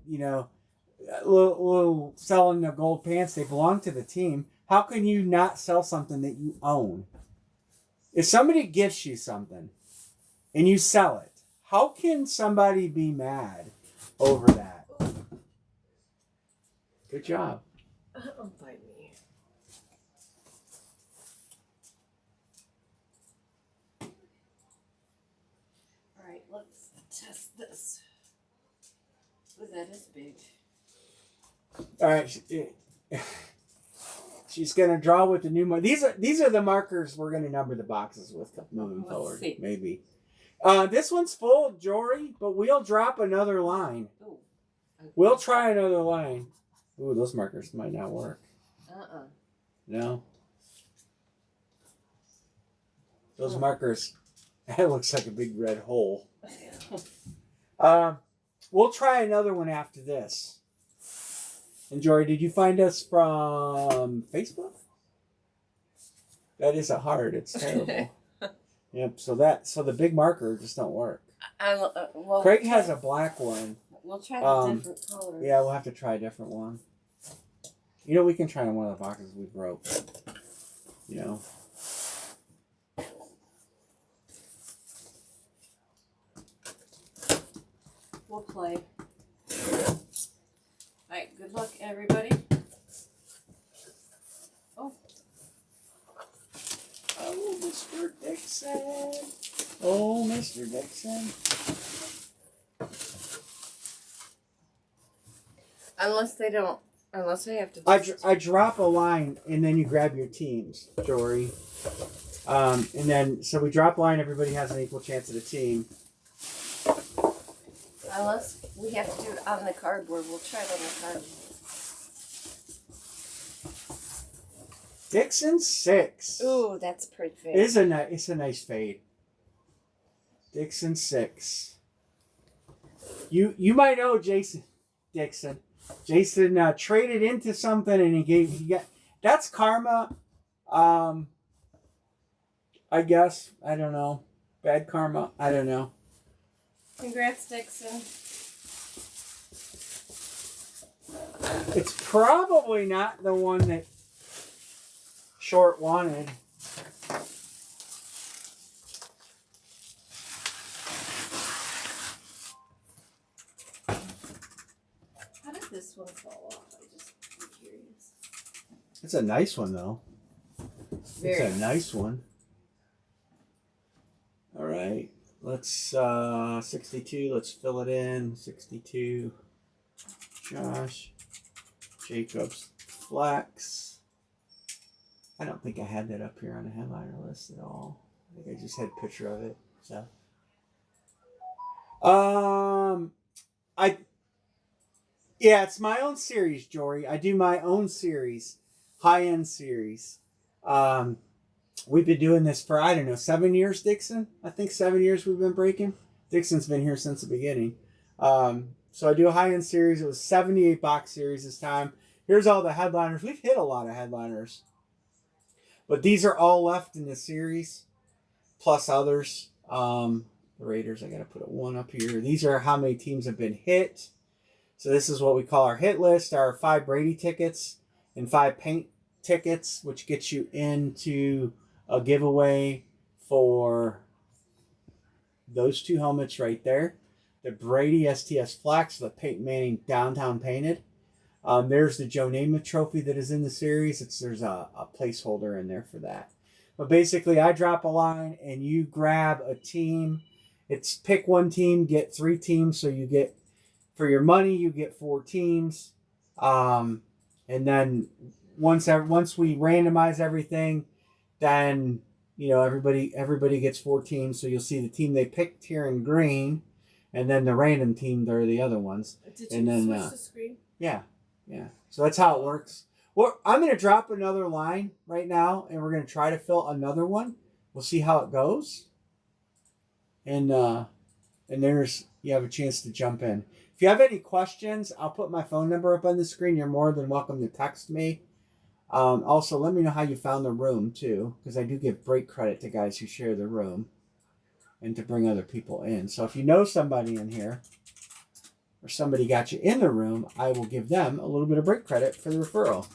little selling the gold pants, they belong to the team. How can you not sell something that you own? If somebody gifts you something and you sell it, how can somebody be mad over that? Good job. Don't bite me. All right, let's test this. Oh, that is big. All right. She's gonna draw with the new mark. These are the markers we're gonna number the boxes with moving forward. See. Maybe. This one's full, Jory, but we'll drop another line. Ooh. We'll try another line. Ooh, those markers might not work. No. Those markers. That looks like a big red hole. We'll try another one after this. And Jory, did you find us from Facebook? That is a heart. It's terrible. Yep. So the big marker just don't work. Well, Craig has a black one. We'll try a different color. Yeah, we'll have to try a different one. We can try on one of the boxes we broke. you know. We'll play. Alright, good luck, everybody. Oh. Oh, Mr. Dixon. Oh, Mr. Dixon. Unless I have to. I drop a line, and then you grab your teams, Jory. And then, so we drop a line, everybody has an equal chance at a team. Unless we have to do it on the cardboard, we'll try it on the cardboard. Dixon 6. Ooh, that's pretty fair. It's a nice fade. Dixon 6. You might know Jason Dixon. Jason traded into something, and he got that's karma. I guess, I don't know. Bad karma. I don't know. Congrats, Dixon. It's probably not the one that Short wanted. How did this one fall off? I just am curious. It's a nice one, though. Very It's a nice one. All right. Let's 62. Let's fill it in. 62. Josh Jacobs Flex. I don't think I had that up here on the headliner list at all. I think I just had a picture of it. So, it's my own series, Jory. I do my own series, high-end series. We've been doing this for, I don't know, 7 years, Dixon? I think 7 years we've been breaking. Dixon's been here since the beginning. So I do a high-end series. It was 78 box series this time. Here's all the headliners. We've hit a lot of headliners. But these are all left in the series, plus others. The Raiders, I got to put a 1 up here. These are how many teams have been hit. So this is what we call our hit list, our 5 Brady tickets and 5 paint tickets, which gets you into a giveaway for those 2 helmets right there. The Brady STS Flex, the Peyton Manning Downtown Painted. There's the Joe Namath trophy that is in the series. There's a placeholder in there for that. But basically, I drop a line and you grab a team. It's pick 1 team, get 3 teams. So you get, for your money, you get 4 teams. And then once we randomize everything, then everybody gets 4 teams. So you'll see the team they picked here in green, and then the random team, they're the other ones. Did and you then, switch the screen? Yeah. So that's how it works. Well, I'm going to drop another line right now, and we're going to try to fill another one. We'll see how it goes. And you have a chance to jump in. If you have any questions, I'll put my phone number up on the screen. You're more than welcome to text me. Also, let me know how you found the room, too, because I do give break credit to guys who share the room and to bring other people in. So if you know somebody in here, or somebody got you in the room, I will give them a little bit of break credit for the referral.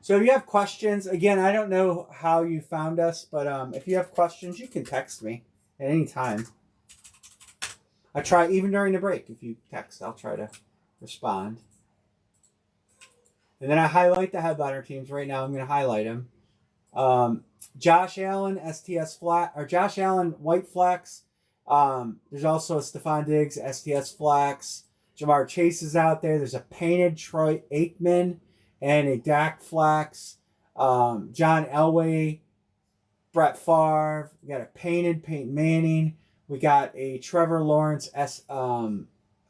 So if you have questions, again, I don't know how you found us, but if you have questions, you can text me at any time. I try, even during the break, if you text, I'll try to respond. And then I highlight the headliner teams. Right now, I'm going to highlight them. Josh Allen, STS flat, or Josh Allen, white flex. There's also a Stephon Diggs, STS flex. Jamar Chase is out there. There's a painted Troy Aikman and a Dak flex. John Elway, Brett Favre. We got a painted Peyton Manning. We got a Trevor Lawrence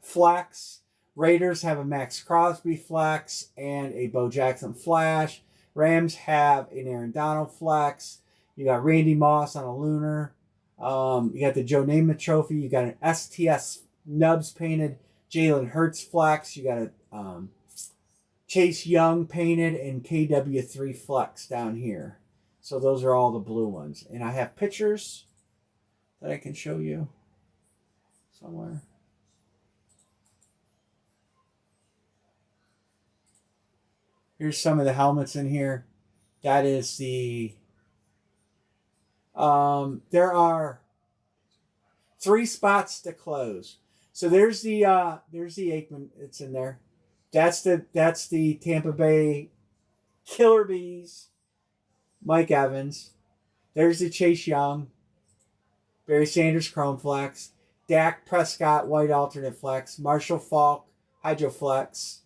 flex. Raiders have a Max Crosby flex and a Bo Jackson flash. Rams have an Aaron Donald flex. You got Randy Moss on a lunar. You got the Joe Namath trophy. You got an STS Nubs painted Jalen Hurts flex. You got a Chase Young painted and KW3 Flex down here. So those are all the blue ones. And I have pictures that I can show you somewhere. Here's some of the helmets in here. That is the there are 3 spots to close. So there's the Aikman. It's in there. That's the Tampa Bay Killer Bees, Mike Evans. There's the Chase Young, Barry Sanders Chrome Flex, Dak Prescott White Alternate Flex, Marshall Faulk Hydro Flex,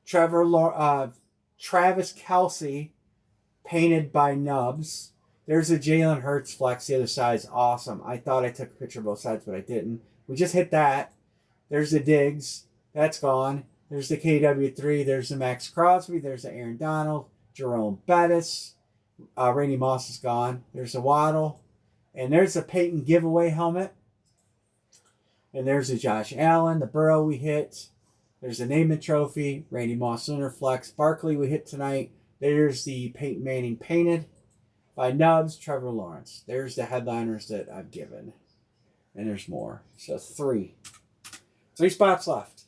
Travis Kelsey painted by Nubs. There's a Jalen Hurts Flex. The other side is awesome. I thought I took a picture of both sides, but I didn't. We just hit that. There's the Diggs. That's gone. There's the KW3. There's the Max Crosby. There's the Aaron Donald. Jerome Bettis. Randy Moss is gone. There's the Waddle. And there's the Peyton giveaway helmet. And there's the Josh Allen, the Burrow we hit. There's the Namath Trophy. Randy Moss Lunar Flex. Barkley we hit tonight. There's the Peyton Manning painted by Nubs, Trevor Lawrence. There's the headliners that I've given. And there's more. So 3. 3 spots left.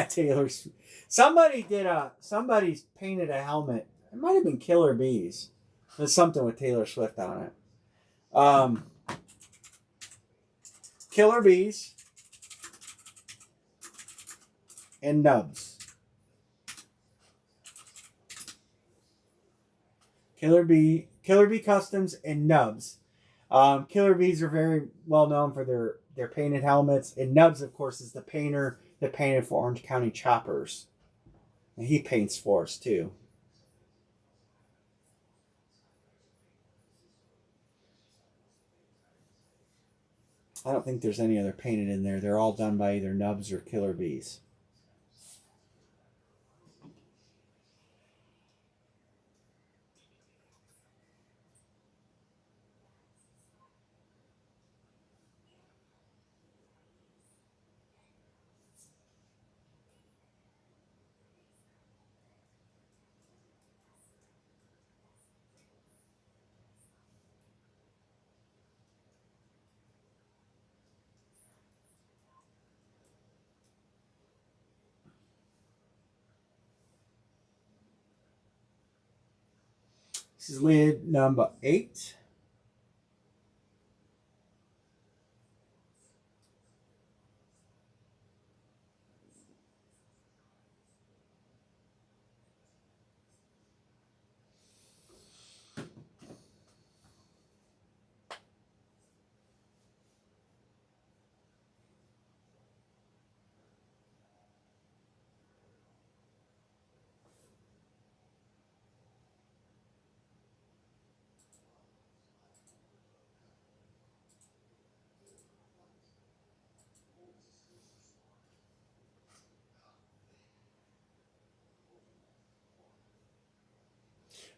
Taylor's. Somebody's painted a helmet. It might have been Killer Bees. There's something with Taylor Swift on it. Killer Bees and Nubs. Killer Bee Customs and Nubs. Killer Bees are very well known for their painted helmets, and Nubs, of course, is the painter that painted for Orange County Choppers, and he paints for us too. I don't think there's any other painted in there. They're all done by either Nubs or Killer Bees. This is lid number 8.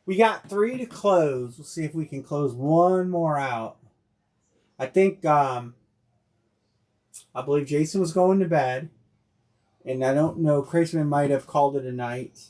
We got 3 to close. We'll see if we can close one more out. I think, I believe Jason was going to bed. And I don't know, Craceman might have called it a night.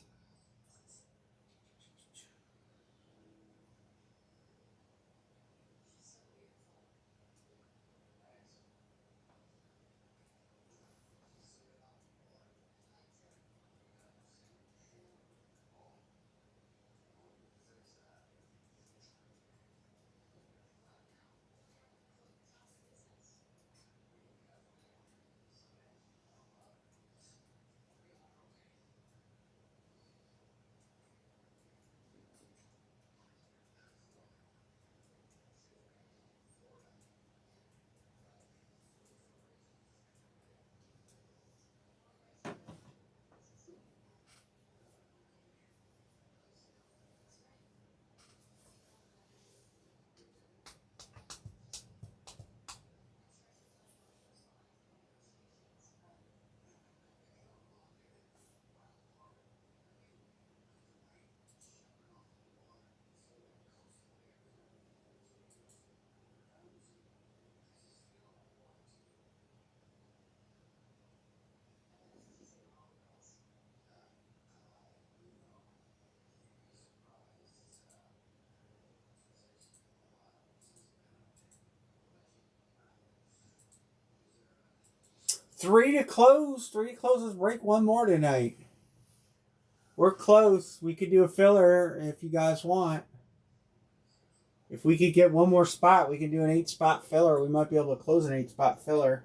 3 to close. 3 to close. Let's break one more tonight. We're close. We could do a filler if you guys want. If we could get one more spot, we can do an 8-spot filler. We might be able to close an 8-spot filler.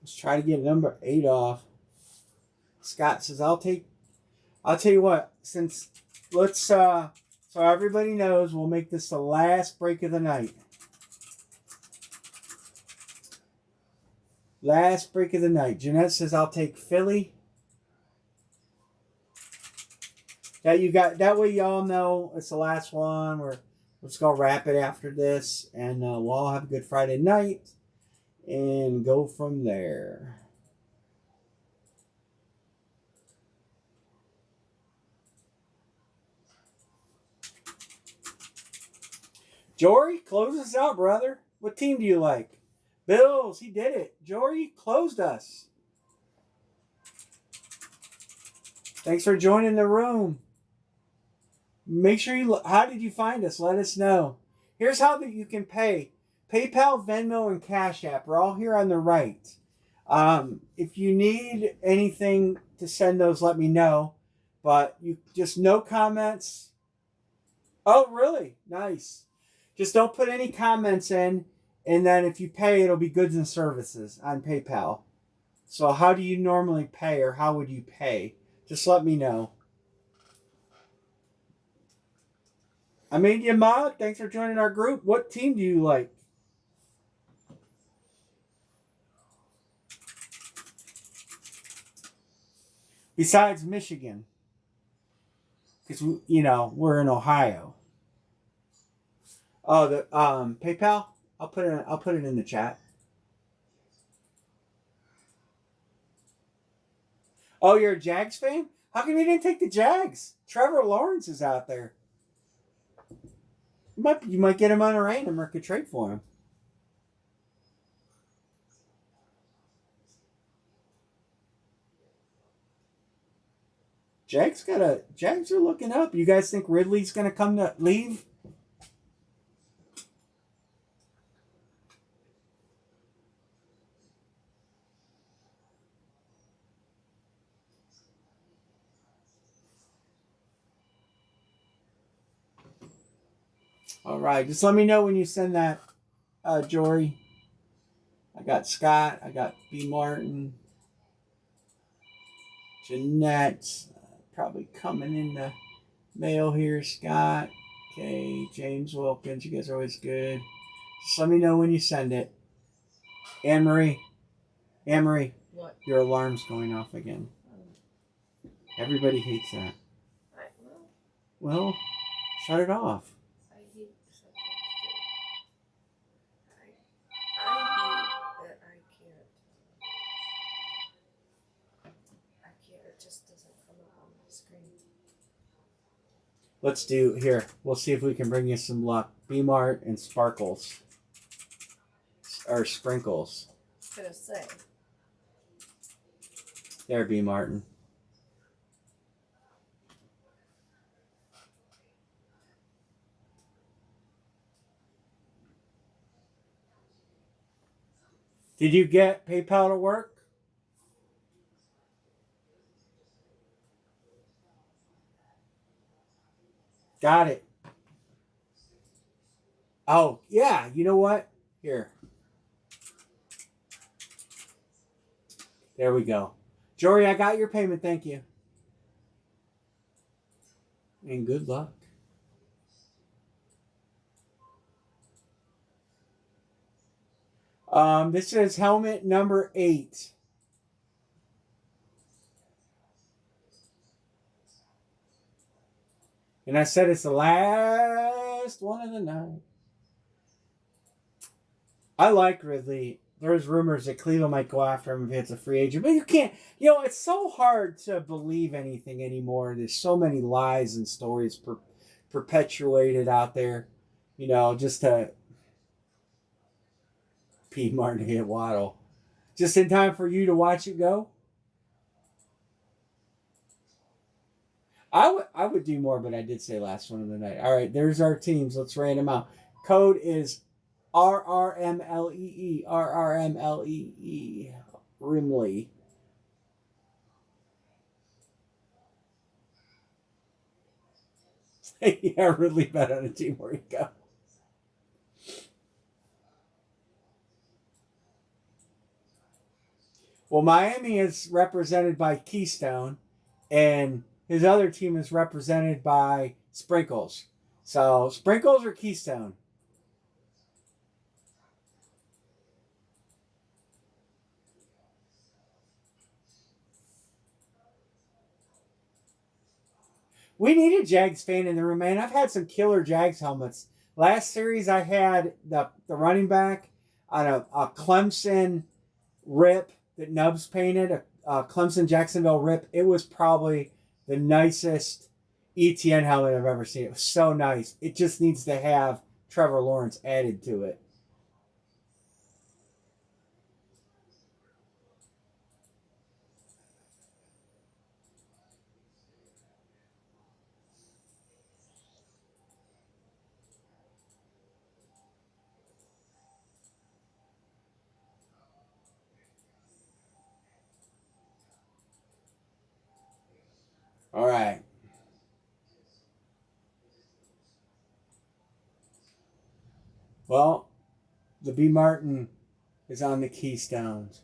Let's try to get number 8 off. Scott says, I'll tell you what, so everybody knows, we'll make this the last break of the night. Last break of the night. Jeanette says, I'll take Philly. That way y'all know it's the last one. Let's go wrap it after this, and we'll all have a good Friday night and go from there. Jory, close us out, brother. What team do you like? Bills, he did it. Jory closed us. Thanks for joining the room. Make sure how did you find us? Let us know. Here's how that you can pay. PayPal, Venmo, and Cash App are all here on the right. If you need anything to send those, let me know. But you just no comments. Oh, really? Nice. Just don't put any comments in, and then if you pay, it'll be goods and services on PayPal. So how do you normally pay, or how would you pay? Just let me know. I made you a mod. Thanks for joining our group. What team do you like? Besides Michigan. Because, we're in Ohio. Oh, the PayPal? I'll put it in the chat. Oh, you're a Jags fan? How come you didn't take the Jags? Trevor Lawrence is out there. You might get him on a random or could trade for him. Jags are looking up. You guys think Ridley's gonna come to leave? All right, just let me know when you send that, Jory. I got Scott. I got B. Martin. Jeanette. Probably coming in the mail here, Scott. Okay, James Wilkins. You guys are always good. Just let me know when you send it. Anne-Marie. What? Your alarm's going off again. Everybody hates that. Well, shut it off. I hate something I hate that I can't, it just doesn't come up on my screen. Let's do here. We'll see if we can bring you some luck. B-Mart and Sparkles. Or Sprinkles. I was gonna say. There, B. Martin. Did you get PayPal to work? Got it. Oh, yeah. You know what? Here. There we go. Jory, I got your payment. Thank you. And good luck. This is helmet number 8. And I said it's the last one of the night. I like Ridley. There's rumors that Cleveland might go after him if it's a free agent. But you can't, it's so hard to believe anything anymore. There's so many lies and stories perpetuated out there, just to P. Martin hit Waddle. Just in time for you to watch it go. I would do more, but I did say last one of the night. All right, there's our teams. Let's rate them out. Code is RRMLEE. RRMLEE. Rimley. Yeah, Ridley bet on a team. Where you go? Well, Miami is represented by Keystone, and his other team is represented by Sprinkles. So, Sprinkles or Keystone? We need a Jags fan in the room, man. I've had some killer Jags helmets. Last series, I had the running back on a Clemson rip that Nubs painted, a Clemson Jacksonville rip. It was probably the nicest ETN helmet I've ever seen. It was so nice. It just needs to have Trevor Lawrence added to it. All right. Well, the B. Martin is on the Keystones.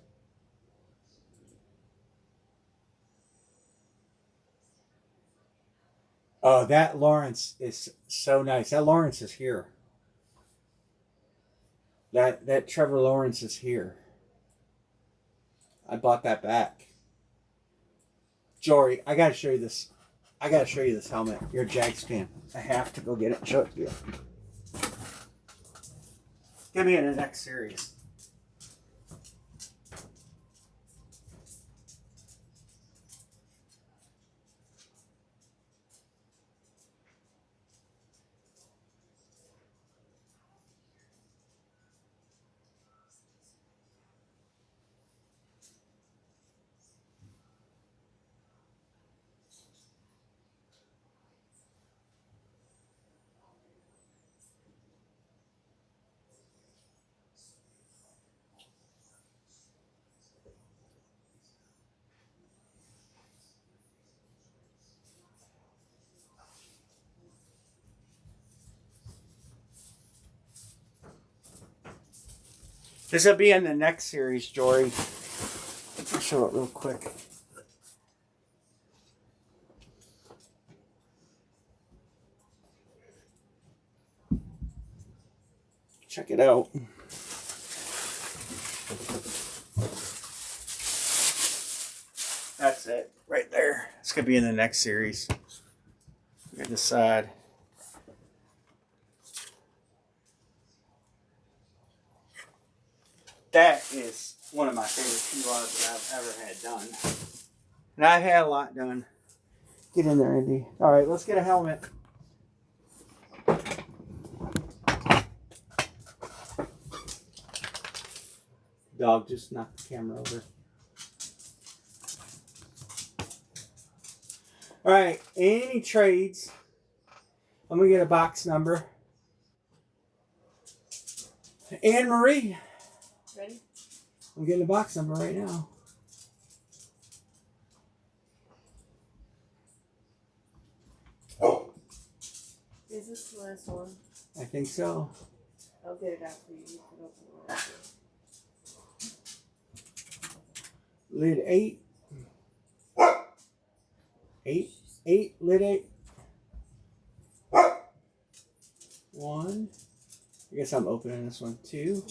Oh, that Lawrence is so nice. That Lawrence is here. That Trevor Lawrence is here. I bought that back. Jory, I gotta show you this. I gotta show you this helmet. You're a Jags fan. I have to go get it and show it to you. Get me in the next series. This will be in the next series, Jory. I'll show it real quick. Check it out. That's it, right there. It's gonna be in the next series. Look at this side. That is one of my favorite P-Logs that I've ever had done. And I've had a lot done. Get in there, Andy. All right, let's get a helmet. Dog just knocked the camera over. All right, any trades? I'm going to get a box number. Anne Marie. Ready? I'm getting a box number right now. Is this the last one? I think so. I'll get it out for you. You can open it. Lid 8. 8. Lid 8. 1. I guess I'm opening this one. 2.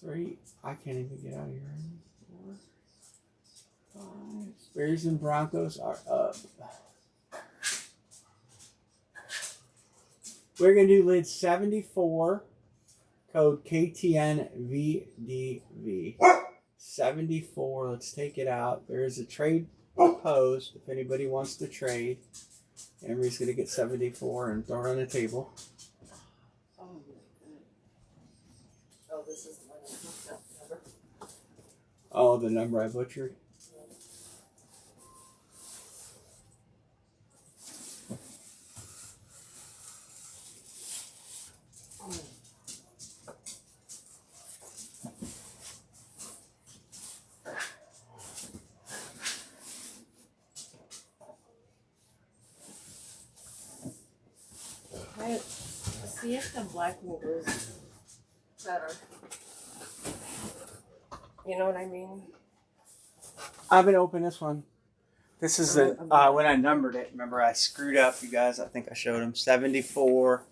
3. I can't even get out of here. 4. 5. Bears and Broncos are up. We're going to do lid 74. Code KTNVDV. 74. Let's take it out. There is a trade proposed if anybody wants to trade. Emery's going to get 74 and throw it on the table. Oh, my God. Oh, this is the one I hooked up. Remember? Oh, the number I butchered. See if the black one goes better. You know what I mean? I've been open this one. This is the when I numbered it. Remember, I screwed up, you guys. I think I showed them 74.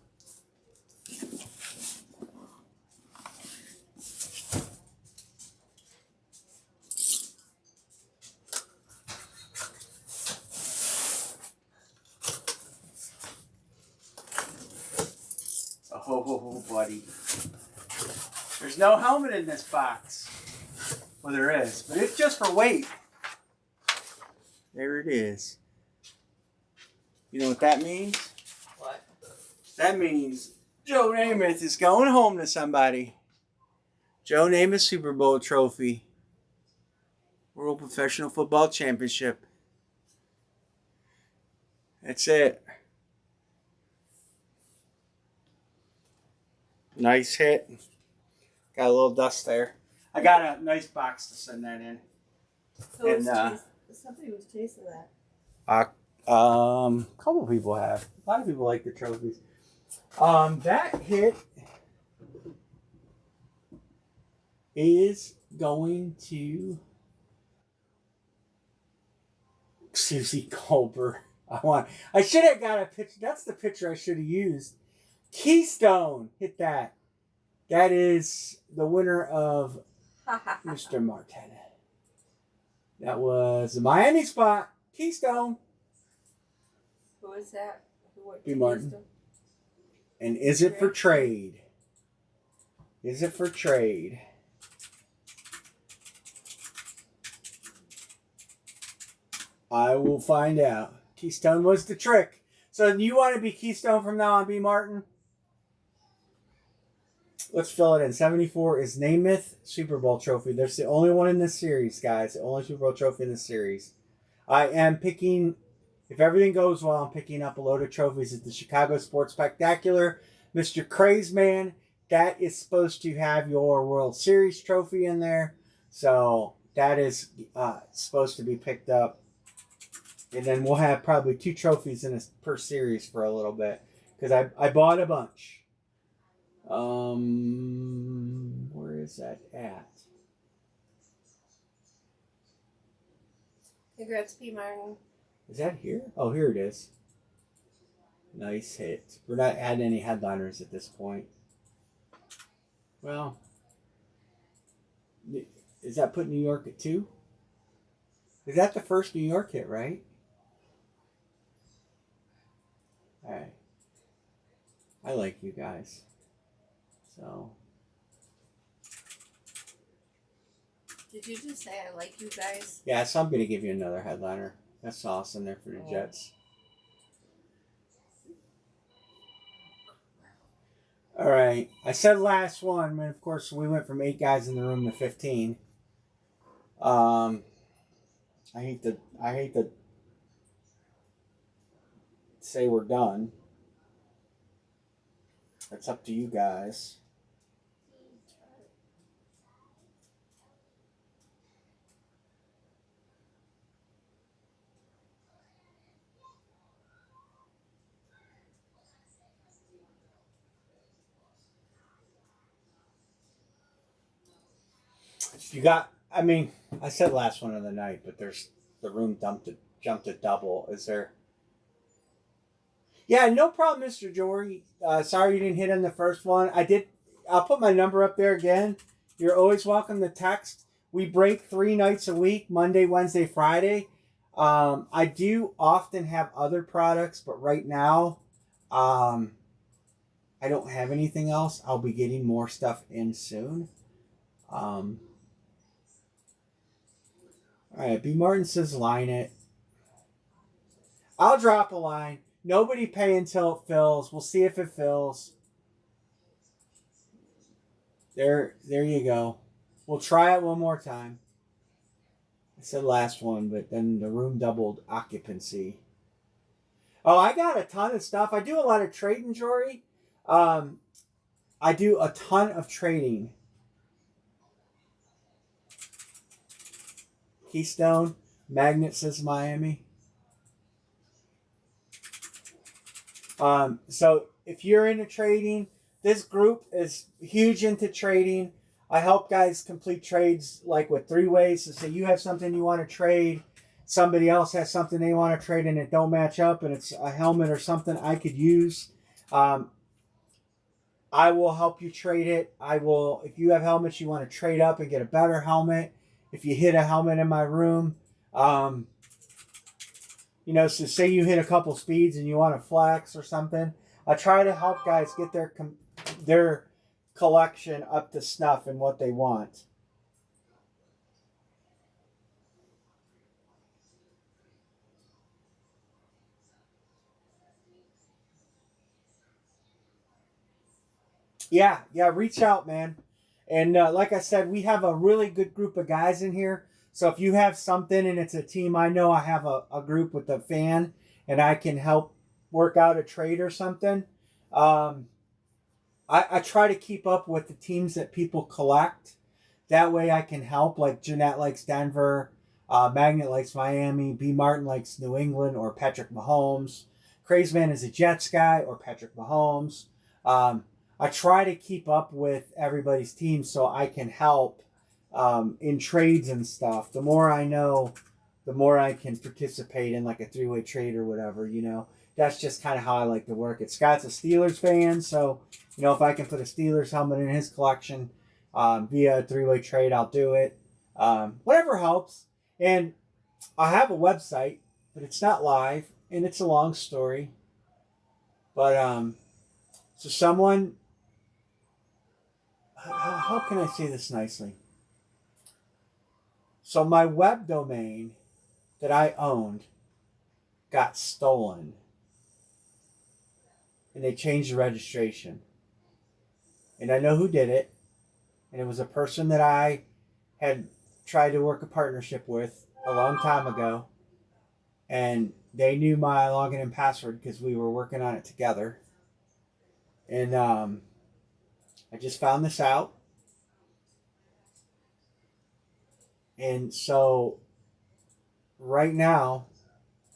Oh, buddy. There's no helmet in this box. Well, there is, but it's just for weight. There it is. You know what that means? What? That means Joe Namath is going home to somebody. Joe Namath Super Bowl trophy. World Professional Football Championship. That's it. Nice hit. Got a little dust there. I got a nice box to send that in. So somebody was chasing that. A couple people have. A lot of people like the trophies. That hit is going to Susie Colbert. I should have got a picture. That's the picture I should have used. Keystone hit that. That is the winner of Mr. Martin. That was the Miami spot. Keystone. Who is that? B. Martin. And is it for trade? Is it for trade? I will find out. Keystone was the trick. So you want to be Keystone from now on, B. Martin? Let's fill it in. 74 is Namath Super Bowl trophy. That's the only one in this series, guys. The only Super Bowl trophy in this series. I am picking, if everything goes well, I'm picking up a load of trophies at the Chicago Sports Spectacular. Mr. Crazeman, that is supposed to have your World Series trophy in there. So that is supposed to be picked up. And then we'll have probably 2 trophies in per series for a little bit. Because I bought a bunch. Where is that at? Congrats, P. Martin. Is that here? Oh, here it is. Nice hit. We're not adding any headliners at this point. Well, is that put New York at 2? Is that the first New York hit, right? All right. I like you guys. So. Did you just say I like you guys? Yeah, so I'm going to give you another headliner. That's awesome there for the Jets. All right. I said last one, but of course we went from 8 guys in the room to 15. I hate to say we're done. It's up to you guys. You got, I mean, I said last one of the night, but there's the room jumped to double. Is there? Yeah, no problem, Mr. Jory. Sorry you didn't hit on the first one. I'll put my number up there again. You're always welcome to text. We break 3 nights a week, Monday, Wednesday, Friday. I do often have other products, but right now, I don't have anything else. I'll be getting more stuff in soon. All right, B. Martin says line it. I'll drop a line. Nobody pay until it fills. We'll see if it fills. There you go. We'll try it one more time. I said last one, but then the room doubled occupancy. Oh, I got a ton of stuff. I do a lot of trading, Jory. I do a ton of trading. Keystone. Magnet says Miami. So if you're into trading, this group is huge into trading. I help guys complete trades like with 3 ways. So say you have something you want to trade, somebody else has something they want to trade and it don't match up, and it's a helmet or something I could use. I will help you trade it. I will, if you have helmets you want to trade up and get a better helmet. If you hit a helmet in my room, so say you hit a couple speeds and you want to flex or something. I try to help guys get their collection up to snuff and what they want. Yeah, reach out, man. And like I said, we have a really good group of guys in here. So if you have something and it's a team, I know I have a group with a fan and I can help work out a trade or something. I try to keep up with the teams that people collect. That way I can help. Like Jeanette likes Denver, Magnet likes Miami, B. Martin likes New England or Patrick Mahomes. Crazeman is a Jets guy or Patrick Mahomes. I try to keep up with everybody's team so I can help in trades and stuff. The more I know, the more I can participate in like a 3-way trade or whatever, That's just kind of how I like to work it. Scott's a Steelers fan, so, if I can put a Steelers helmet in his collection via a 3-way trade, I'll do it. Whatever helps. And I have a website, but it's not live, and it's a long story. But, so someone... How can I say this nicely? So my web domain that I owned got stolen. And they changed the registration. And I know who did it. And it was a person that I had tried to work a partnership with a long time ago. And they knew my login and password because we were working on it together. And I just found this out. And so right now,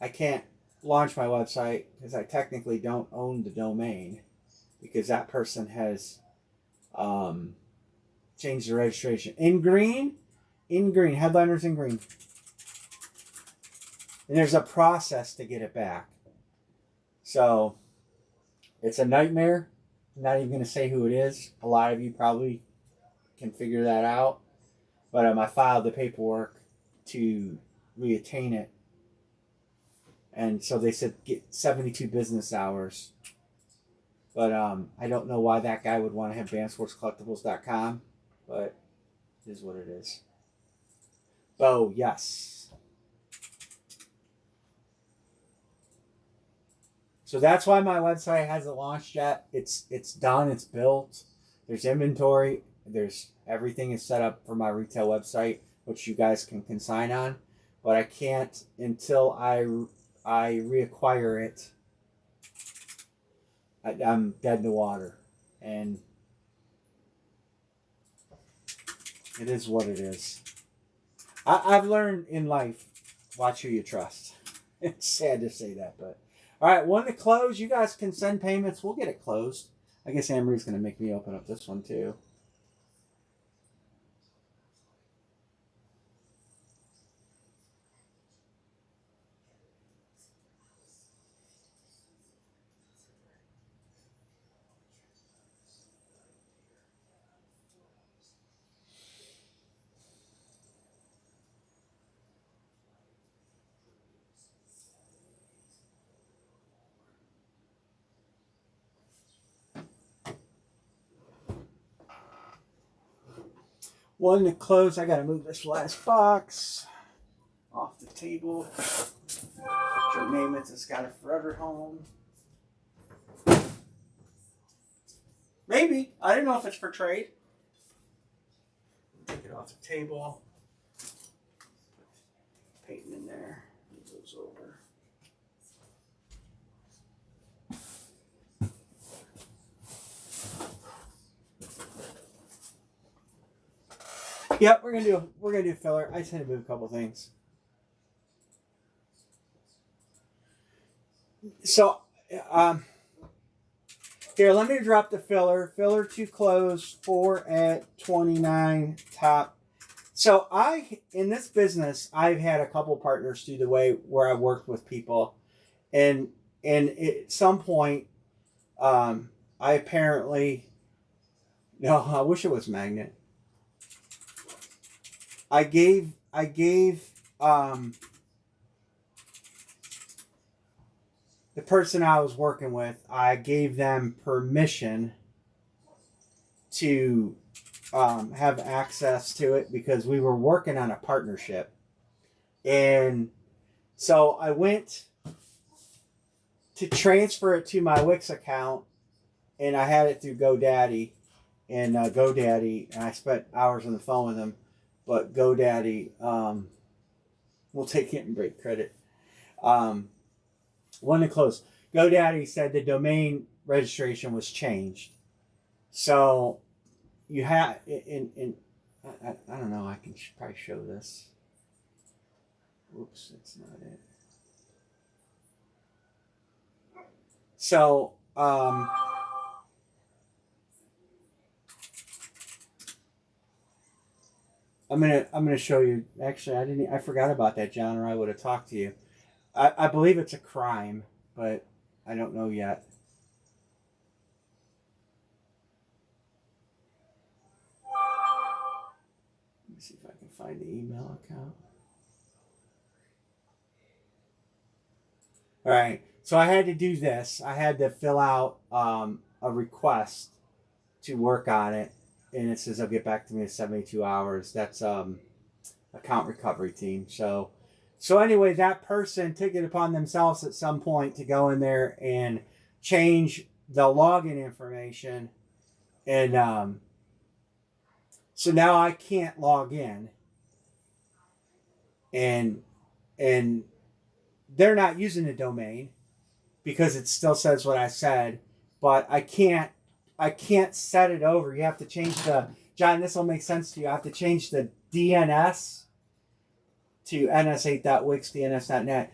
I can't launch my website because I technically don't own the domain because that person has changed the registration. In green, headliners in green. And there's a process to get it back. So it's a nightmare. I'm not even going to say who it is. A lot of you probably can figure that out. But I filed the paperwork to reattain it. And so they said get 72 business hours. But I don't know why that guy would want to have bandsportscollectibles.com. But it is what it is. Oh, yes. So that's why my website hasn't launched yet. It's done. It's built. There's inventory. There's everything is set up for my retail website, which you guys can consign on. But I can't until I reacquire it. I'm dead in the water. And it is what it is. I've learned in life, watch who you trust. It's sad to say that, but... All right, one to close. You guys can send payments. We'll get it closed. I guess Anne-Marie's going to make me open up this one, too. One to close. I got to move this last box off the table. Joe Namath has got a forever home. Maybe. I don't know if it's for trade. Take it off the table. Painting in there. Move those over. Yep, we're gonna do filler. I just had to move a couple things. So, Here, let me drop the filler. Filler to close, 4 at 29 top. So in this business, I've had a couple partners through the way where I worked with people. And at some point, I apparently, no, I wish it was magnet. I gave the person I was working with, I gave them permission to have access to it because we were working on a partnership. And so I went to transfer it to my Wix account, and I had it through GoDaddy. And GoDaddy, and I spent hours on the phone with them, but GoDaddy will take it and break credit. One to close. GoDaddy said the domain registration was changed. So you have, I don't know, I can probably show this. Oops, that's not it. So, I'm gonna show you. Actually, I forgot about that, John, or I would have talked to you. I believe it's a crime, but I don't know yet. Let me see if I can find the email account. All right, so I had to do this. I had to fill out a request to work on it, and it says they'll get back to me in 72 hours. That's account recovery team. So anyway, that person took it upon themselves at some point to go in there and change the login information, and so now I can't log in, and they're not using the domain because it still says what I said, but I can't set it over. You have to change John, this will make sense to you. I have to change the DNS to ns8.wixdns.net.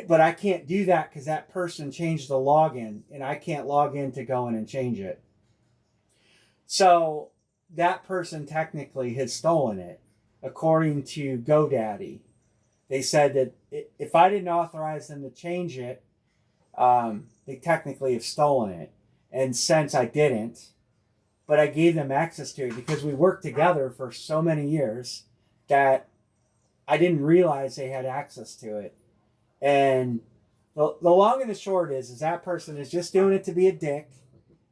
But I can't do that because that person changed the login, and I can't log in to go in and change it. So that person technically has stolen it, according to GoDaddy. They said that if I didn't authorize them to change it, they technically have stolen it. And since I didn't, but I gave them access to it because we worked together for so many years that I didn't realize they had access to it. And the long and the short is that person is just doing it to be a dick.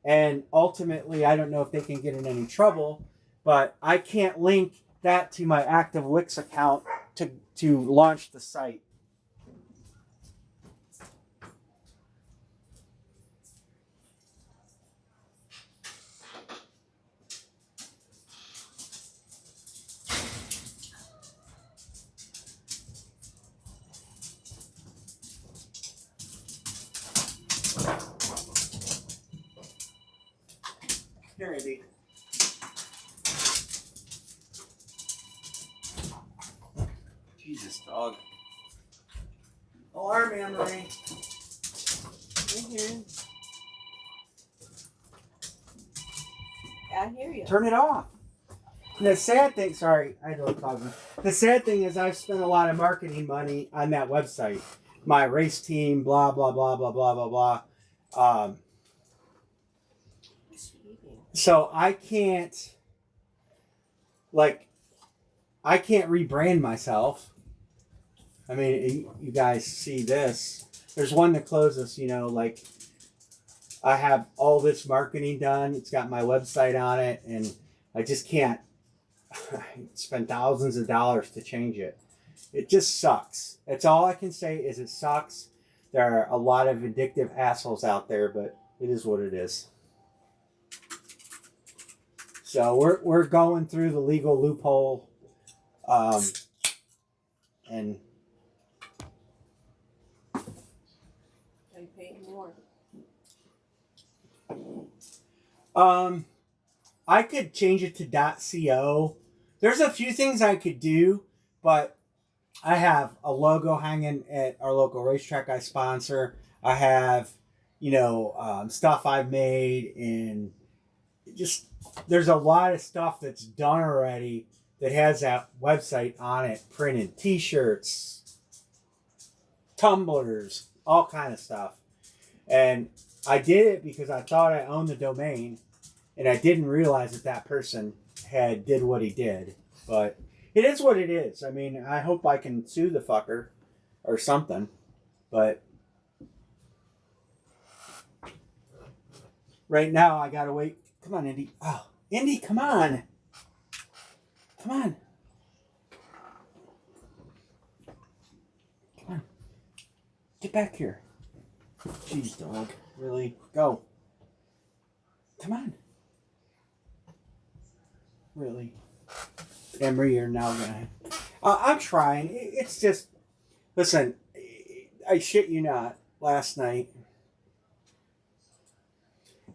And ultimately, I don't know if they can get in any trouble, but I can't link that to my active Wix account to launch the site. Here, Andy. Jesus, dog. Alarm, Anne-Marie. I hear you. Turn it off. The sad thing, sorry, I don't talk. The sad thing is I've spent a lot of marketing money on that website. My race team, blah, blah, blah, blah, blah, blah, blah. So I can't rebrand myself. I mean, you guys see this. There's one that closes, I have all this marketing done. It's got my website on it, and I just can't spend thousands of dollars to change it. It just sucks. That's all I can say is it sucks. There are a lot of vindictive assholes out there, but it is what it is. So we're going through the legal loophole, and I'm paying more. I could change it to .co. There's a few things I could do, but I have a logo hanging at our local racetrack I sponsor. I have, stuff I've made, and just there's a lot of stuff that's done already that has that website on it, printed T-shirts, tumblers, all kind of stuff. And I did it because I thought I owned the domain, and I didn't realize that person had did what he did. But it is what it is. I mean, I hope I can sue the fucker or something. But right now, I gotta wait. Come on, Indy. Oh, Indy, come on. Come on. Come on. Get back here. Jeez, dog. Really? Go. Come on. Really? Emery, you're now gonna... I'm trying. It's just... Listen, I shit you not. Last night...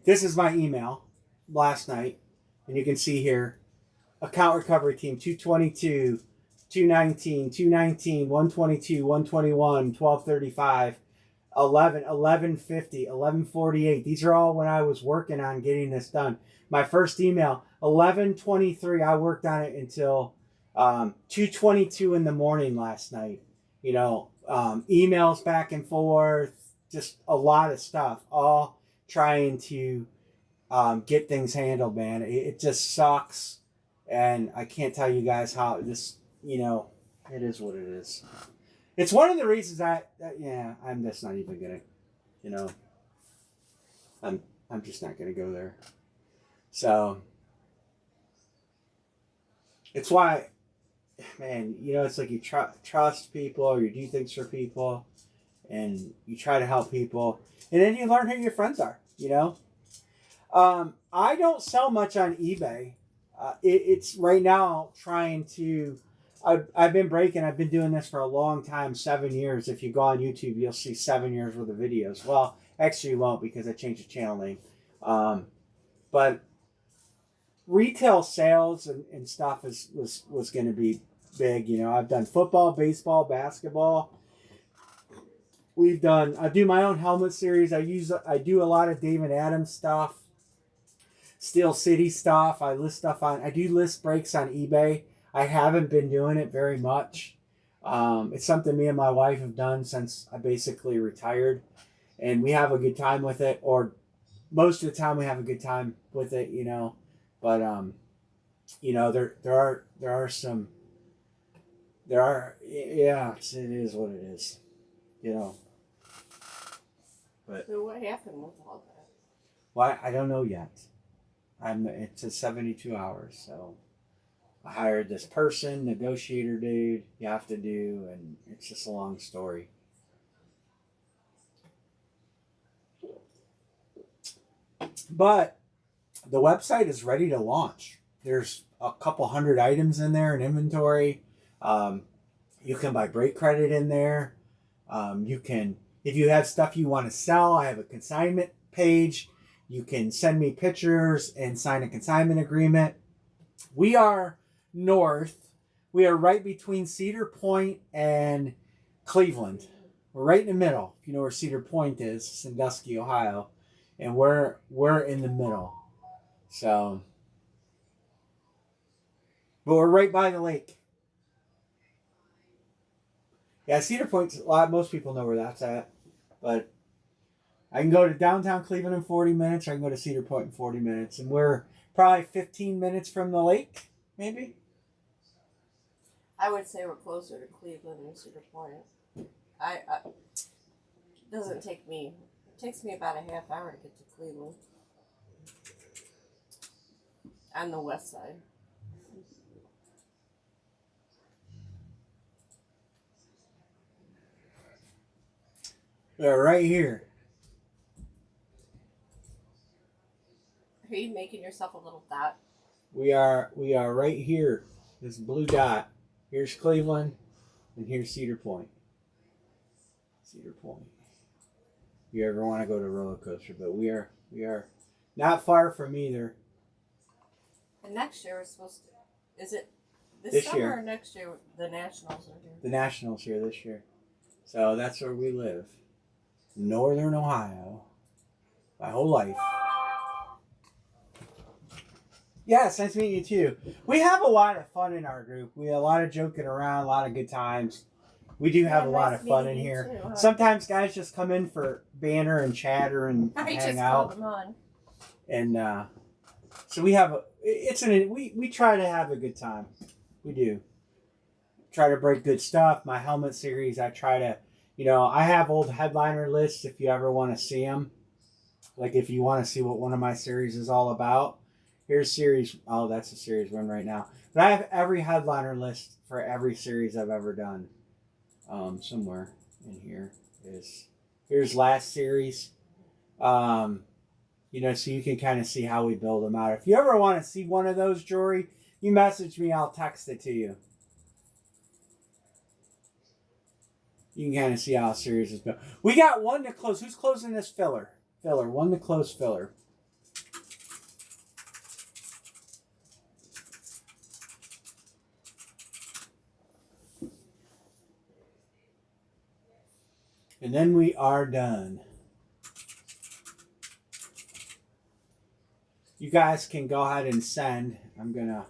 This is my email. Last night. And you can see here. Account recovery team 222, 219, 219, 122, 121, 1235, 1150, 1148. These are all when I was working on getting this done. My first email, 1123. I worked on it until 2:22 in the morning last night. Emails back and forth, just a lot of stuff, all trying to get things handled, man. It just sucks. And I can't tell you guys how this, it is what it is. It's one of the reasons I'm just not even gonna, I'm just not gonna go there. So it's why, man, it's like you trust people, or you do things for people, and you try to help people, and then you learn who your friends are. I don't sell much on eBay. It's right now trying to... I've been doing this for a long time, 7 years. If you go on YouTube, you'll see 7 years worth of videos. Well, actually you won't, because I changed the channel name. But retail sales and stuff was going to be big. I've done football, baseball, basketball. I do my own helmet series. I do a lot of David Adams stuff. Steel City stuff. I do list breaks on eBay. I haven't been doing it very much. It's something me and my wife have done since I basically retired, and we have a good time with it. Or most of the time we have a good time with it, But it is what it is, But So what happened with all that? Well, I don't know yet. It's a 72 hours, so I hired this person, negotiator dude, you have to do, and it's just a long story. But the website is ready to launch. There's a couple hundred items in there in inventory. You can buy break credit in there. You can, if you have stuff you want to sell, I have a consignment page. You can send me pictures and sign a consignment agreement. We are north. We are right between Cedar Point and Cleveland. We're right in the middle. If you know where Cedar Point is, Sandusky, Ohio. And we're in the middle. So, but we're right by the lake. Yeah, Cedar Point's most people know where that's at. But I can go to downtown Cleveland in 40 minutes, or I can go to Cedar Point in 40 minutes. And we're probably 15 minutes from the lake, maybe? I would say we're closer to Cleveland than Cedar Point. It doesn't take me... It takes me about a half hour to get to Cleveland. On the west side. They're right here. Are you making yourself a little dot? We are right here. This blue dot. Here's Cleveland, and here's Cedar Point. Cedar Point. If you ever want to go to a roller coaster, but we are not far from either. And next year we're supposed to... Is it This summer year. or next year the Nationals are here? The Nationals here this year. So that's where we live. Northern Ohio. my whole life. Yes, nice meeting you too. We have a lot of fun in our group. We have a lot of joking around, a lot of good times. We do have a lot nice of fun in meeting you here. too, huh? Sometimes guys just come in for banter and chatter and I hang just out. called them on. And so we have we try to have a good time. We do. Try to break good stuff. My helmet series, I try to, I have old headliner lists if you ever want to see them. Like if you want to see what one of my series is all about. Here's series, oh, that's a series one right now. But I have every headliner list for every series I've ever done. Somewhere in here here's last series. So you can kind of see how we build them out. If you ever want to see one of those, Jory, you message me, I'll text it to you. You can kind of see how a series is built. We got one to close. Who's closing this filler? One to close filler. And then we are done. You guys can go ahead and send. I'm going to...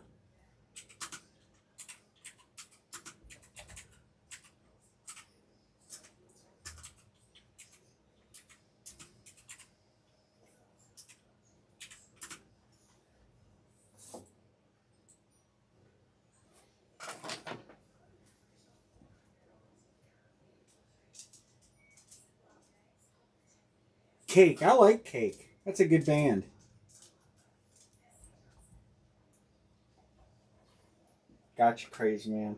Cake. I like Cake. That's a good band. Gotcha, crazy man.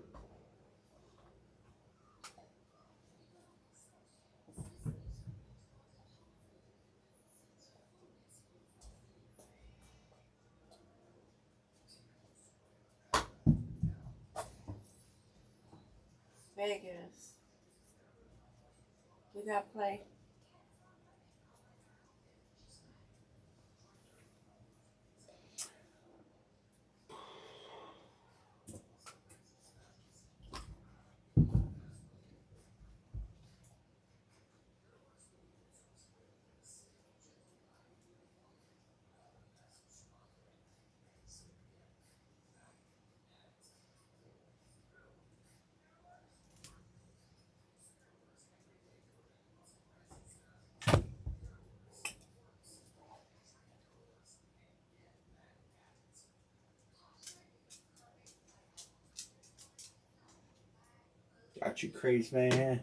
Vegas. We got to play. Got you, crazy man.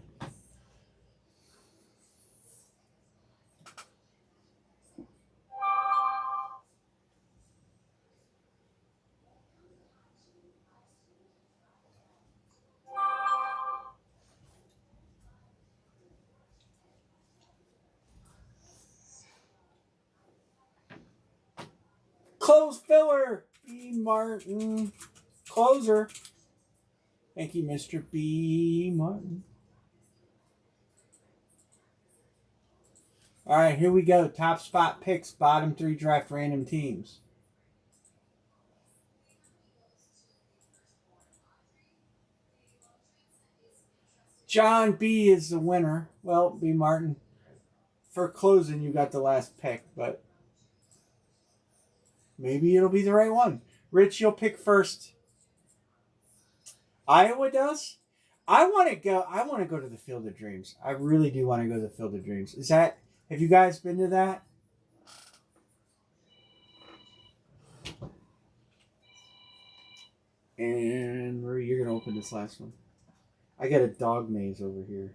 Close filler. B. Martin. Closer. Thank you, Mr. B. Martin. All right, here we go. Top spot picks, bottom 3 draft random teams. John B is the winner. Well, B. Martin, for closing, you got the last pick, but maybe it'll be the right one. Rich, you'll pick first. Iowa does? I want to go to the Field of Dreams. I really do want to go to the Field of Dreams. Have you guys been to that? And you're going to open this last one. I got a dog maze over here.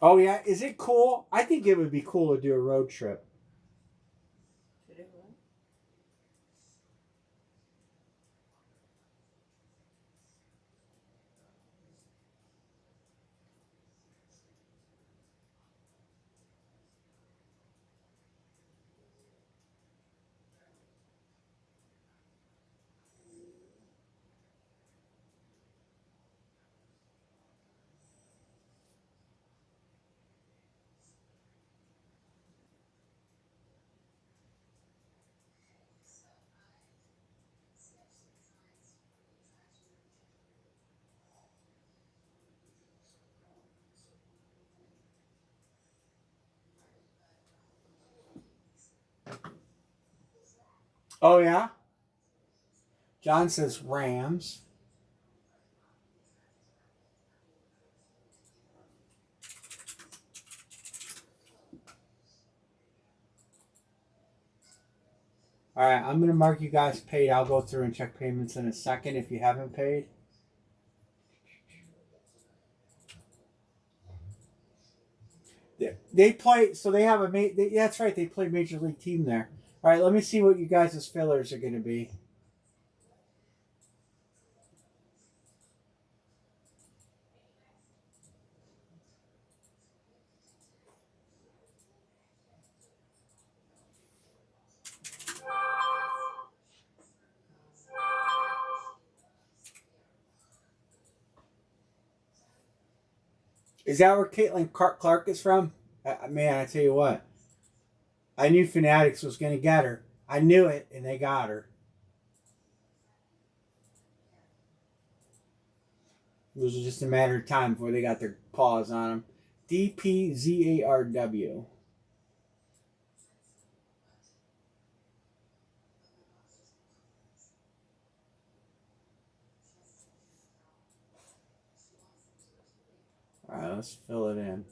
Oh, yeah? Is it cool? I think it would be cool to do a road trip. Oh, yeah? John says Rams. All right, I'm going to mark you guys paid. I'll go through and check payments in a second if you haven't paid. They play, so they have yeah, that's right, they play Major League team there. All right, let me see what you guys' fillers are going to be. Is that where Caitlin Clark is from? Man, I tell you what, I knew Fanatics was going to get her. I knew it, and they got her. It was just a matter of time before they got their paws on him. DPZARW. All right, let's fill it in.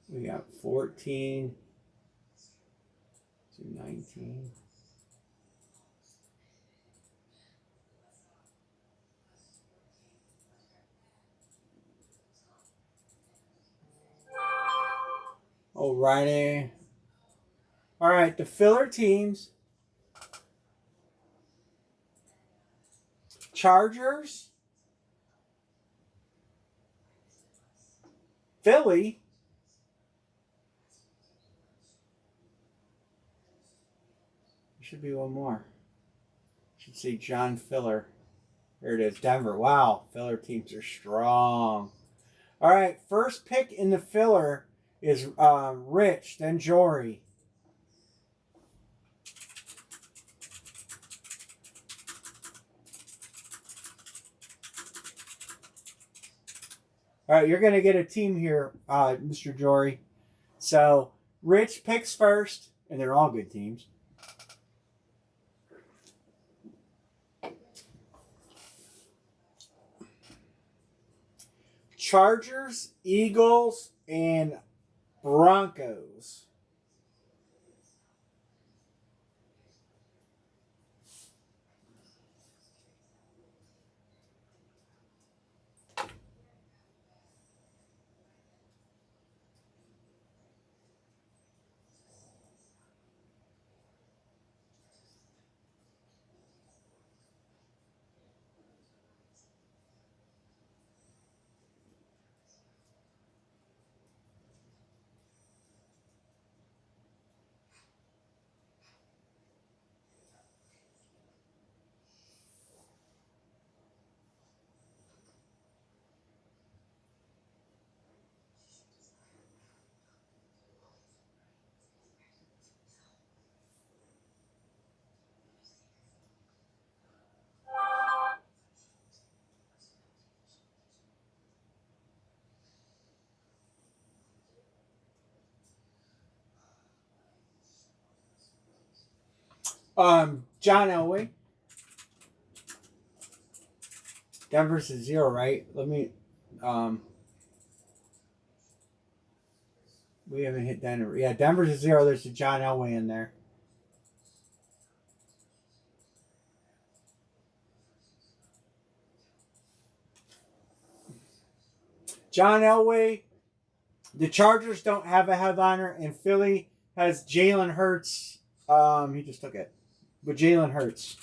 We got 14 to 19. Alrighty. All right, the filler teams. Chargers. Philly. There should be one more. Should say John Filler. There it is. Denver. Wow, filler teams are strong. All right, first pick in the filler is Rich, then Jory. All right, you're going to get a team here, Mr. Jory. So, Rich picks first, and they're all good teams. Chargers, Eagles, and Broncos. John Elway. Denver's a 0, right? Let me. We haven't hit Denver. Yeah, Denver's a 0. There's a John Elway in there. John Elway. The Chargers don't have a headliner, and Philly has Jalen Hurts. He just took it. with Jalen Hurts,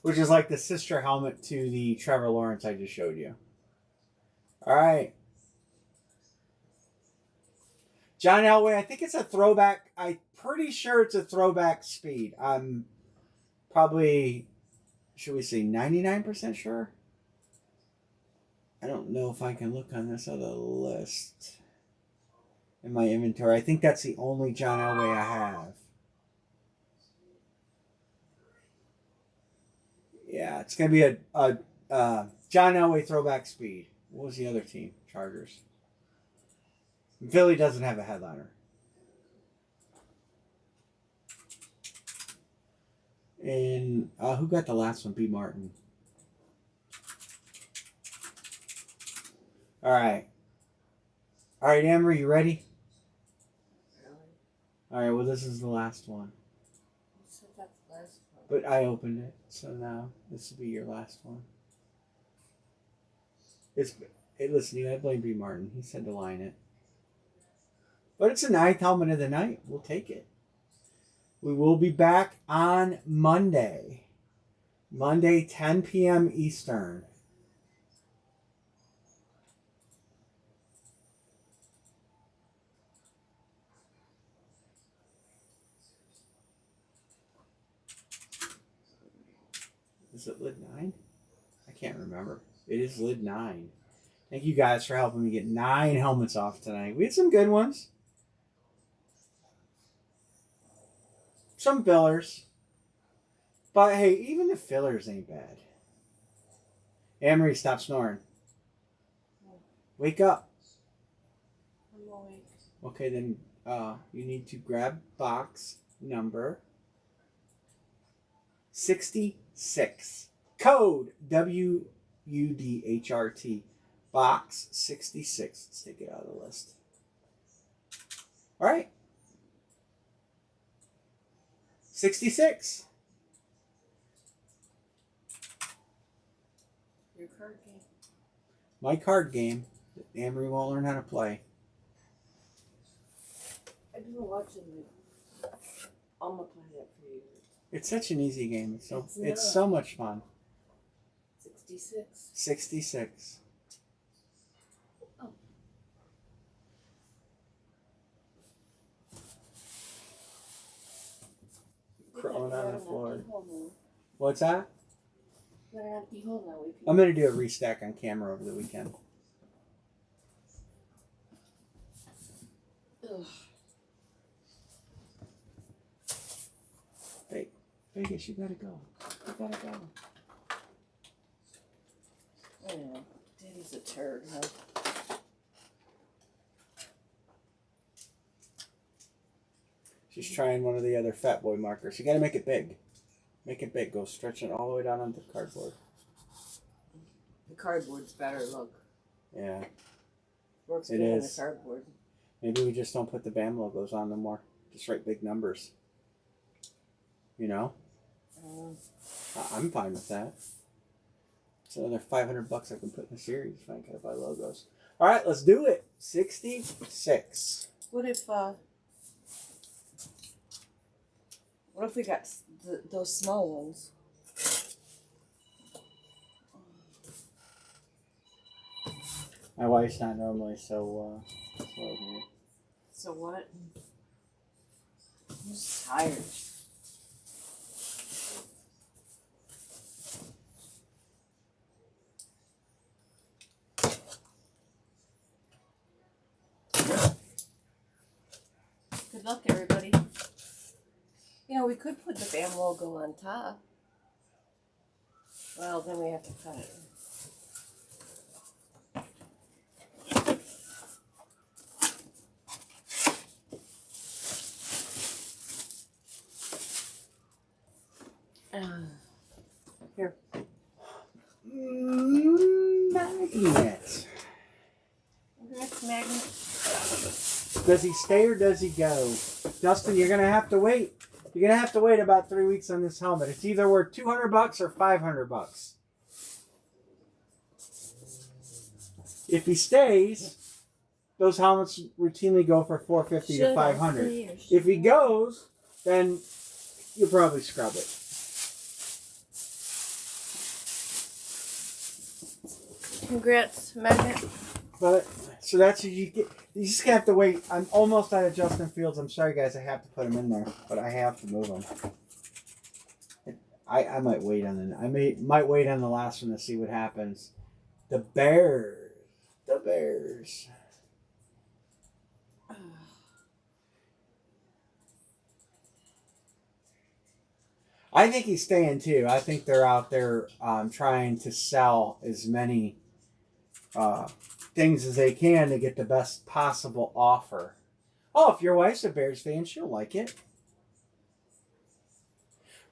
which is like the sister helmet to the Trevor Lawrence I just showed you. All right. John Elway, I think it's a throwback. I'm pretty sure it's a throwback speed. I'm probably, should we say 99% sure? I don't know if I can look on this other list in my inventory. I think that's the only John Elway I have. Yeah, it's going to be a John Elway throwback speed. What was the other team? Chargers. Philly doesn't have a headliner. And who got the last one? B. Martin. All right. All right, Amber, you ready? All right, well, this is the last one. So that's the last one. But I opened it, so now this will be your last one. Listen, you had blame B. Martin. He said to line it. But it's the 9th helmet of the night. We'll take it. We will be back on Monday. Monday, 10 p.m. Eastern. Is it lid 9? I can't remember. It is lid 9. Thank you guys for helping me get 9 helmets off tonight. We had some good ones. Some fillers. But hey, even the fillers ain't bad. Amory, stop snoring. Wake up. I'm awake. Okay, then you need to grab box number 66. Code WUDHRT. Box 66. Let's take it out of the list. All right. 66. Your card game. My card game that Amory won't learn how to play. I've been watching Alma play that for years. It's such an easy game. It's so much fun. 66. 66. Oh. Crawling on the floor. What's that? Got an empty hole now. I'm going to do a restack on camera over the weekend. Ugh. Vegas, you gotta go. You gotta go. I know. Daddy's a turd, huh? She's trying one of the other Fat Boy markers. You gotta make it big. Make it big. Go stretch it all the way down onto the cardboard. The cardboard's better, look. Yeah. Works It good on the is. cardboard. Maybe we just don't put the BAM logos on no more. Just write big numbers. You know? I'm fine with that. It's another $500 I can put in the series if I gotta buy logos. All right, let's do it. 66. What if we got those small ones? My wife's not normally so slow here. So what? I'm just tired. Good luck, everybody. You know, we could put the BAM logo on top. Well, then we have to cut it. Here. Magnet. Next magnet. Does he stay or does he go? Dustin, you're going to have to wait. You're going to have to wait about 3 weeks on this helmet. It's either worth $200 or $500. If he stays, those helmets routinely go for $450 to $500. If he goes, then you'll probably scrub it. Congrats, Magnet. But so that's what you get. You just have to wait. I'm almost out of Justin Fields. I'm sorry, guys. I have to put him in there, but I have to move him. I might wait on the. Might wait on the last one to see what happens. The Bears. The Bears. I think he's staying too. I think they're out there trying to sell as many things as they can to get the best possible offer. Oh, if your wife's a Bears fan, she'll like it.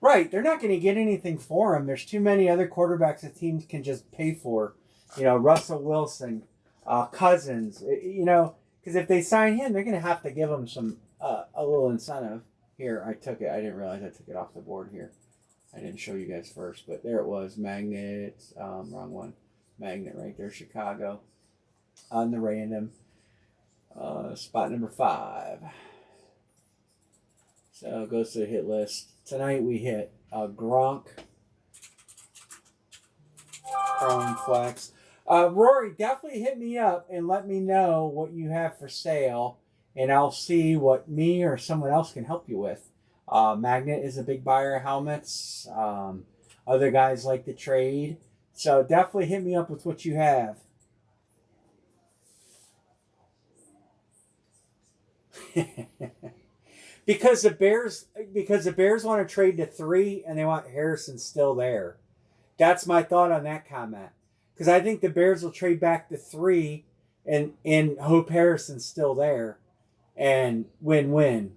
Right, they're not going to get anything for him. There's too many other quarterbacks that teams can just pay for. You know, Russell Wilson, Cousins. You know, because if they sign him, they're going to have to give him some a little incentive. Here, I took it. I didn't realize I took it off the board here. I didn't show you guys first, but there it was. Magnet, wrong one. Magnet right there, Chicago. On the random. Spot number 5. So it goes to the hit list. Tonight we hit Gronk. Chrome Flex. Rory, definitely hit me up and let me know what you have for sale, and I'll see what me or someone else can help you with. Magnet is a big buyer of helmets. Other guys like to trade. So definitely hit me up with what you have. because the Bears want to trade to 3 and they want Harrison still there. That's my thought on that comment. Because I think the Bears will trade back to 3 and hope Harrison's still there. And win-win.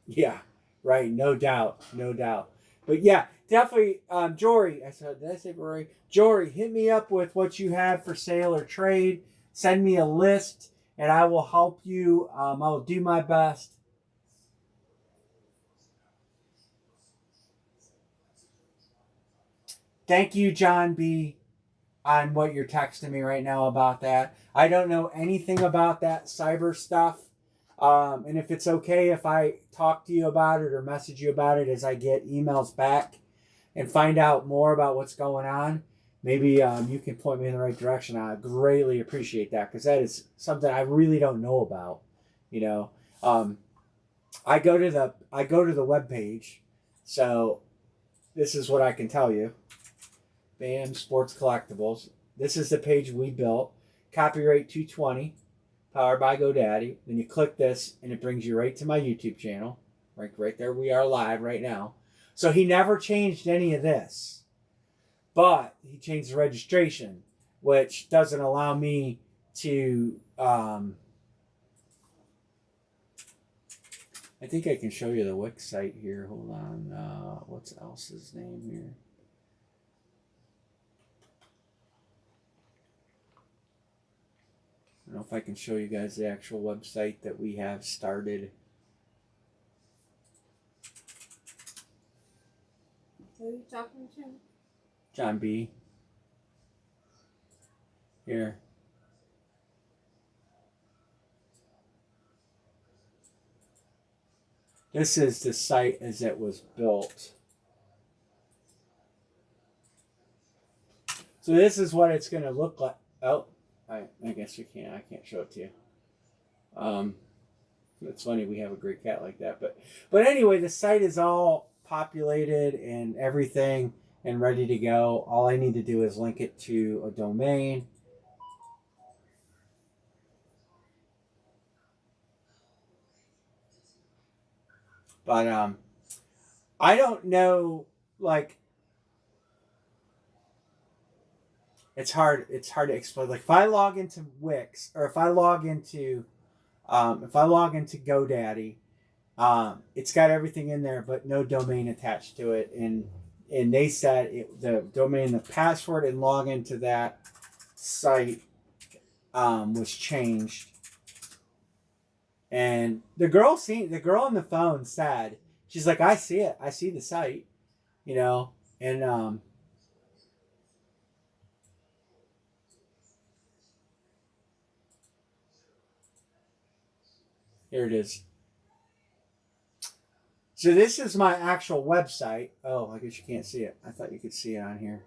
Yeah, right. No doubt. No doubt. But yeah, definitely, Jory. Did I say Rory? Jory, hit me up with what you have for sale or trade. Send me a list, and I will help you. I will do my best. Thank you, John B., on what you're texting me right now about that. I don't know anything about that cyber stuff. And if it's okay if I talk to you about it or message you about it as I get emails back and find out more about what's going on, maybe you can point me in the right direction. I greatly appreciate that because that is something I really don't know about. You know, I go to the webpage, so this is what I can tell you. BAM Sports Collectibles. This is the page we built. Copyright 220. Powered by GoDaddy. Then you click this and it brings you right to my YouTube channel. Right there we are live right now. So he never changed any of this. But he changed the registration, which doesn't allow me to I think I can show you the Wix site here. Hold on. What's else's name here? I don't know if I can show you guys the actual website that we have started. Who are you talking to? John B. Here. This is the site as it was built. So this is what it's going to look like. Oh. I guess you can't. I can't show it to you. It's funny we have a great cat like that, but anyway, the site is all populated and everything and ready to go. All I need to do is link it to a domain. But I don't know, like. It's hard to explain. Like if I log into Wix or if I log into GoDaddy, it's got everything in there, but no domain attached to it. And they said the domain, the password, and login to that site was changed. And the girl on the phone said, she's like, I see it. I see the site, you know, and Here it is. So this is my actual website. Oh, I guess you can't see it. I thought you could see it on here.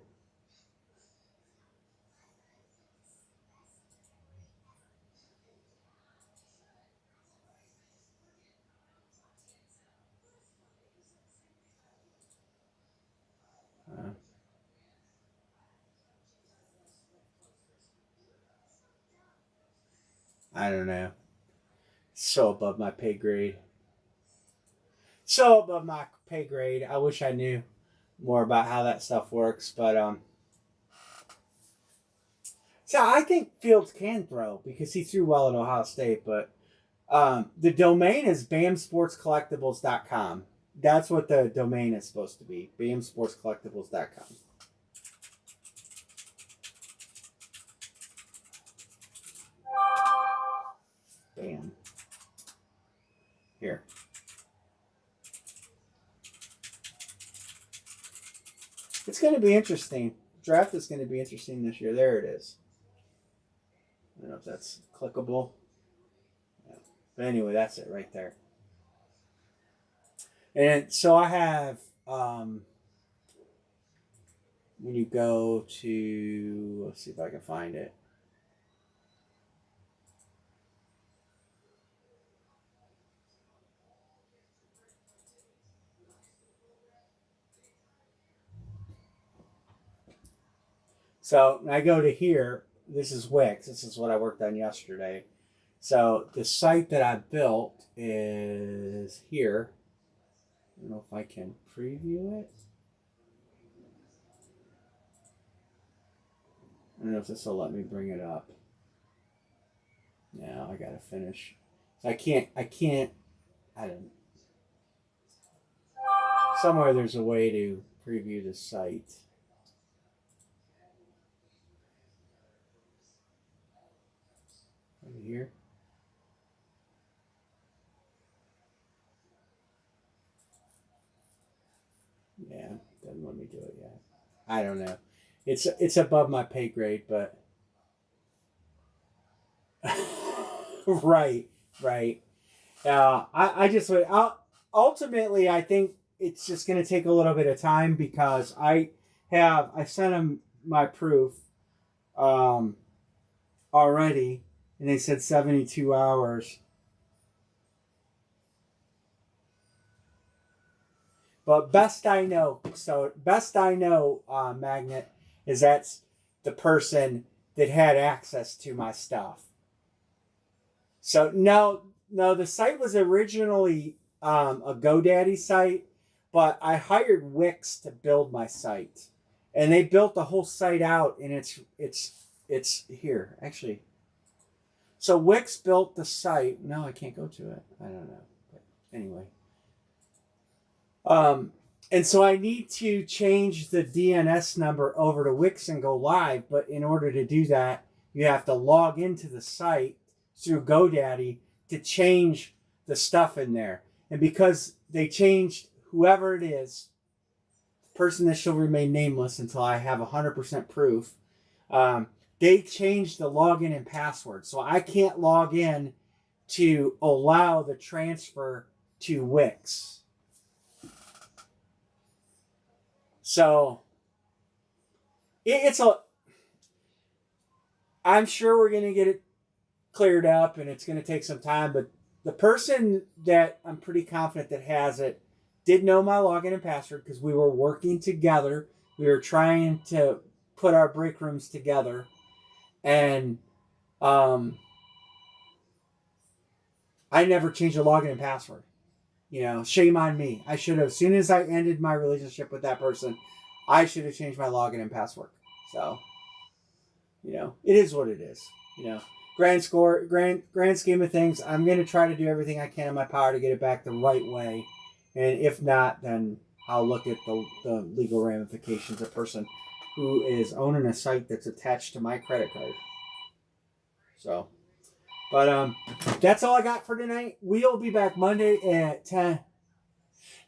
I don't know. So above my pay grade. So above my pay grade. I wish I knew more about how that stuff works, but so I think Fields can throw because he threw well at Ohio State, but the domain is bamsportscollectibles.com. That's what the domain is supposed to be. bamsportscollectibles.com. Bam. Here. It's going to be interesting. Draft is going to be interesting this year. There it is. I don't know if that's clickable. Yeah. But anyway, that's it right there. And so I have, when you go to, let's see if I can find it. So when I go to here, this is Wix. This is what I worked on yesterday. So the site that I built is here. I don't know if I can preview it. I don't know if this will let me bring it up. No, I gotta finish. So I can't, I don't. Somewhere there's a way to preview the site. Right here. Yeah, doesn't let me do it yet. I don't know. It's above my pay grade, but right. I just ultimately I think it's just going to take a little bit of time because I sent them my proof already, and they said 72 hours. But best I know, Magnet, is that's the person that had access to my stuff. So no, the site was originally a GoDaddy site, but I hired Wix to build my site, and they built the whole site out, and it's here actually. So Wix built the site. No, I can't go to it. I don't know. But anyway. And so I need to change the DNS number over to Wix and go live. But in order to do that, you have to log into the site through GoDaddy to change the stuff in there. And because they changed whoever it is, the person that shall remain nameless until I have 100% proof, they changed the login and password. So I can't log in to allow the transfer to Wix. So I'm sure we're going to get it cleared up and it's going to take some time, but the person that I'm pretty confident that has it did know my login and password because we were working together. We were trying to put our break rooms together, and I never changed the login and password. Shame on me. I should have, as soon as I ended my relationship with that person, I should have changed my login and password. So, it is what it is. Grand scheme of things, I'm going to try to do everything I can in my power to get it back the right way. And if not, then I'll look at the legal ramifications of a person who is owning a site that's attached to my credit card. So, but that's all I got for tonight. We'll be back Monday at 10.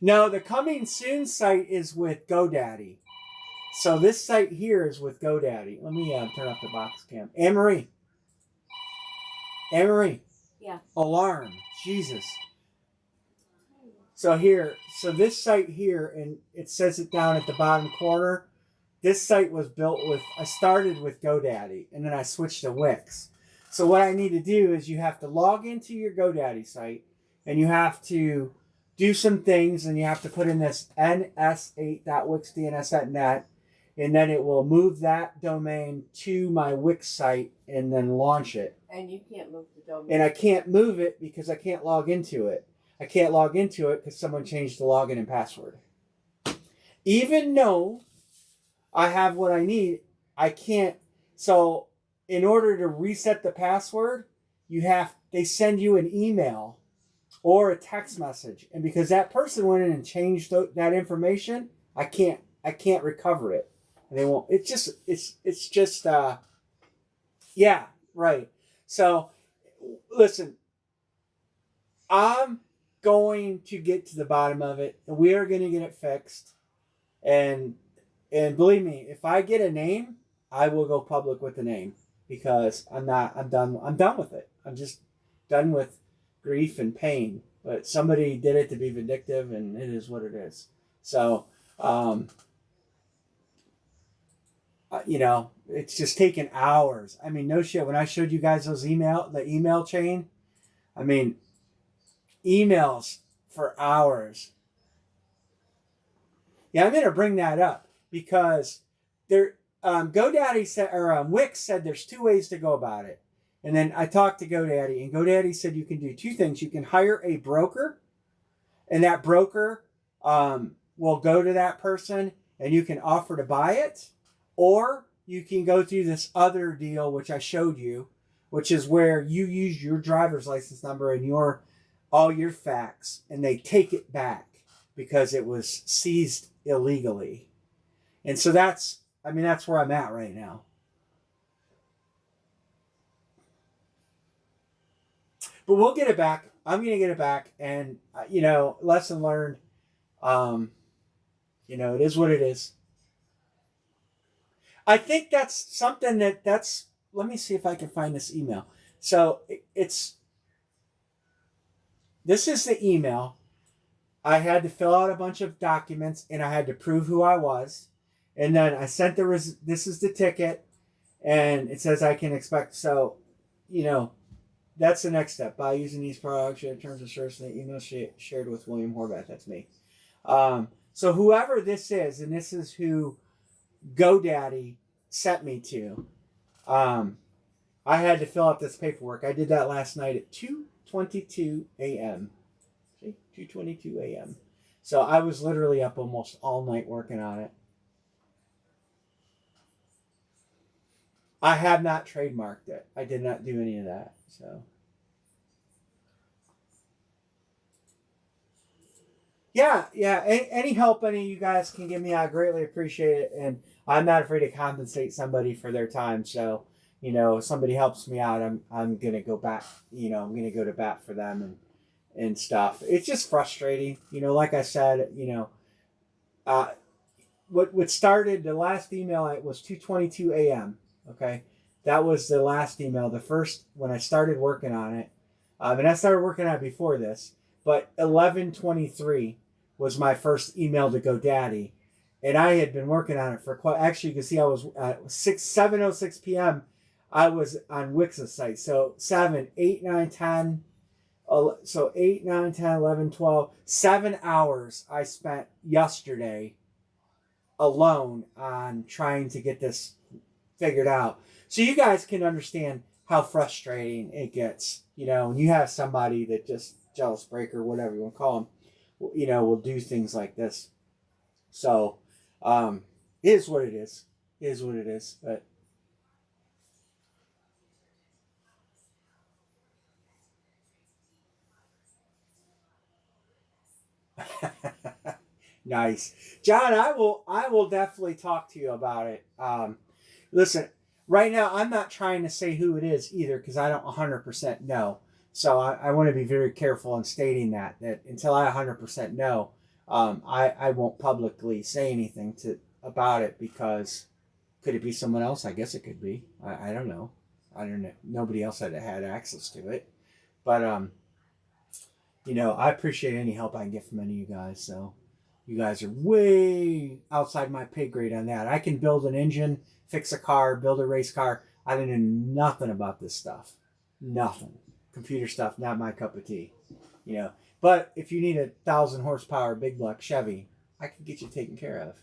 No, the coming soon site is with GoDaddy. So this site here is with GoDaddy. Let me turn off the box cam. Anne-Marie. Yeah. Alarm. Jesus. So here, so this site here, and it says it down at the bottom corner. This site was built with, I started with GoDaddy, and then I switched to Wix. So what I need to do is you have to log into your GoDaddy site, and you have to do some things, and you have to put in this ns8.wixdns.net, and then it will move that domain to my Wix site and then launch it. And you can't move the domain. And I can't move it because I can't log into it. I can't log into it because someone changed the login and password. Even though I have what I need, I can't. So in order to reset the password, they send you an email or a text message. And because that person went in and changed that information, I can't recover it. And they won't. It's just yeah, right. So listen, I'm going to get to the bottom of it, and we are going to get it fixed. And believe me, if I get a name, I will go public with the name, because I'm done with it. I'm just done with grief and pain. But somebody did it to be vindictive, and it is what it is. So, it's just taken hours. I mean, no shit. When I showed you guys the email chain, I mean, emails for hours. Yeah, I'm going to bring that up because GoDaddy said, or Wix said there's two ways to go about it. And then I talked to GoDaddy, and GoDaddy said you can do two things. You can hire a broker, and that broker will go to that person, and you can offer to buy it. Or you can go through this other deal, which I showed you, which is where you use your driver's license number and all your facts, and they take it back because it was seized illegally. And so that's where I'm at right now. But we'll get it back. I'm going to get it back. And, lesson learned. It is what it is. I think that's something let me see if I can find this email. So this is the email. I had to fill out a bunch of documents, and I had to prove who I was. And then I sent this is the ticket, and it says I can expect. So, that's the next step. By using these products, in terms of service, the email shared with William Horvath. That's me. So whoever this is, and this is who GoDaddy sent me to, I had to fill out this paperwork. I did that last night at 2:22 a.m. 2:22 a.m. So I was literally up almost all night working on it. I have not trademarked it. I did not do any of that. So yeah. Any help any of you guys can give me, I greatly appreciate it. And I'm not afraid to compensate somebody for their time. So, if somebody helps me out, I'm gonna go back. I'm gonna go to bat for them and stuff. It's just frustrating. Like I said, what started the last email, it was 2:22 a.m. Okay, that was the last email. The first, when I started working on it, and I started working on it before this, but 11:23 was my first email to GoDaddy, and I had been working on it for quite. Actually, you can see I was at 7:06 p.m. I was on Wix's site. So 7, 8, 9, 10. So 8, 9, 10, 11, 12. 7 hours I spent yesterday alone on trying to get this figured out. So you guys can understand how frustrating it gets. When you have somebody that just jealous breaker, whatever you want to call them, will do things like this. So it is what it is. It is what it is. But nice, John. I will definitely talk to you about it. Listen, right now I'm not trying to say who it is either, because I don't 100% know. So I want to be very careful in stating that until I 100% know, I won't publicly say anything about it, because could it be someone else? I guess it could be. I don't know. I don't know. Nobody else had access to it. But you know, I appreciate any help I can get from any of you guys. So you guys are way outside my pay grade on that. I can build an engine, fix a car, build a race car. I don't know nothing about this stuff. Nothing. Computer stuff, not my cup of tea. You know. But if you need a 1,000 horsepower big block Chevy, I can get you taken care of.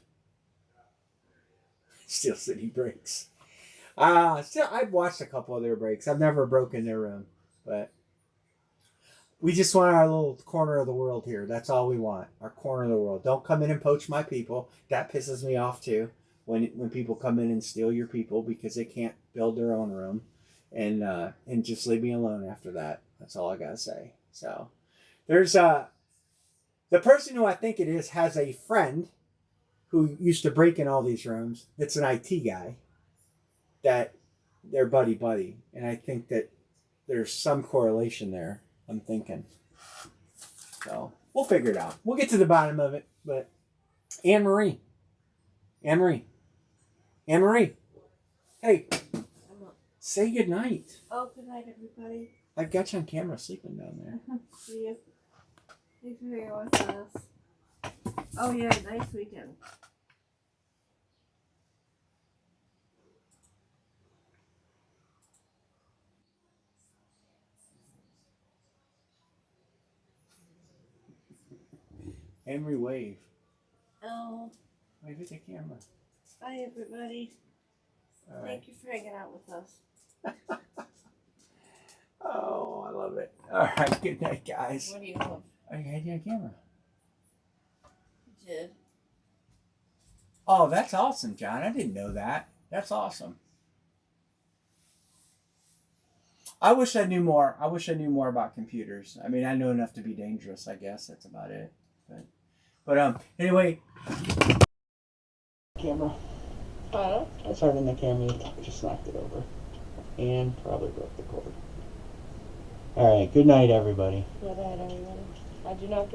Steel City Brakes. Still, I've watched a couple of their brakes. I've never broken their room, but we just want our little corner of the world here. That's all we want. Our corner of the world. Don't come in and poach my people. That pisses me off too. When people come in and steal your people because they can't build their own room, and just leave me alone after that. That's all I gotta say. So there's the person who I think it is has a friend who used to break in all these rooms. That's an IT guy. That they're buddy, and I think that there's some correlation there. I'm thinking. So we'll figure it out. We'll get to the bottom of it. But Anne Marie, hey, say goodnight. Oh, good night, everybody. I've got you on camera sleeping down there. See you. Thanks for here with us. Oh yeah, nice weekend. Henry, wave. Oh, Wave at the camera. bye everybody. All right. Thank you for hanging out with us. Oh, I love it. All right, good night, guys. What do you love? I had you on camera. You did. Oh, that's awesome, John. I didn't know that. That's awesome. I wish I knew more. I wish I knew more about computers. I mean, I know enough to be dangerous, I guess. That's about it. But anyway. Camera. I was holding the camera. Just knocked it over. And probably broke the cord. All right. Good night, everybody. Good night, everybody. I do not get